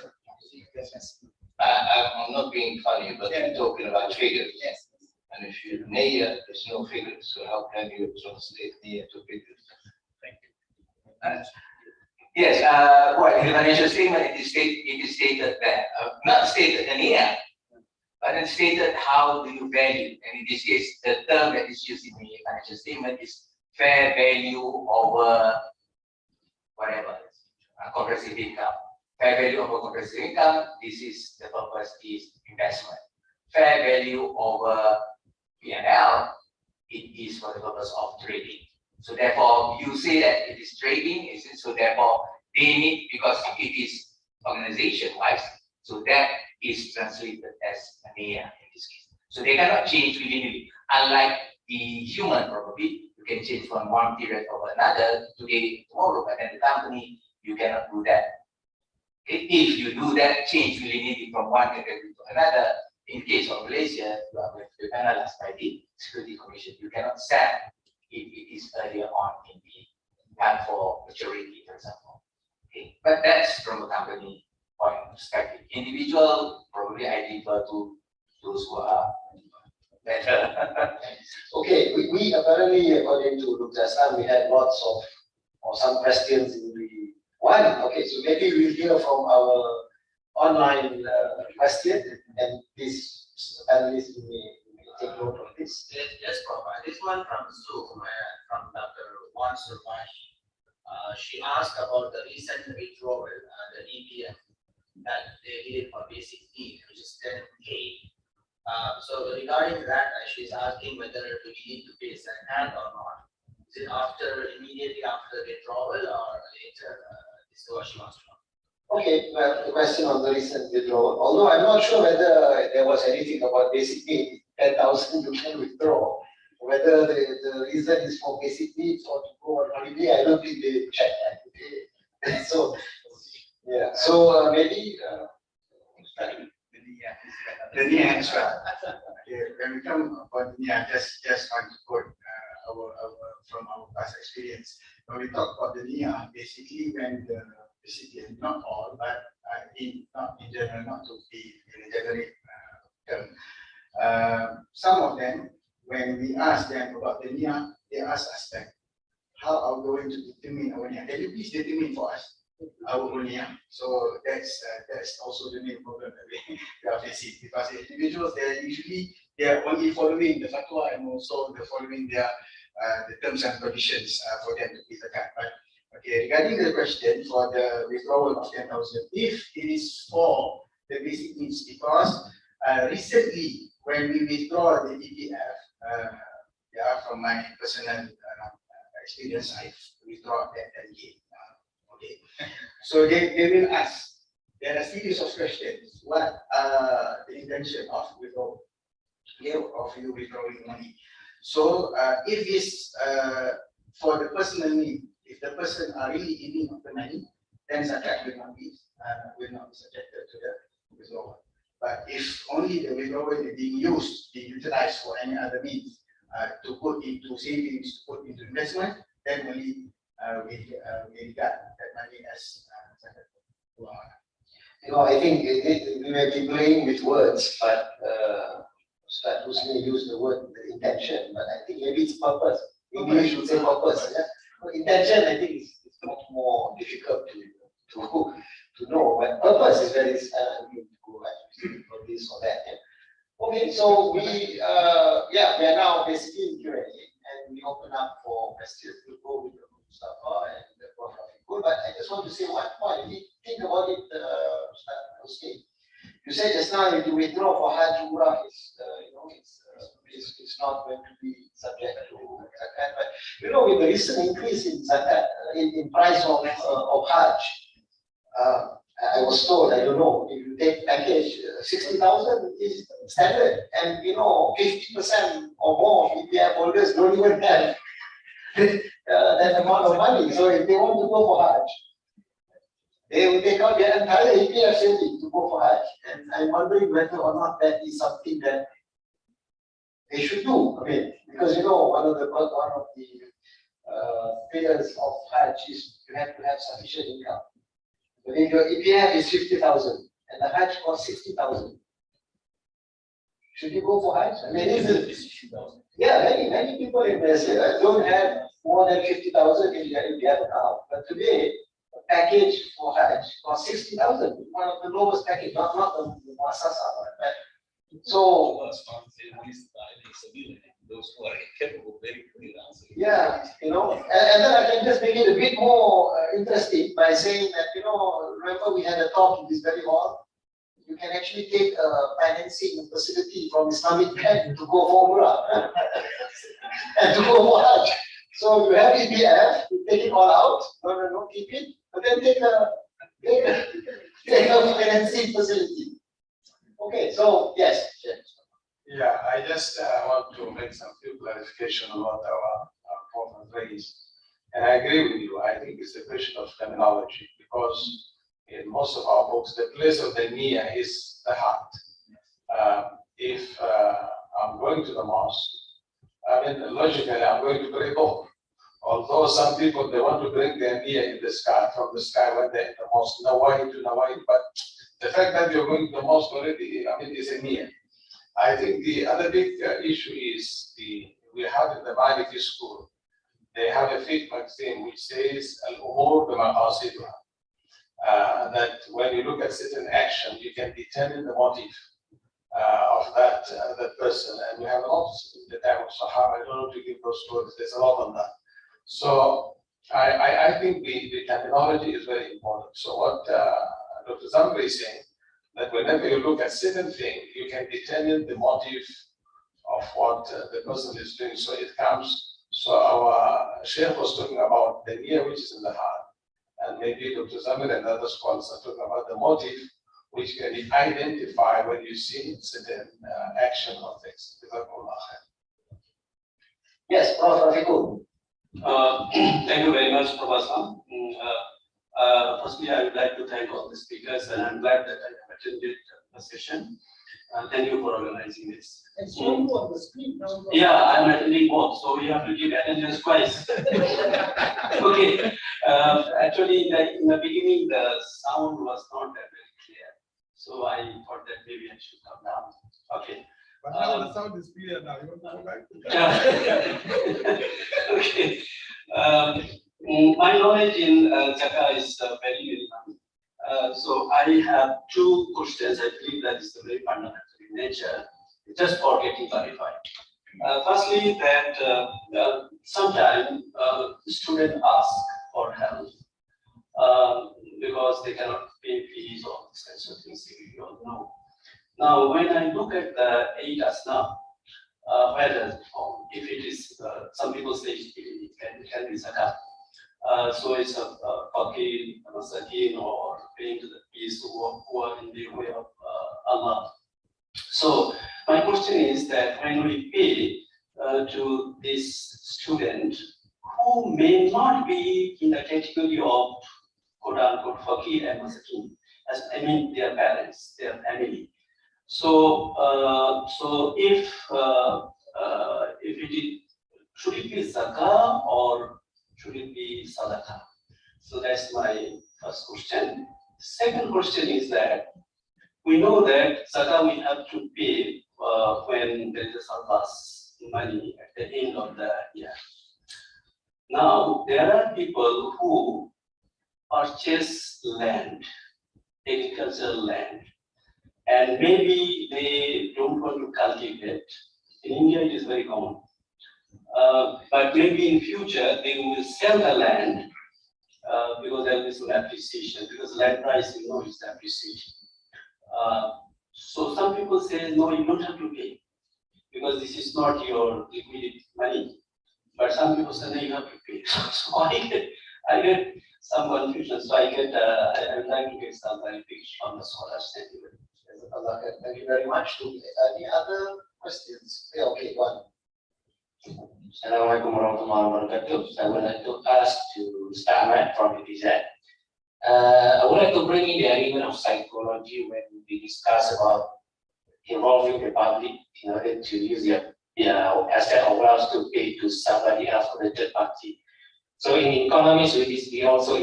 I'm not being funny, but you're talking about figures. Yes. And if you Naya, there's no figures, so how can you translate Naya to figures? Thank you. Yes, well, in the financial statement, it is stated that, not stated in here, but it's stated how do you value. And in this case, the term that is used in the financial statement is fair value over whatever, comprehensive income. Fair value over comprehensive income, this is the purpose is investment. Fair value over P&L, it is for the purpose of trading. So therefore, you say that it is trading, is it? So therefore, they need, because it is organization-wise, so that is translated as a NEA in this case. So they cannot change willy-nilly. Unlike the human property, you can change from one period over another, today, tomorrow, but then the company, you cannot do that. If you do that, change willy-nilly from one category to another, in case of Malaysia, you are going to be penalized by the Security Commission. You cannot sell if it is earlier on in the time for maturity, for example. Okay, but that's from a company point perspective. Individual, probably I refer to those who are better. Okay, we apparently, according to Dr. Aslam, we had lots of or some questions in the one. Okay, so maybe we'll hear from our online question, and this panelist may take note of this. Yes, Prof. This one from Zoom, from Dr. Wan Surmash. She asked about the recent withdrawal, the EPF, that they did for basic need, which is 10K. So regarding that, she's asking whether do we need to pay Zakat or not. Is it immediately after the withdrawal or later? This is what she wants to know. Okay, well, the question on the recent withdrawal, although I'm not sure whether there was anything about basic need, 10,000 you can withdraw. Whether the reason is for basic needs or to go on holiday, I don't think they check that. Okay. So, yeah, so maybe the NIA as well. Okay, when we come about NIA, just want to quote from our past experience. When we talk about the NIA, basically when the recipient, not all, but not in general, not to be in a generic term. Some of them, when we ask them about the NIA, they ask us that, how are we going to determine our NIA? Can you please determine for us our NIA? So that's also the main problem that we are facing, because the individuals, they are only following the fatwa and also following their the terms and conditions for them to pay zakat. But okay, regarding the question for the withdrawal of 10,000, if it is for the basic needs, because recently when we withdraw the EPF, from my personal experience, I withdraw that again. Okay, so they will ask. There are a series of questions. What the intention of withdrawal? Of you withdrawing money. So if it's for the personal need, if the person are really in need of the money, then zakat will not be subjected to the withdrawal. But if only the withdrawal is being utilized for any other means, to put into savings, to put into investment, then only we got that money as zakat. I think we may be playing with words, but Ustaz Husni used the word the intention, but I think maybe it's purpose. English would say purpose. Yeah? So intention, I think, is much more difficult to know, but purpose is very for this or that. Yeah? Okay, so we are now basically in Q&A, and we open up for questions. We'll go with Mustafa and the Prof. But I just want to say one point. If you think about it, Ustaz, you said just now if you withdraw for Hajj Umrah, it's not going to be subject to zakat. But with the recent increase in zakat, in price of Hajj, I was told, I don't know, if you take package 60,000 is standard, and 50% or more of EPF holders don't even have that amount of money. So if they want to go for Hajj, they will take out their entire EPF saving to go for Hajj. And I'm wondering whether or not that is something that they should do. I mean, because one of the pillars of Hajj is you have to have sufficient income. But if your EPF is 50,000 and the Hajj costs 60,000, should you go for Hajj? I mean, many people in Malaysia don't have more than 50,000 in their EPF account. But today, a package for Hajj costs 60,000, one of the lowest package, not the Muassasa, right? So, those who are capable, very clear answer. yeah, and then I can just make it a bit more interesting by saying that, remember we had a talk in this very hall. You can actually take a financing facility from Islamic Bank to go for Umrah and to go for Hajj. So you have EPF, you take it all out, no, keep it, but then take a financing facility. Okay, so yes. Yeah, I just want to make some few clarification on what our program raised. And I agree with you. I think it's a question of terminology because in most of our books, the place of the niyyah is the heart. If I'm going to the mosque, I mean, logically, I'm going to pray both. Although some people, they want to bring their niyyah in the sky, from the sky when they're in the mosque, Nawahi to Nawahi. But the fact that you're going to the mosque already, I mean, is a niyyah. I think the other big issue is we have in the Maliki school, they have a fiqh magazine which says al-umur bimaqasiduha. That when you look at certain action, you can determine the motive of that person. And we have a lot in the time of Sahaba. I don't know to give those stories. There's a lot on that. So I think the terminology is very important. So what Dr. Zambri is saying, that whenever you look at certain thing, you can determine the motive of what the person is doing. So it comes, so our Sheikh was talking about the niyyah which is in the heart. And maybe Dr. Zamir and other scholars are talking about the motive which can be identified when you see certain action or things. Yes, Prof. Rafiqul. Thank you very much, Professor. Firstly, I would like to thank all the speakers, and I'm glad that I have attended the session. Thank you for organizing this. It's showing you on the screen now. Yeah, I'm attending both, so we have to give attendance twice. Okay. Actually, in the beginning, the sound was not that very clear, so I thought that maybe I should come down. Okay. But now the sound is clear now. You want to go back? Okay. My knowledge in Zakka is very limited. So I have two questions. I believe that is very fundamental in nature, just for getting clarified. Firstly, that sometimes students ask for help because they cannot pay fees or these kinds of things. You all know. Now, when I look at the 8 asnaf, where does it fall? If it is, some people say it can be zakat. So it's a faqir, masakin, or paying to the fees who are in the way of Allah. So my question is that when we pay to this student who may not be in the category of quote unquote faqir and masakin, as I mean their parents, their family. So if it is, should it be zakah or should it be sadaqah? So that's my first question. Second question is that we know that zakah we have to pay when there is a surplus money at the end of the year. Now, there are people who purchase land, agricultural land, and maybe they don't want to cultivate. In India, it is very common. But maybe in future, they will sell the land because there will be some appreciation, because land price, you know, is appreciating. So some people say, no, you don't have to pay, because this is not your liquid money. But some people say, no, you have to pay. So I get some confusion. So I would like to get some clarification from the scholars. Thank you very much. Any other questions? Yeah, okay, go on. Assalamualaikum warahmatullahi wabarakatuh. I would like to ask to Mr. Ahmad from PTZ. I would like to bring in the element of psychology when we discuss about involving the public in order to use their asset or wealth to pay to somebody else or the third party. So in economics, we also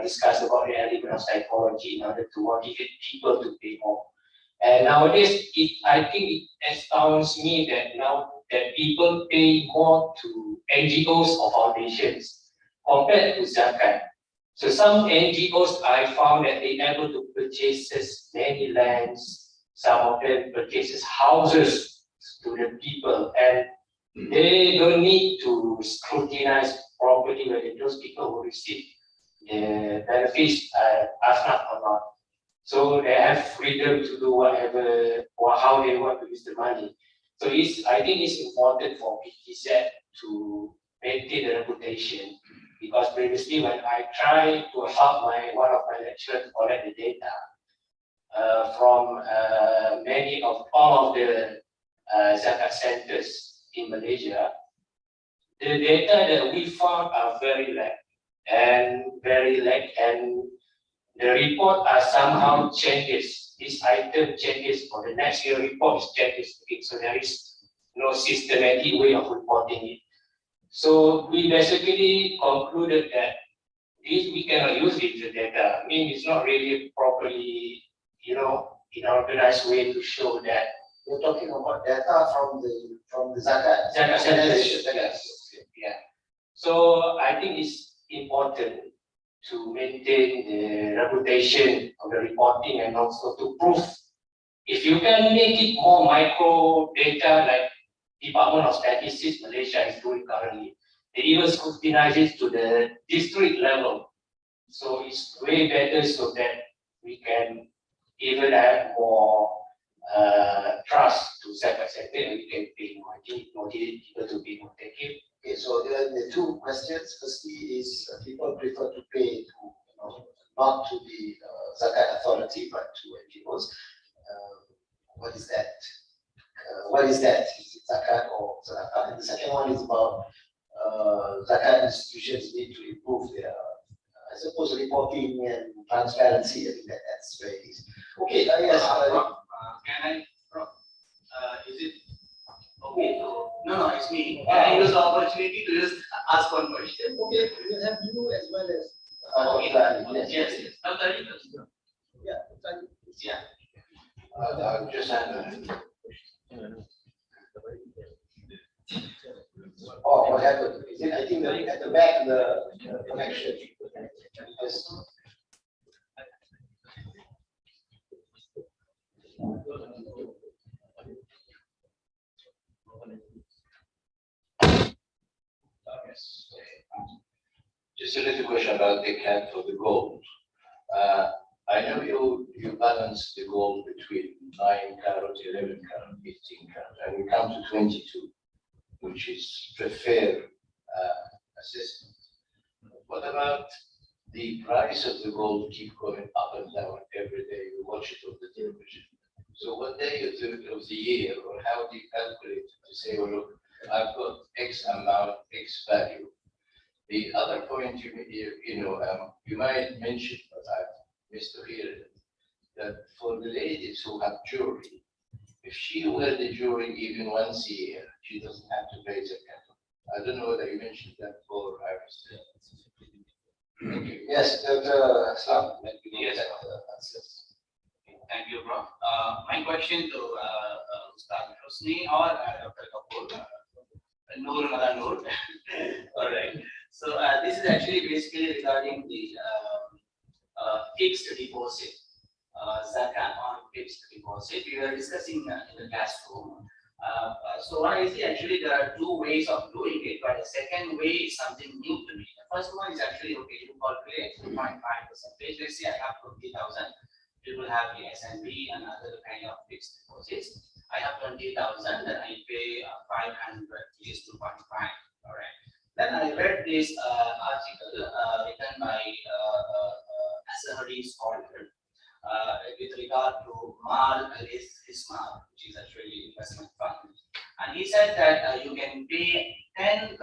discuss about the element of psychology in order to motivate people to pay more. And nowadays, I think it astounds me that now that people pay more to NGOs or foundations compared to Zakat. So some NGOs I found that they able to purchase many lands, some of them purchases houses to the people, and they don't need to scrutinize properly whether those people who receive the benefits are enough or not. So they have freedom to do whatever or how they want to use the money. So I think it's important for PTZ to maintain the reputation, because previously when I tried to help one of my lecturers to collect the data from all of the Zakat centers in Malaysia, the data that we found are very lag, and the report are somehow changes. This item changes for the next year report changes again. So there is no systematic way of reporting it. So we basically concluded that we cannot use it, the data. I mean, it's not really properly, in an organized way to show that. You're talking about data from the Zakat centers. Yeah. So I think it's important to maintain the reputation of the reporting, and also to prove if you can make it more micro data like Department of Statistics Malaysia is doing currently. They even scrutinize it to the district level. So it's way better so that we can even have more trust to Zakka Center, and we can pay more, motivate people to pay more. Thank you. Okay, so the two questions. Firstly is people prefer to pay to, not to the Zakat authority, but to NGOs. What is that? Is it Zakat or Zakat? And the second one is about Zakat institutions need to improve their, I suppose, reporting and transparency. I think that's where it is. Okay, yes. Can I, is it okay? No, it's me. Can I use the opportunity to just ask one question? Okay, we will have you as well as. Yes. Yeah. Just Oh, what happened? Is it, I think at the back, the connection. Yes. Just a little question about the cap for the gold. I know you balance the gold between 9 carat, 11 carat, 15 carat, and we come to 22, which is preferred assessment. What about the price of the gold keep going up and down every day? We watch it on the television. So what day of the year, or how do you calculate to say, well, look, I've got X amount, X value? The other point you might mention, but I missed to hear it, that for the ladies who have jewelry, if she wear the jewelry even once a year, she doesn't have to pay Zakat. I don't know whether you mentioned that or I missed it. Yes, Dr. Islam. Yes. Thank you, Prof. My question to Ustaz Husni or Dr. Kapoor, Noor Mala Noor. All right. So this is actually basically regarding the fixed deposit, Zakat on fixed deposit. We were discussing in the classroom. So what I see, actually there are two ways of doing it, but the second way is something new to me. The first one is actually, okay, you calculate 2.5%. Let's say I have 20,000. You will have the SNB and other kind of fixed deposits. I have 20,000 and I pay 500, which is 2.5. All right. Then I read this article written by a Sahari scholar with regard to Mal al-Istismar, which is actually investment fund. And he said that you can pay 10%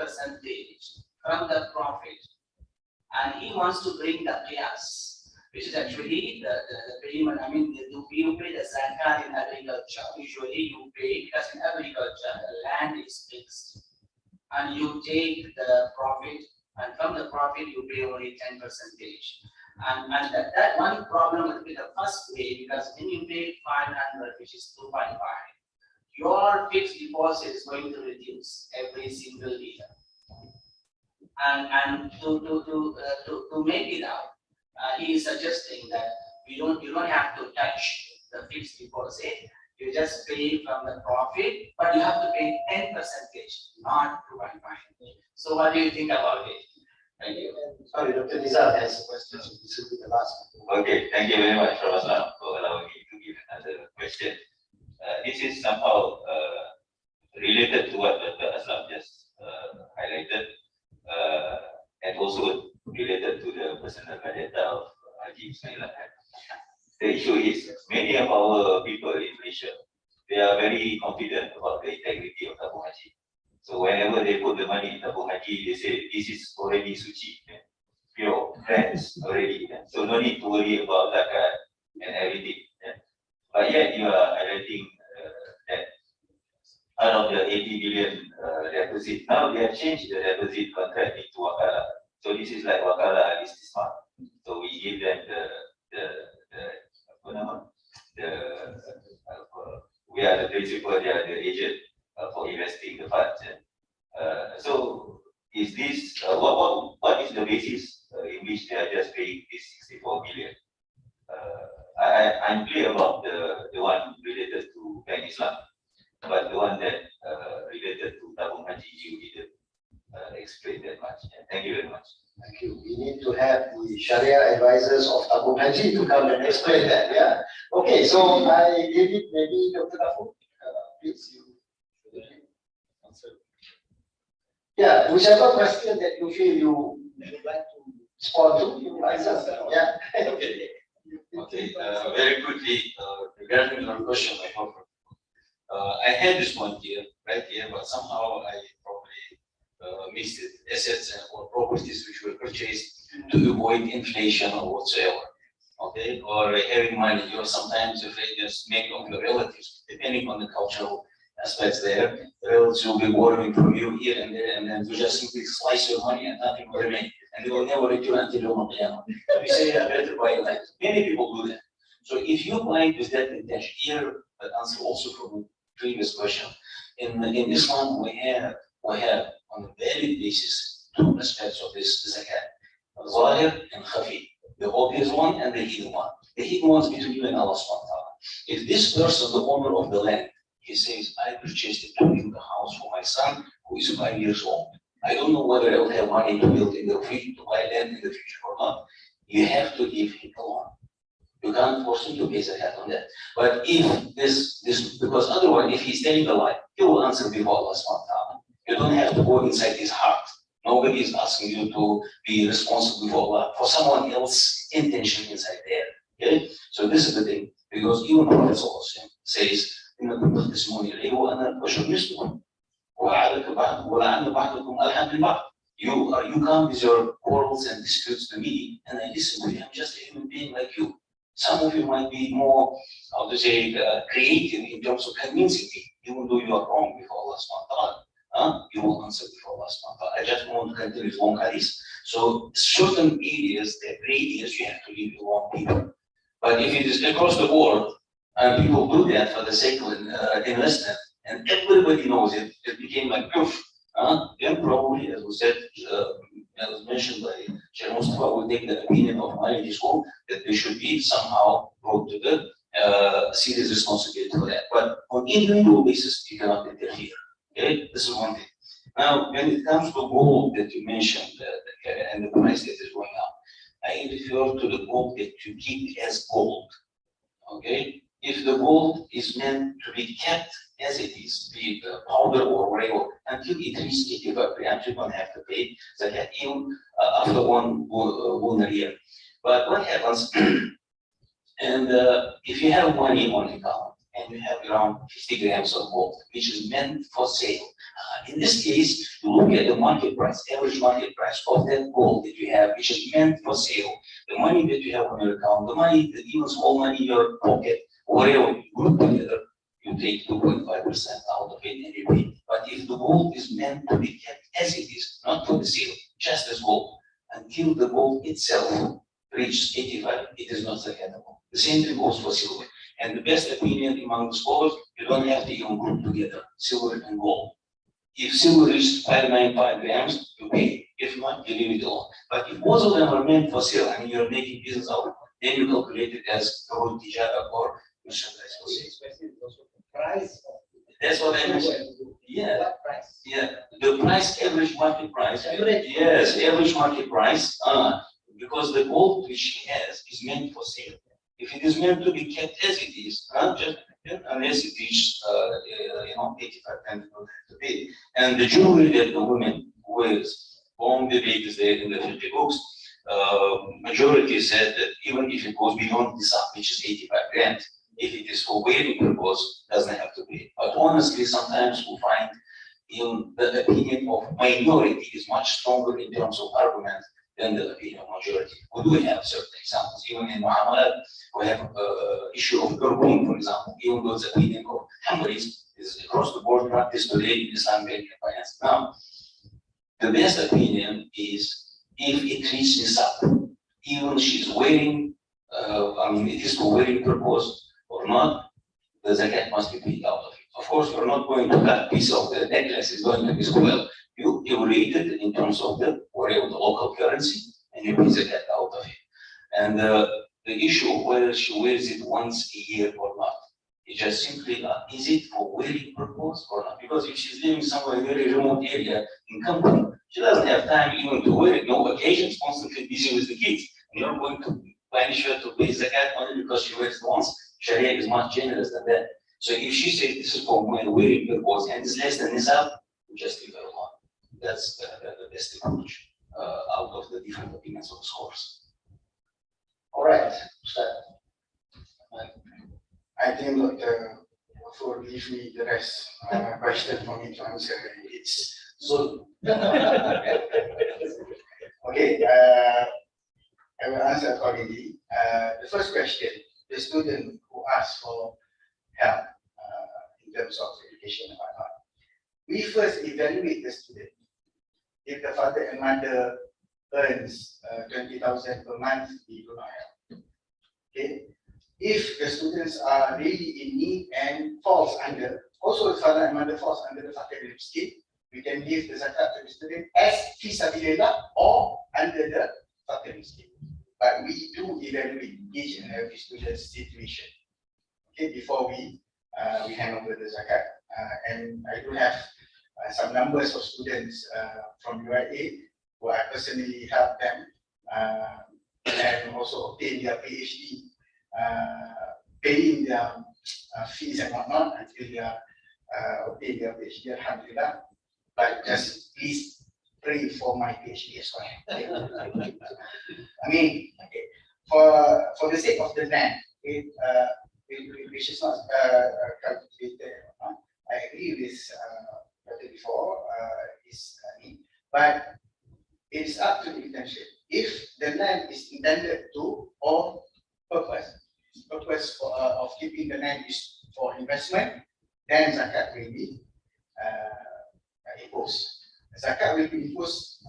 from the profit. And he wants to bring the chaos. which is actually the payment. I mean, you pay the Zakat in agriculture. Usually you pay, because in agriculture, the land is fixed. And you take the profit, and from the profit you pay only 10%. And that one problem will be the first way, because when you pay 500, which is 2.5, your fixed deposit is going to reduce every single year. And to make it up, he is suggesting that you don't have to touch the fixed deposit. You just pay from the profit, but you have to pay 10%, not 2.5. So what do you think about it? Thank you. Sorry, Dr. Nizar has a question. This will be the last one. Okay, thank you very much, Professor, for allowing me to give another question. This is somehow related to what Dr. Aslam just highlighted, and also related to the personal data of Haji Ismail. The issue is many of our people in Malaysia, they are very confident about the integrity of tabung haji. So whenever they put the money in tabung haji, they say this is already suci, pure, cleansed already. So no need to worry about zakat and everything. But yet you are highlighting that out of the 80 billion deposit, now they have changed the deposit contract into wakala. So this is like wakala istismar. So we give them we are the principal, they are the agent for investing the funds. So is this what is the basis in which they are just paying this 64 billion? I'm clear about the one related to Bank Islam, but the one that related to tabung haji, you didn't explain that much. Thank you very much. Thank you. We need to have the Sharia advisors of tabung haji to come and explain that. Yeah. Okay, so I give it maybe Dr. Dafu. Please, you answer. Yeah, whichever question that you feel you would like to respond to, you answer. Yeah. Okay. Okay. Very quickly, regarding your question, I had this one here, right here, but somehow I probably missed it. Assets and or properties which were purchased to avoid inflation or whatsoever. Okay, or having money, you're sometimes afraid just make of your relatives, depending on the cultural aspects there. The relatives will be borrowing from you here and there, and then you just simply slice your money and nothing will remain. And they will never return until you want to. So we say, I better buy land. Many people do that. So if you buy with that intention, here, that answer also from the previous question. In Islam, we have on a daily basis two aspects of this zakat: zahir and khafi. The obvious one and the hidden one. The hidden one is between you and Allah subhanahu wa ta'ala. If this person, the owner of the land, he says, I purchased it to build a house for my son who is 5 years old. I don't know whether I will have money to build in the future, to buy land in the future or not. You have to give him a loan. You can't force him to pay zakat on that. But if this, because otherwise, if he's telling a lie, he will answer before Allah subhanahu wa ta'ala. You don't have to go inside his heart. Nobody is asking you to be responsible for Allah, for someone else's intention inside there. Okay? So this is the thing. Because even Prophet says, in the testimony, you come with your quarrels and disputes to me, and I listen to you. I'm just a human being like you. Some of you might be more, how to say, creative in terms of convincing me, even though you are wrong before Allah subhanahu wa ta'ala. You will answer before Allah subhanahu wa ta'ala. I just want to continue with one hadith. So certain areas, the gray areas, you have to leave alone people. But if it is across the board, and people do that for the sake of investment, and everybody knows it, it became like proof. Then probably, as we said, as mentioned by Sheikh Mustafa, will take the opinion of my school that they should be somehow brought to the serious responsibility for that. But on individual basis, you cannot interfere. Okay, this is one thing. Now, when it comes to gold that you mentioned and the price that is going up, I refer to the gold that you keep as gold. Okay, if the gold is meant to be kept as it is, be it powder or whatever, until it reaches 85 grams, you don't have to pay zakat even after one lunar year. But what happens? And if you have money on account and you have around 50 grams of gold, which is meant for sale. In this case, you look at the market price, average market price of that gold that you have, which is meant for sale, the money that you have on your account, the money, the even small money in your pocket, whatever you group together, you take 2.5% out of it and you pay. But if the gold is meant to be kept as it is, not for the sale, just as gold, until the gold itself reaches 85, it is not zakatable. The same thing goes for silver. And the best opinion among the scholars, you don't have to even group together silver and gold. If silver reaches 595 grams, you pay. If not, you leave it alone. But if both of them are meant for sale, I mean, you're making business out of it, then you calculate it as road tijara or merchandise for sale. Price. That's what I mentioned. Yeah. What price? Yeah. The price, average market price. Average. Yes, average market price. Because the gold which he has is meant for sale. If it is meant to be kept as it is, just unless it reaches 85, then you don't have to pay. And the jewelry that the woman wears, on the debate there in the 50 books, majority said that even if it goes beyond the sum, which is 85 grams, if it is for wearing purpose, doesn't have to pay. But honestly, sometimes we find in the opinion of minority is much stronger in terms of argument than the opinion of majority. We do have certain examples, even in Muhammad, we have issue of Gurgun, for example, even though the opinion of Hanbalis is across the board practice today in Islamic finance. Now, the best opinion is if it reaches up, even she's wearing, it is for wearing purpose or not, the zakat must be paid out of it. Of course, you're not going to cut a piece of the necklace, it's going to be spoiled. You evaluate it in terms of the whatever the local currency, and you pay zakat out of it. And the issue of whether she wears it once a year or not, it's just simply, is it for wearing purpose or not? Because if she's living somewhere in a very remote area in company, she doesn't have time even to wear it, no occasions, constantly busy with the kids. And you're going to punish her to pay zakat only because she wears it once. Sharia is much generous than that. So if she says this is for wearing purpose and it's less than nisab, we just leave her alone. That's the best approach out of the different opinions of the scholars. All right, I think Dr. Ghaffur leave me the rest question for me to answer. It's so. Okay, I will answer accordingly. The first question, the student who asked for help in terms of education and whatnot. We first evaluate the student. If the father and mother earns 20,000 per month, we do not help. Okay. If the students are really in need and falls under, also the father and mother falls under the Zakka scheme, we can give the zakat to the student as fi sabilillah or under the Zakka scheme. But we do evaluate each and every student's situation, okay, before we hand over the zakat. And I do have some numbers of students from UIA who I personally help them and also obtain their PhD, paying their fees and whatnot until they obtain their PhD, alhamdulillah. But just please pray for my PhD as well. I mean, okay, for the sake of the land, which is not calculated. I agree with what before is but it's up to the intention. If the land is intended to or purpose of keeping the land is for investment, then zakat will be imposed. Zakat will be imposed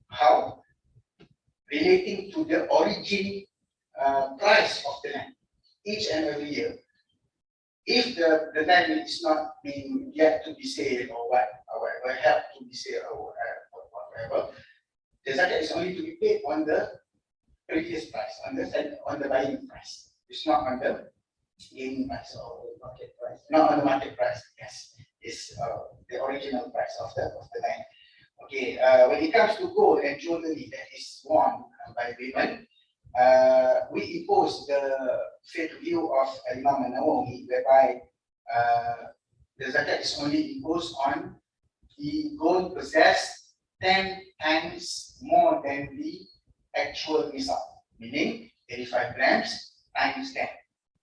how? Relating to the origin price of the land each and every year. If the land is not being yet to be sold or whatever, help to be sold or whatever, the zakat is only to be paid on the previous price, on the buying price. It's not on the gaining price or market price. Not on the market price. Yes, it's the original price of the land. Okay. When it comes to gold and jewelry that is worn by women, we impose the faith view of Imam Nawawi, whereby the zakat is only imposed on the gold possessed 10 times more than the actual nisab, meaning 85 grams times 10.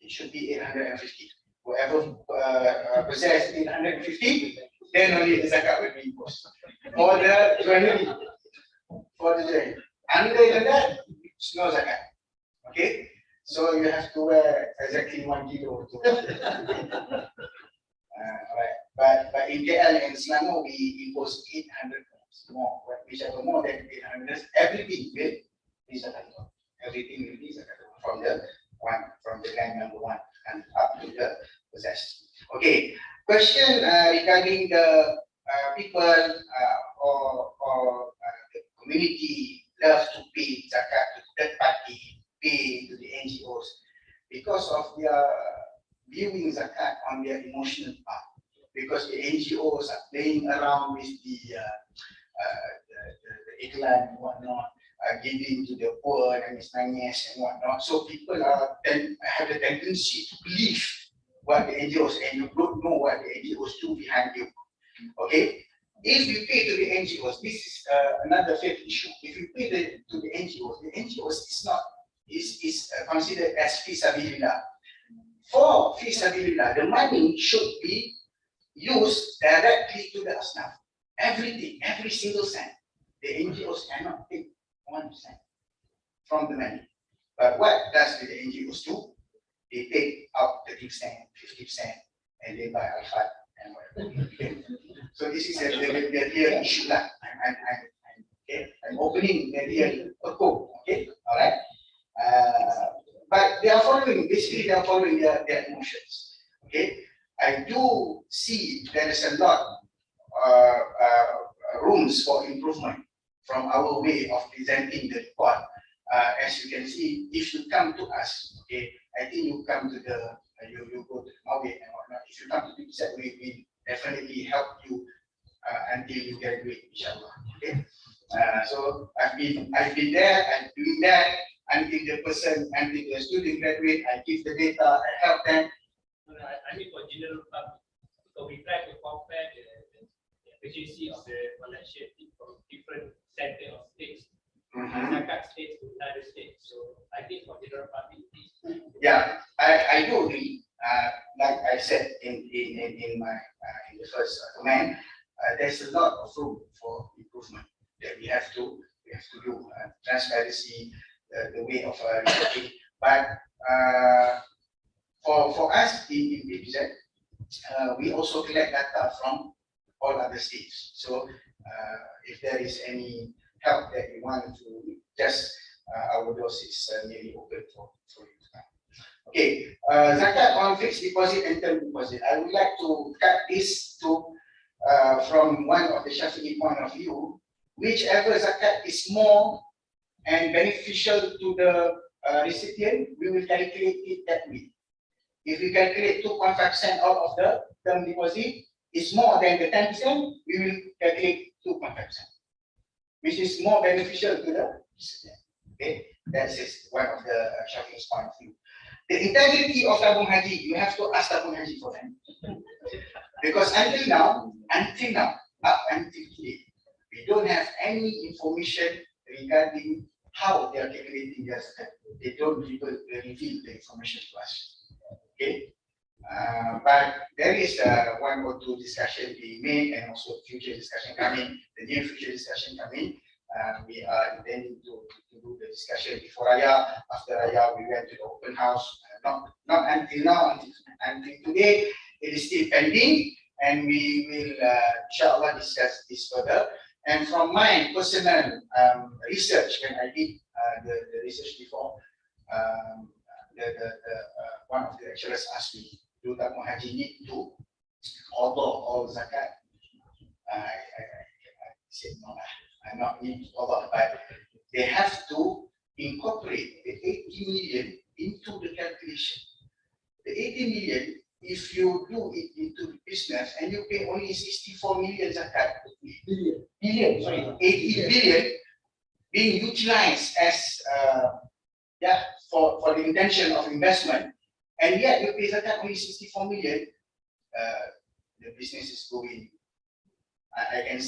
It should be 850. Whoever possess 850, then only the zakat will be imposed. For the jewelry, Other than that, it's no zakat. Okay, so you have to wear exactly 1 kilo. Right. But in KL and Selangor, we impose 800 more, whichever more than 800, everything will be zakat. Everything will be zakat from the line number 1 and up to the possession. Okay. Question regarding the people or the community love to pay zakat to third party, pay to the NGOs because of their viewing zakat on their emotional part. Because the NGOs are playing around with the iklan and whatnot, giving to the poor and nangis and whatnot. So people have the tendency to believe what the NGOs, and you don't know what the NGOs do behind you. Okay, if you pay to the NGOs, this is another faith issue. If you pay to the NGOs is considered as fi sabilillah. For fi sabilillah, the money should be used directly to the asnaf. Everything, every single cent. The NGOs cannot take 1% from the money. But what does the NGOs do? They take out 30%, 50%, and they buy al-fat and whatever. Okay. So this is the real issue. I'm opening the real code. Okay, all right. But they are following. Basically, they are following their emotions. Okay. I do see there is a lot rooms for improvement from our way of presenting the report. As you can see, if you come to us, okay, I think you come to the you go to Maui and whatnot. If you come to the set, we will definitely help you until you graduate, inshallah. Okay. So I've been there, I'm doing that until the student graduate. I give the data, I help them. I mean for general public, so we try to compare the efficiency of the collection from different center of states, Zakat states to another state. So I think for general public, yeah, I do agree. Like I said in my in the first comment, there's a lot of room for improvement that we have to do. Transparency, the way of reporting, but for us in BPZ, we also collect data from all other states. So if there is any help that you want to just our doors is nearly open for you. Okay, zakat on fixed deposit and term deposit. I would like to cut this to from one of the Shafi'i point of view. Whichever zakat is more and beneficial to the recipient, we will calculate it that way. If we calculate 2.5% out of the term deposit, is more than the 10%, we will calculate 2.5%, which is more beneficial to the recipient. Okay, that is one of the Shafi'i's point of view. The integrity of tabung haji, you have to ask tabung haji for them. Because until now, up until today, we don't have any information regarding how they are calculating their zakat. They don't reveal the information to us. Okay, but there is one or two discussion being made, and also future discussion coming. The near future discussion coming. We are intending to do the discussion before Raya. After Raya, we went to the open house. Not until now, until today, it is still pending, and we will inshallah discuss this further. And from my personal research, when I did the research before, one of the lecturers asked me, do tabung haji need to order all zakat? I said no, I not need to order, but they have to incorporate the 80 million into the calculation. The 80 million, if you do it into the business and you pay only 64 million zakat, 80 billion being utilized as for the intention of investment, and yet you pay zakat only 64 million, the business is going. I can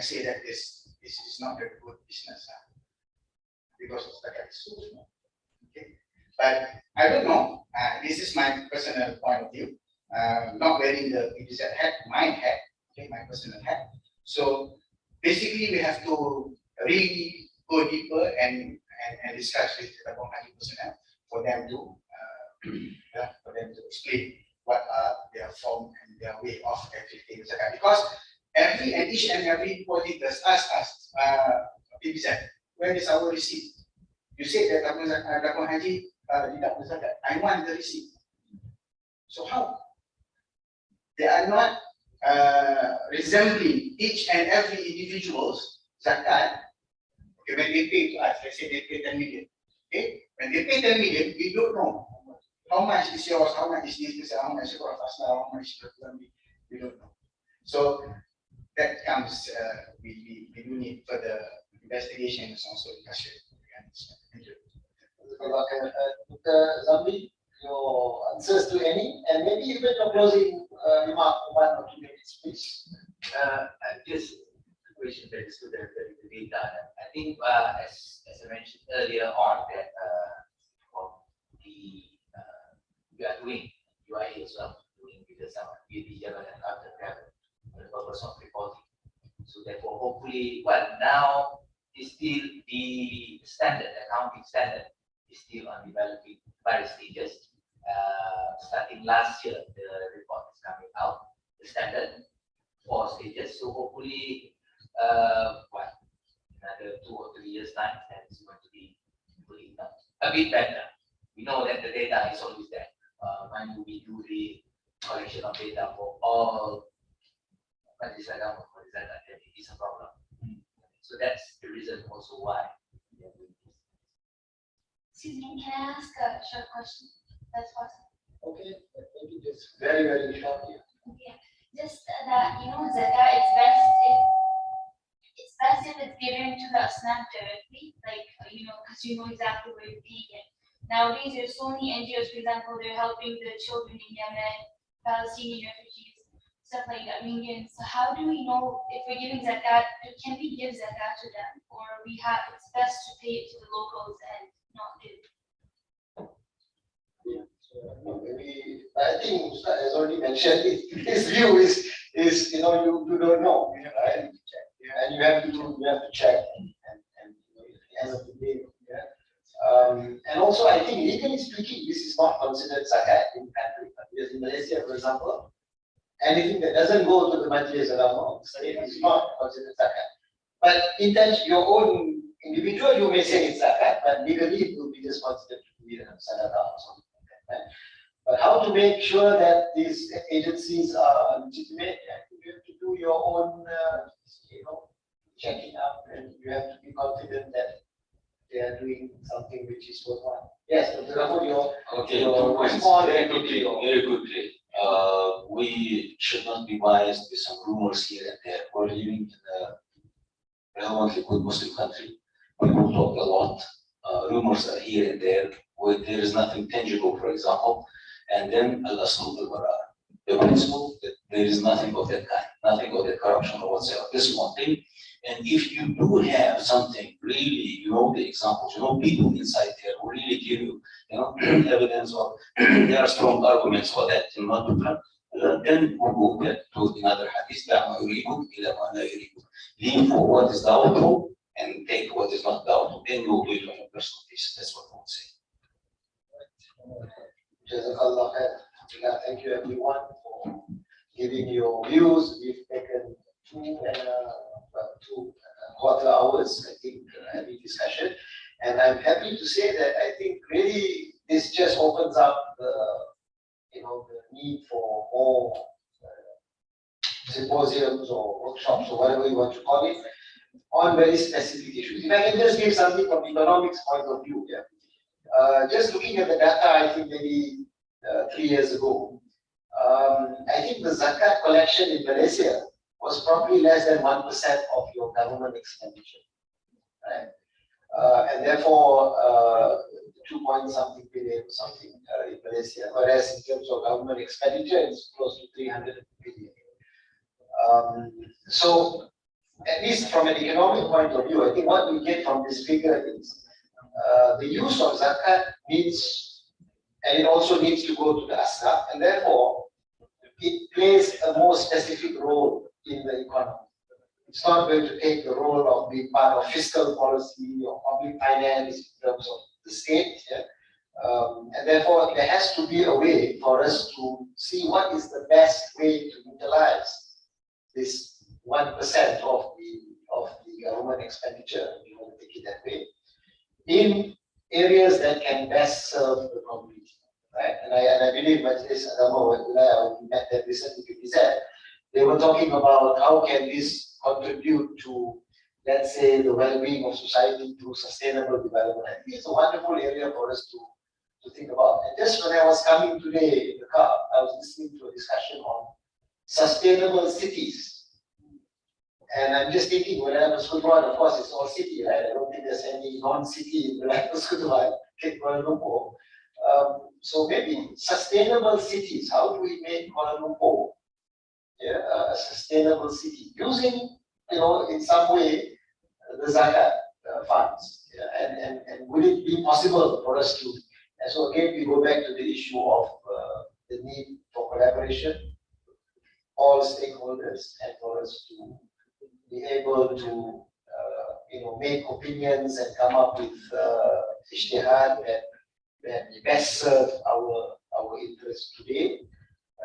say that this is not a good business because of zakat is so small. Okay, but I don't know. This is my personal point of view. not wearing the PBZ hat, my hat, okay, my personal hat. So basically, we have to really go deeper and discuss with the Kampung Haji personnel for them to explain what are their form and their way of effecting zakat. Because each and every body does ask us, PBZ, where is our receipt? You say that Kampung Haji tidak berzakat. I want the receipt. So how? They are not resembling each and every individual's zakat. Okay, when they pay to us, let's say they pay 10 million. Okay, when they pay 10 million, we don't know how much is yours, how much is this, how much is for us now, how much is for we don't know. So that comes, we do need further investigation and also discussion. Thank you. Dr. Zambi, your answers to any, and maybe even your closing remark, 1 or 2 minutes, please. Just a question that is to the data. I think, as I mentioned earlier on, that we are doing UI as well, doing with some beauty Java and other travel for the purpose of reporting. So therefore, hopefully, well, now is still the standard, accounting standard is still on developing various stages. Starting last year, the report is coming out, the standard 4 stages. So hopefully, another 2 or 3 years time, that is going to be a bit better. We know that the data is always there. When we do the collection of data for all, but it's it is a problem. So that's the reason also why we are doing this. Excuse me, can I ask a short question? That's possible. Okay, maybe just very, very short here. Okay, just that Zakka is best if it's given to the Asnaf directly, like because you know exactly where you're paying it. Nowadays, there's so many NGOs, for example, they're helping the children in Yemen, Palestinian refugees, stuff like that. So how do we know if we're giving zakat? Can we give zakat to them, or it's best to pay it to the locals and not give? Maybe I think Ustaz has already mentioned it. His view is you don't know, right? And you have to check and at the end of the day, and also I think legally speaking, this is not considered zakat in country. Because in Malaysia, for example, anything that doesn't go to the Majlis Ulama is not considered zakat. But in terms of your own individual, you may say it's zakat, but legally it will be just considered to be a sadaqah or something like that. Right? But how to make sure that these agencies are legitimate, you have to do your own, checking up, and you have to be confident that they are doing something which is worthwhile. Yes, Dr. Rahul, your response very quickly. We should not be biased with some rumors here and there. We're living in a relevantly good Muslim country. People talk a lot. Rumors are here and there. Where there is nothing tangible, for example. And then al-asl al-bara, the principle that there is nothing of that kind, nothing of that corruption or whatsoever. This is one thing. And if you do have something really, the examples, people inside there who really give you, evidence or there are strong arguments for that, then we'll go back to another hadith, lean for what is doubtful and take what is not doubtful. Then you'll do it on your personal basis. That's what I would say. Jazakallah khair. Thank you everyone for giving your views. We've taken 2 quarter hours, I think, having discussion. And I'm happy to say that I think really this just opens up the need for more symposiums or workshops or whatever you want to call it on very specific issues. If I can just give something from economics point of view, just looking at the data, I think maybe 3 years ago, I think the zakat collection in Malaysia was probably less than 1% of your government expenditure, right? And therefore, 2-point-something billion something in Malaysia, whereas in terms of government expenditure, it's close to 300 billion. So, at least from an economic point of view, I think what we get from this figure is the use of zakat needs, and it also needs to go to the asnaf, and therefore, it plays a more specific role in the economy. It's not going to take the role of being part of fiscal policy or public finance in terms of the state. Yeah? And therefore, there has to be a way for us to see what is the best way to utilize this 1% of the government expenditure, you want to take it that way, in areas that can best serve the community. Right? And I believe Majlis Agama, when we met them recently, they were talking about how can this contribute to, let's say, the well-being of society through sustainable development. I think it's a wonderful area for us to think about. And just when I was coming today in the car, I was listening to a discussion on sustainable cities. And I'm just thinking, Wilayah Persekutuan, of course, it's all city, right? I don't think there's any non-city in Wilayah Persekutuan, Kuala Lumpur. So maybe sustainable cities. How do we make Kuala Lumpur a sustainable city using, in some way, the Zakat funds? Yeah? And would it be possible for us to? And so again, we go back to the issue of the need for collaboration, all stakeholders, and for us to be able to, make opinions and come up with ijtihad that best serve our interests today,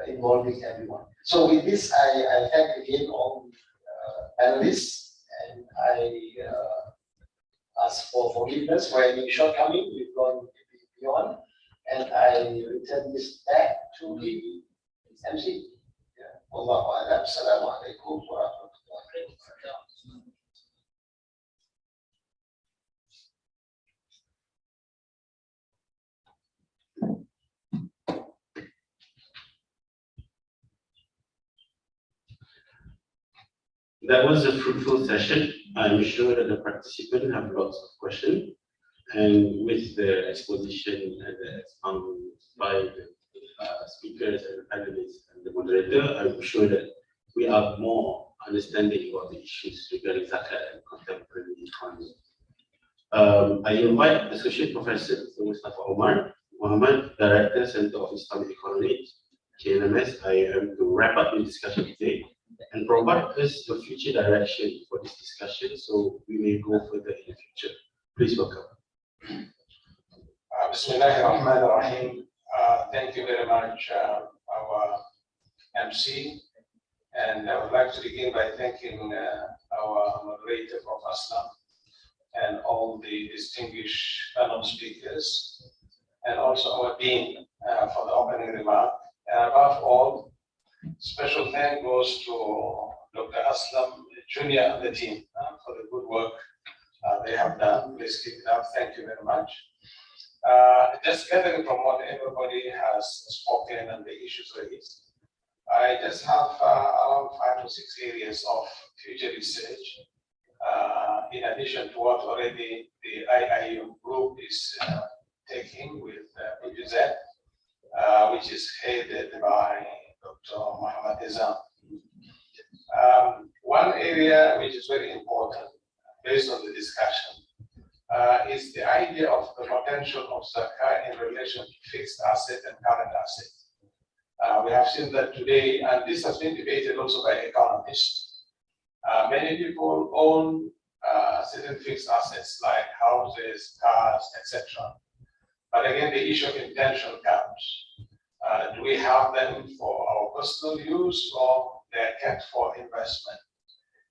involving everyone. So with this, I thank again all panelists, and I ask for forgiveness for any shortcoming. We've gone beyond, and I return this back to the MC. Wallahu a'lam. Assalamu alaikum wa rahmatullahi wa barakatuh. That was a fruitful session. I'm sure that the participants have lots of questions. And with the exposition and by the speakers and the panelists and the moderator, I'm sure that we have more understanding about the issues regarding Zakat and contemporary economy. I invite Associate Professor Mustafa Omar Muhammad, Director, Center of Islamic Economics, KNMS. I am to wrap up the discussion today and provide us the future direction for this discussion so we may go further in the future. Please welcome. Bismillahirrahmanirrahim. Thank you very much, our MC. And I would like to begin by thanking our moderator, Prof. Aslam, and all the distinguished panel speakers, and also our Dean for the opening remark. And above all, special thank goes to Dr. Aslam Jr. and the team for the good work they have done. Please keep it up. Thank you very much. Just gathering from what everybody has spoken and the issues raised, I just have around 5 to 6 areas of future research, in addition to what already the IIU group is taking with PGZ, which is headed by Dr. Muhammad Izam. One area which is very important based on the discussion is the idea of the potential of Zakka in relation to fixed asset and current asset. We have seen that today, and this has been debated also by economists. Many people own certain fixed assets like houses, cars, etc. But again, the issue of intention comes. Do we have them for our personal use, or they're kept for investment?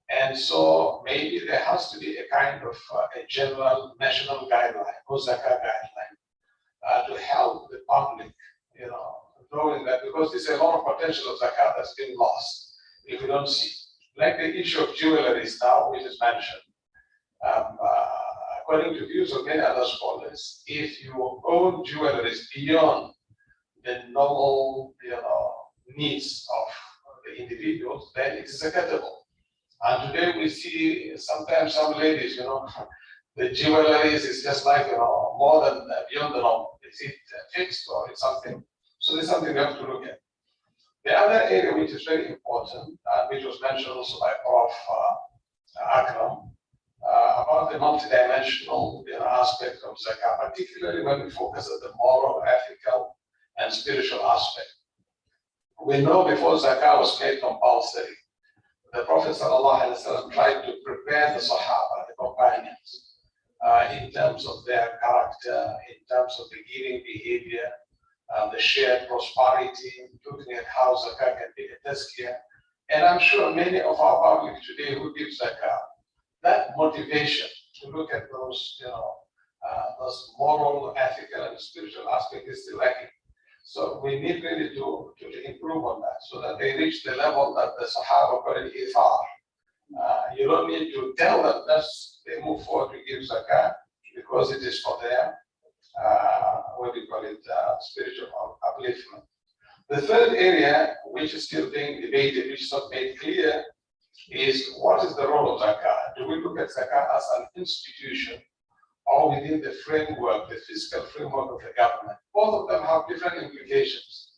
And so maybe there has to be a kind of a general national guideline, or Zakka guideline, to help the public, knowing that, because there's a lot of potential of Zakat that's been lost if we don't see. Like the issue of jewelries now, which is mentioned. According to views of many other scholars, if you own jewelries beyond the normal, needs of the individuals, then it's zakatable. And today we see sometimes some ladies, the jewelries is just like, more than beyond the norm. Is it fixed or it's something? So there's something we have to look at. The other area which is very important, which was mentioned also by Prof. Akram, about the multidimensional aspect of Zakah, particularly when we focus on the moral, ethical, and spiritual aspect. We know before Zakah was made compulsory, the Prophet ﷺ tried to prepare the Sahaba, the companions, in terms of their character, in terms of the giving behavior, the shared prosperity, looking at how Zakah can be a tazkiyah. And I'm sure many of our public today who give Zakah, that motivation to look at those, those moral, ethical, and spiritual aspects is still lacking. So we need really to improve on that so that they reach the level that the Sahaba call it ithar. You don't need to tell them that they move forward to give Zakah because it is for their, what do you call it, spiritual upliftment. The third area, which is still being debated, which is not made clear, is what is the role of Zakah? Do we look at Zakah as an institution or within the framework, the fiscal framework of the government? Both of them have different implications.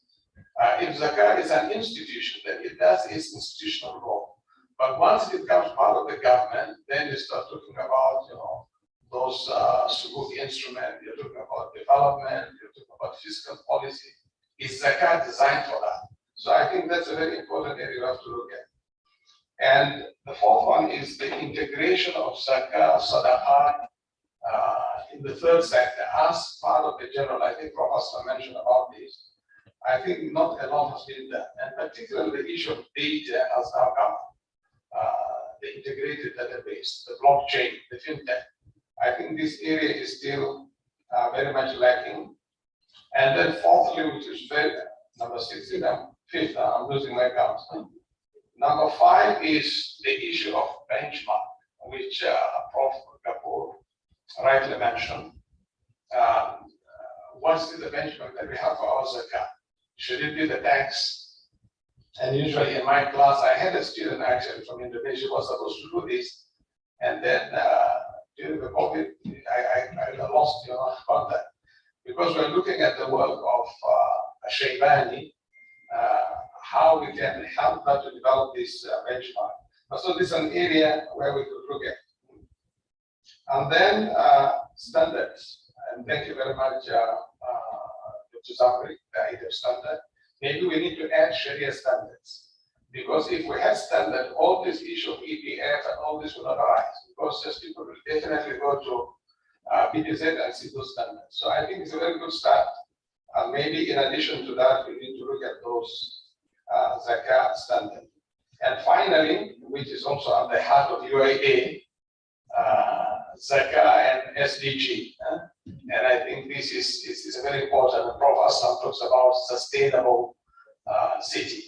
If Zakah is an institution, then it does its institutional role. But once it becomes part of the government, then you start talking about, those sukuk instruments, you're talking about development, you're talking about fiscal policy. Is Zakah designed for that? So I think that's a very important area you have to look at. And the fourth one is the integration of Zakah, Sadaqah, in the third sector as part of the general. I think Professor mentioned about this. I think not a lot has been done, and particularly the issue of data has now come up. The integrated database, the blockchain, the fintech. I think this area is still very much lacking. And then fourthly, which is very, number 16, fifth, I'm losing my count. Number 5 is the issue of benchmark, which Prof. Kapoor rightly mentioned. What's the benchmark that we have for our Zakah? Should it be the tax? And usually in my class, I had a student actually from Indonesia who was supposed to do this. And then during the COVID, I lost contact. Because we're looking at the work of Shaybani, how we can help her to develop this benchmark. So this is an area where we could look at. And then standards. And thank you very much, Dr. Zakka, the idea of standard. Maybe we need to add Sharia standards. Because if we had standard, all this issue of EPF and all this will not arise. Because just people will definitely go to BDZ and see those standards. So I think it's a very good start. And maybe in addition to that, we need to look at those Zakah standards. And finally, which is also at the heart of UAA, Zakka and SDG. And I think this is very important. The Prof. Aslam talks about sustainable city.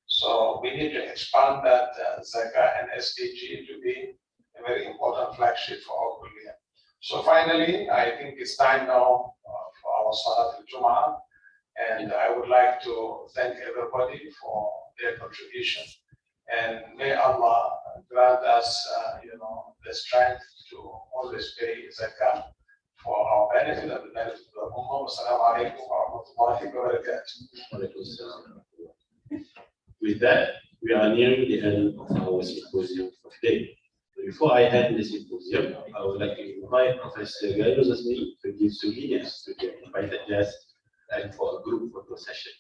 So we need to expand that Zakka and SDG to be a very important flagship for our Kuliah. So finally, I think it's time now for our Salat al-Jum'ah. And I would like to thank everybody for their contribution. And may Allah grant us, the strength to always pay Zakah for our benefit and the benefit of the Ummah. Wassalamu alaikum wa rahmatullahi wa barakatuh. With that, we are nearing the end of our symposium for today. Before I end the symposium, I would like to invite Professor Gairu Zasmi to give souvenirs to the invited guests and for a group photo session.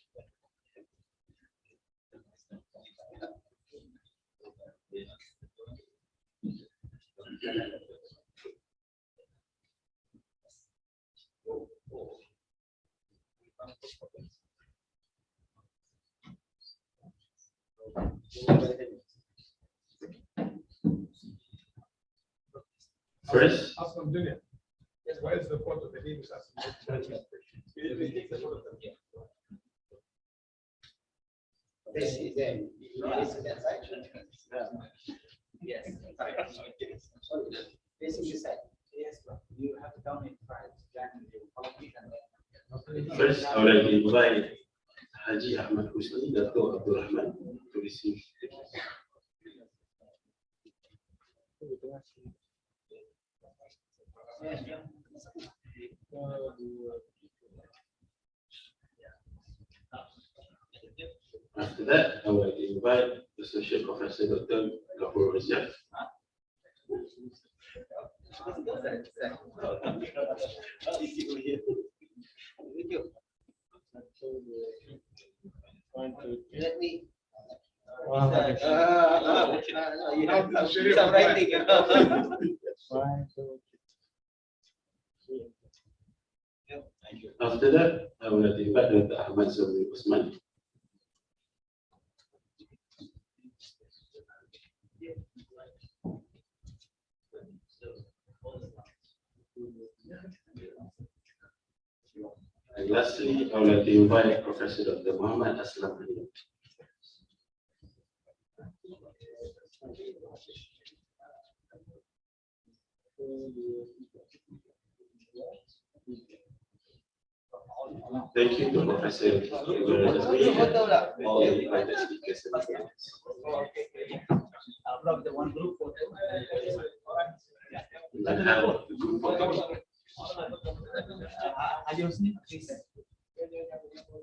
First, yes, where is the photo? The name is This is them. Yes. Sorry. This is the side. Yes, you have to download files. first, I would like to invite Haji Ahmad Husni, Dato' Abdul Rahman, to receive the After that, I would like to invite Associate Professor Dr. Gafur Razak. 1, 2, 3. Let me. Wow. You have some writing. 1, 2, 3. After that, I will invite Dr. Ahmad Zubri Usman. And lastly, I would like to invite Professor Dr. Muhammad Aslam. Thank you to Professor and all the invited speakers. The one group photo. And have a group photo. Ali Husni, please.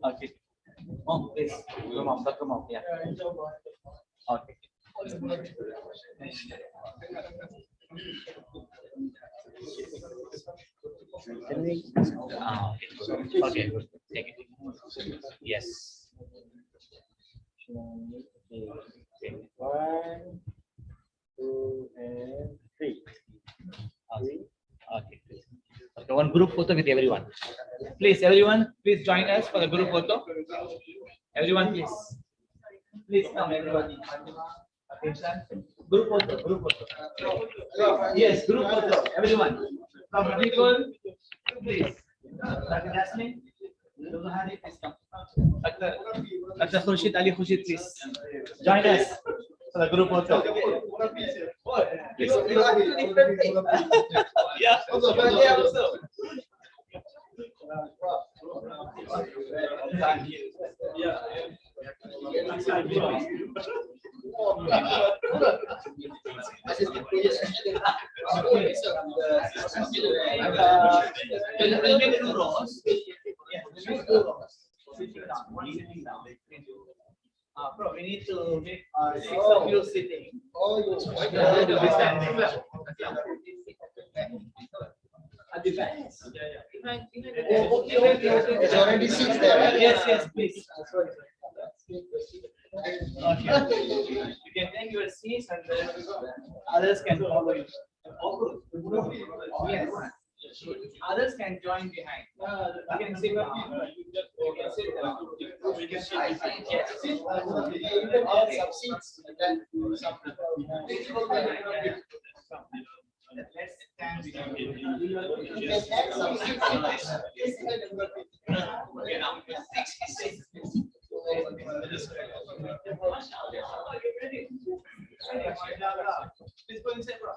Okay. Oh, please. Come on. Yeah. Okay. Okay. Good. Take it. Yes. Okay. 1, 2, and 3. Okay. Okay, one group photo with everyone. Please, everyone, please join us for the group photo. Everyone, please. Please come, everybody. Attention. Group photo. Yes, group photo. Everyone. From people, please. Dr. Jasmine, Dr. Hani, please come. Dr. Khurshid, Ali Khurshid, please. Join us for the group photo. Please. Yeah. Bro, we need to make 6 of you sitting. At the back. It's already 6 there. Yes, please. Okay. You can take your seats and then others can follow you. Yes. Others can join behind. You can sit down. You can sit down. We can sit. Yes. You can add some seats and then some. Let's stand behind. You can add some seats. 66. Please go inside, bro.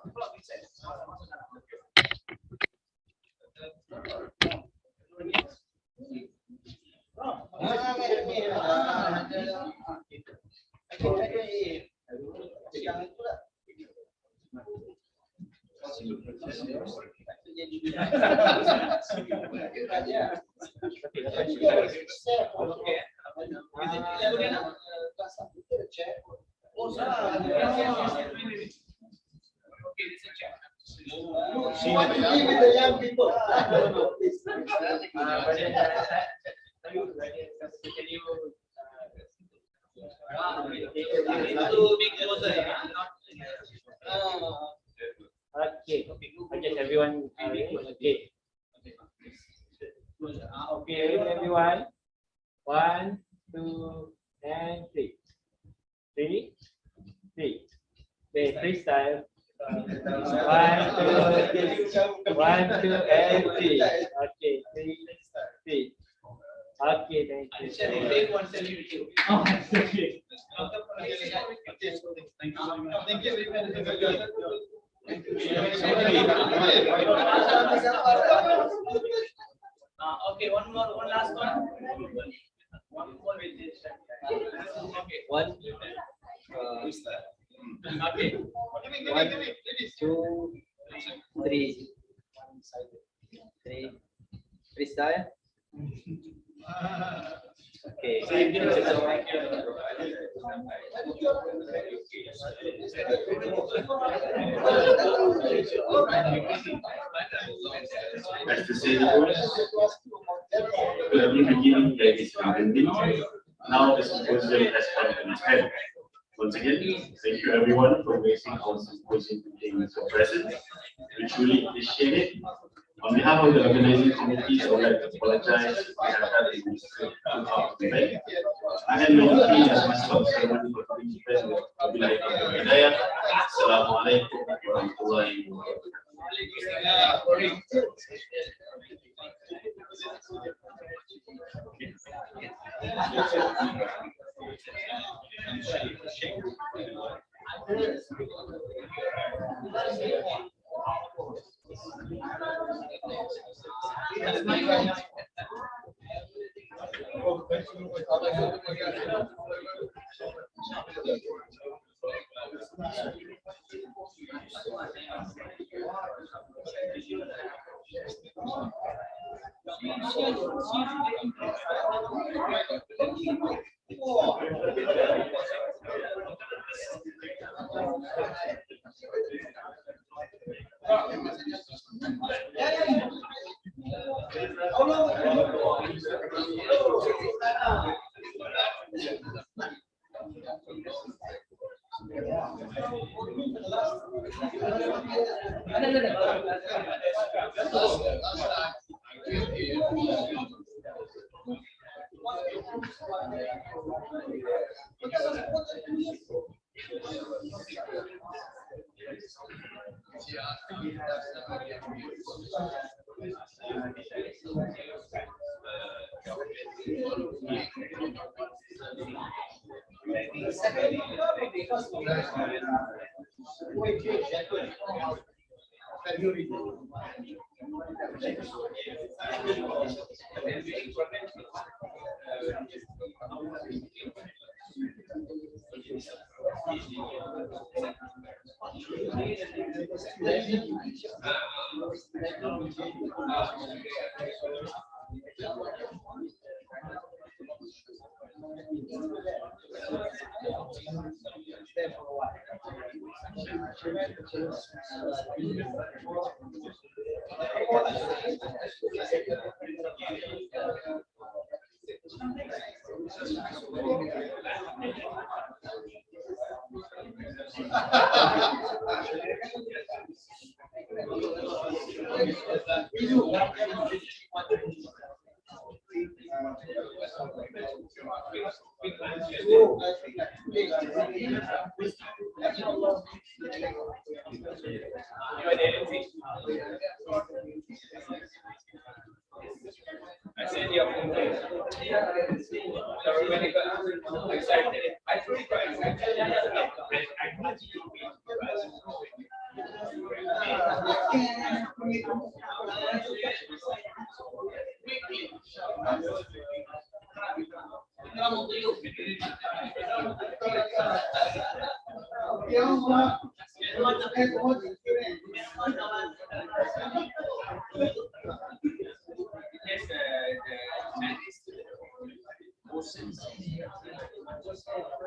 She wants to be with the young people. Okay. Okay, everyone. Okay. Okay, everyone. 1, 2, and 3. 3. Okay, freestyle. 1, 2, and 3. Okay, 3. Okay, thank you. Take one selfie. Oh, okay. Thank you very much. Okay, one last one. One more with this. Okay. 1. Okay. 1, 2, 3. 3. Freestyle. Okay. Thank you. As the saying goes, early beginning, there is abundant. Now the symposium has come to its end. Once again, thank you everyone for gracing our symposium today with your presence. We truly appreciate it. On behalf of the organizing committee, I would like to apologize. We have had a mistake throughout the event. I hand over to you as Master of Ceremony for participants with Wabillahi Hidayah. Assalamu alaikum warahmatullahi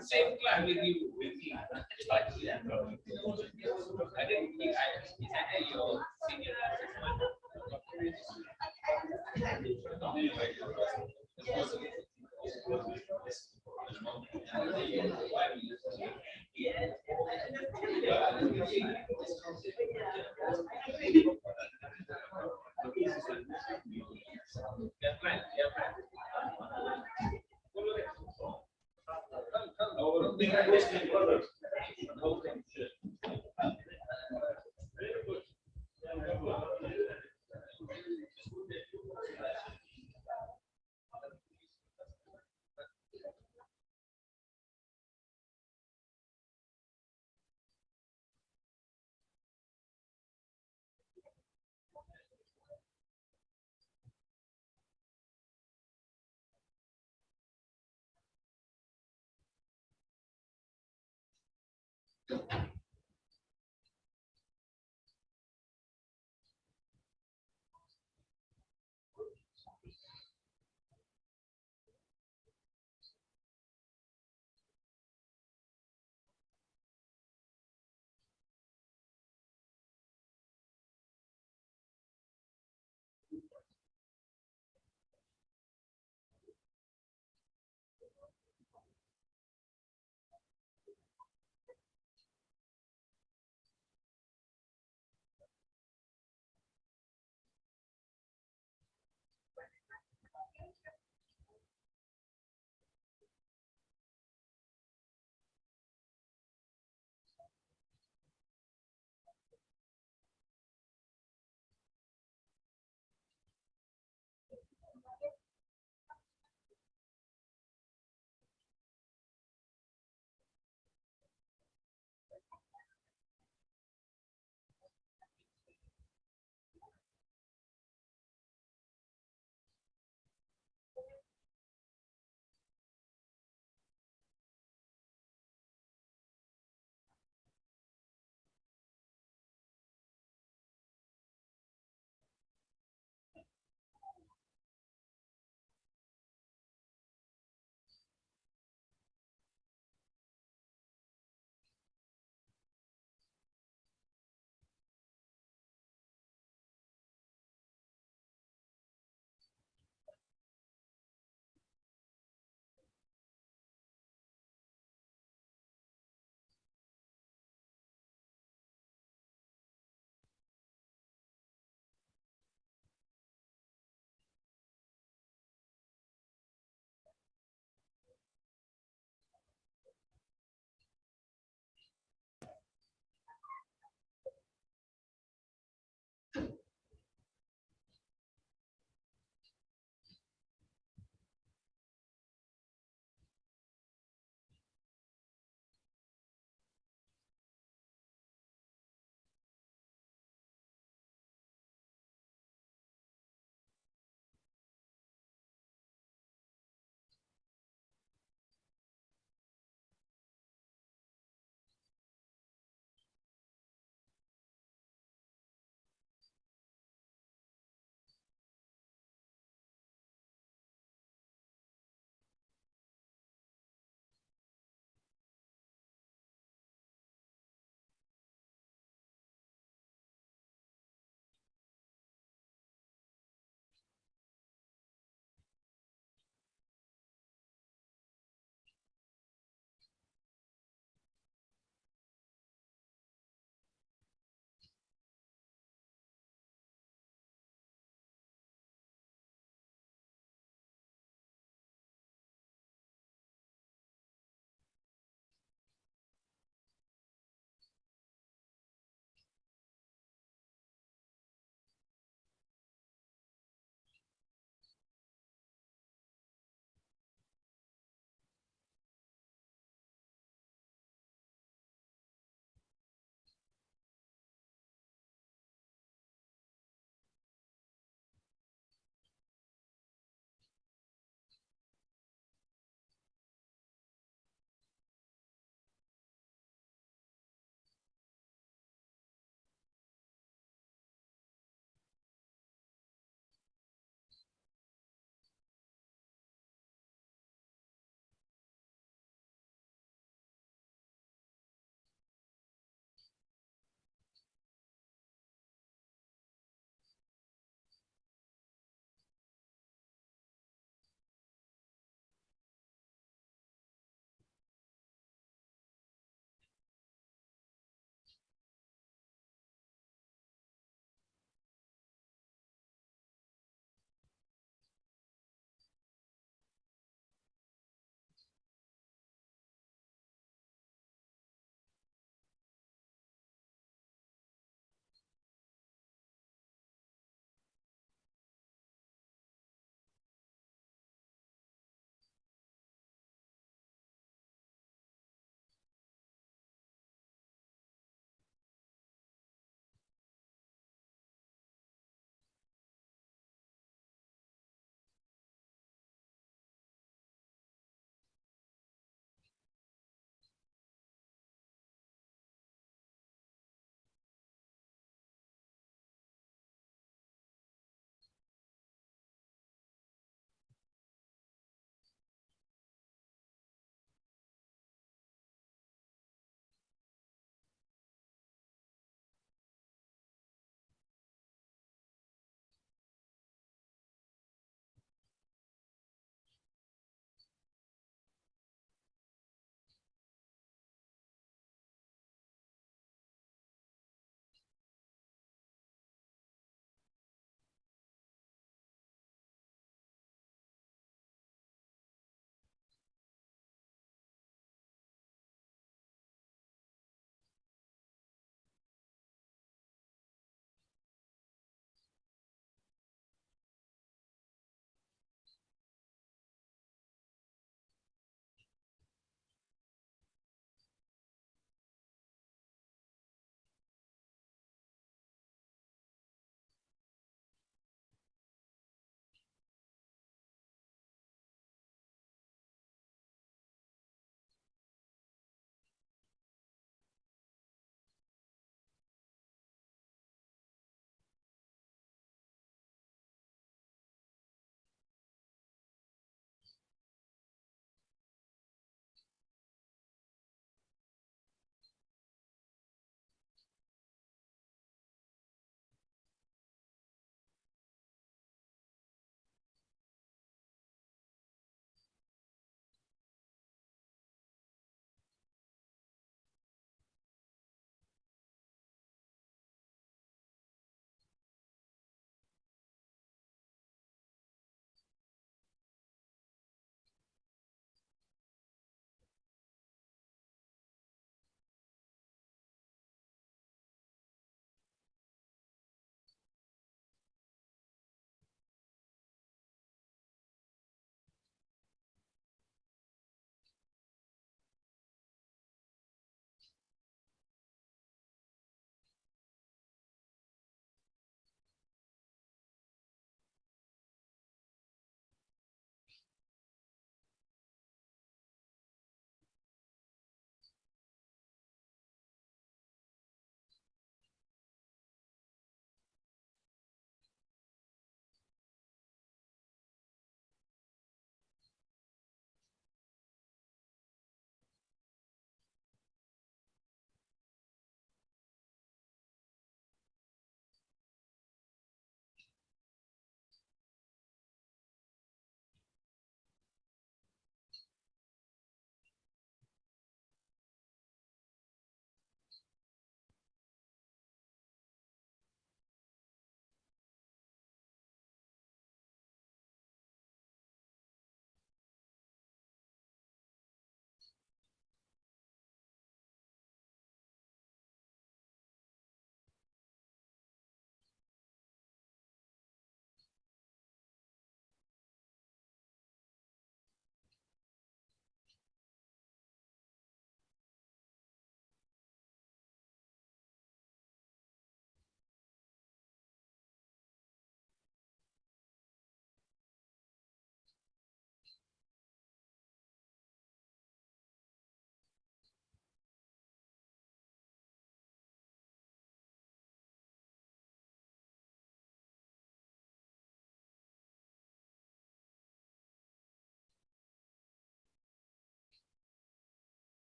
Same class with you. I didn't think I your senior.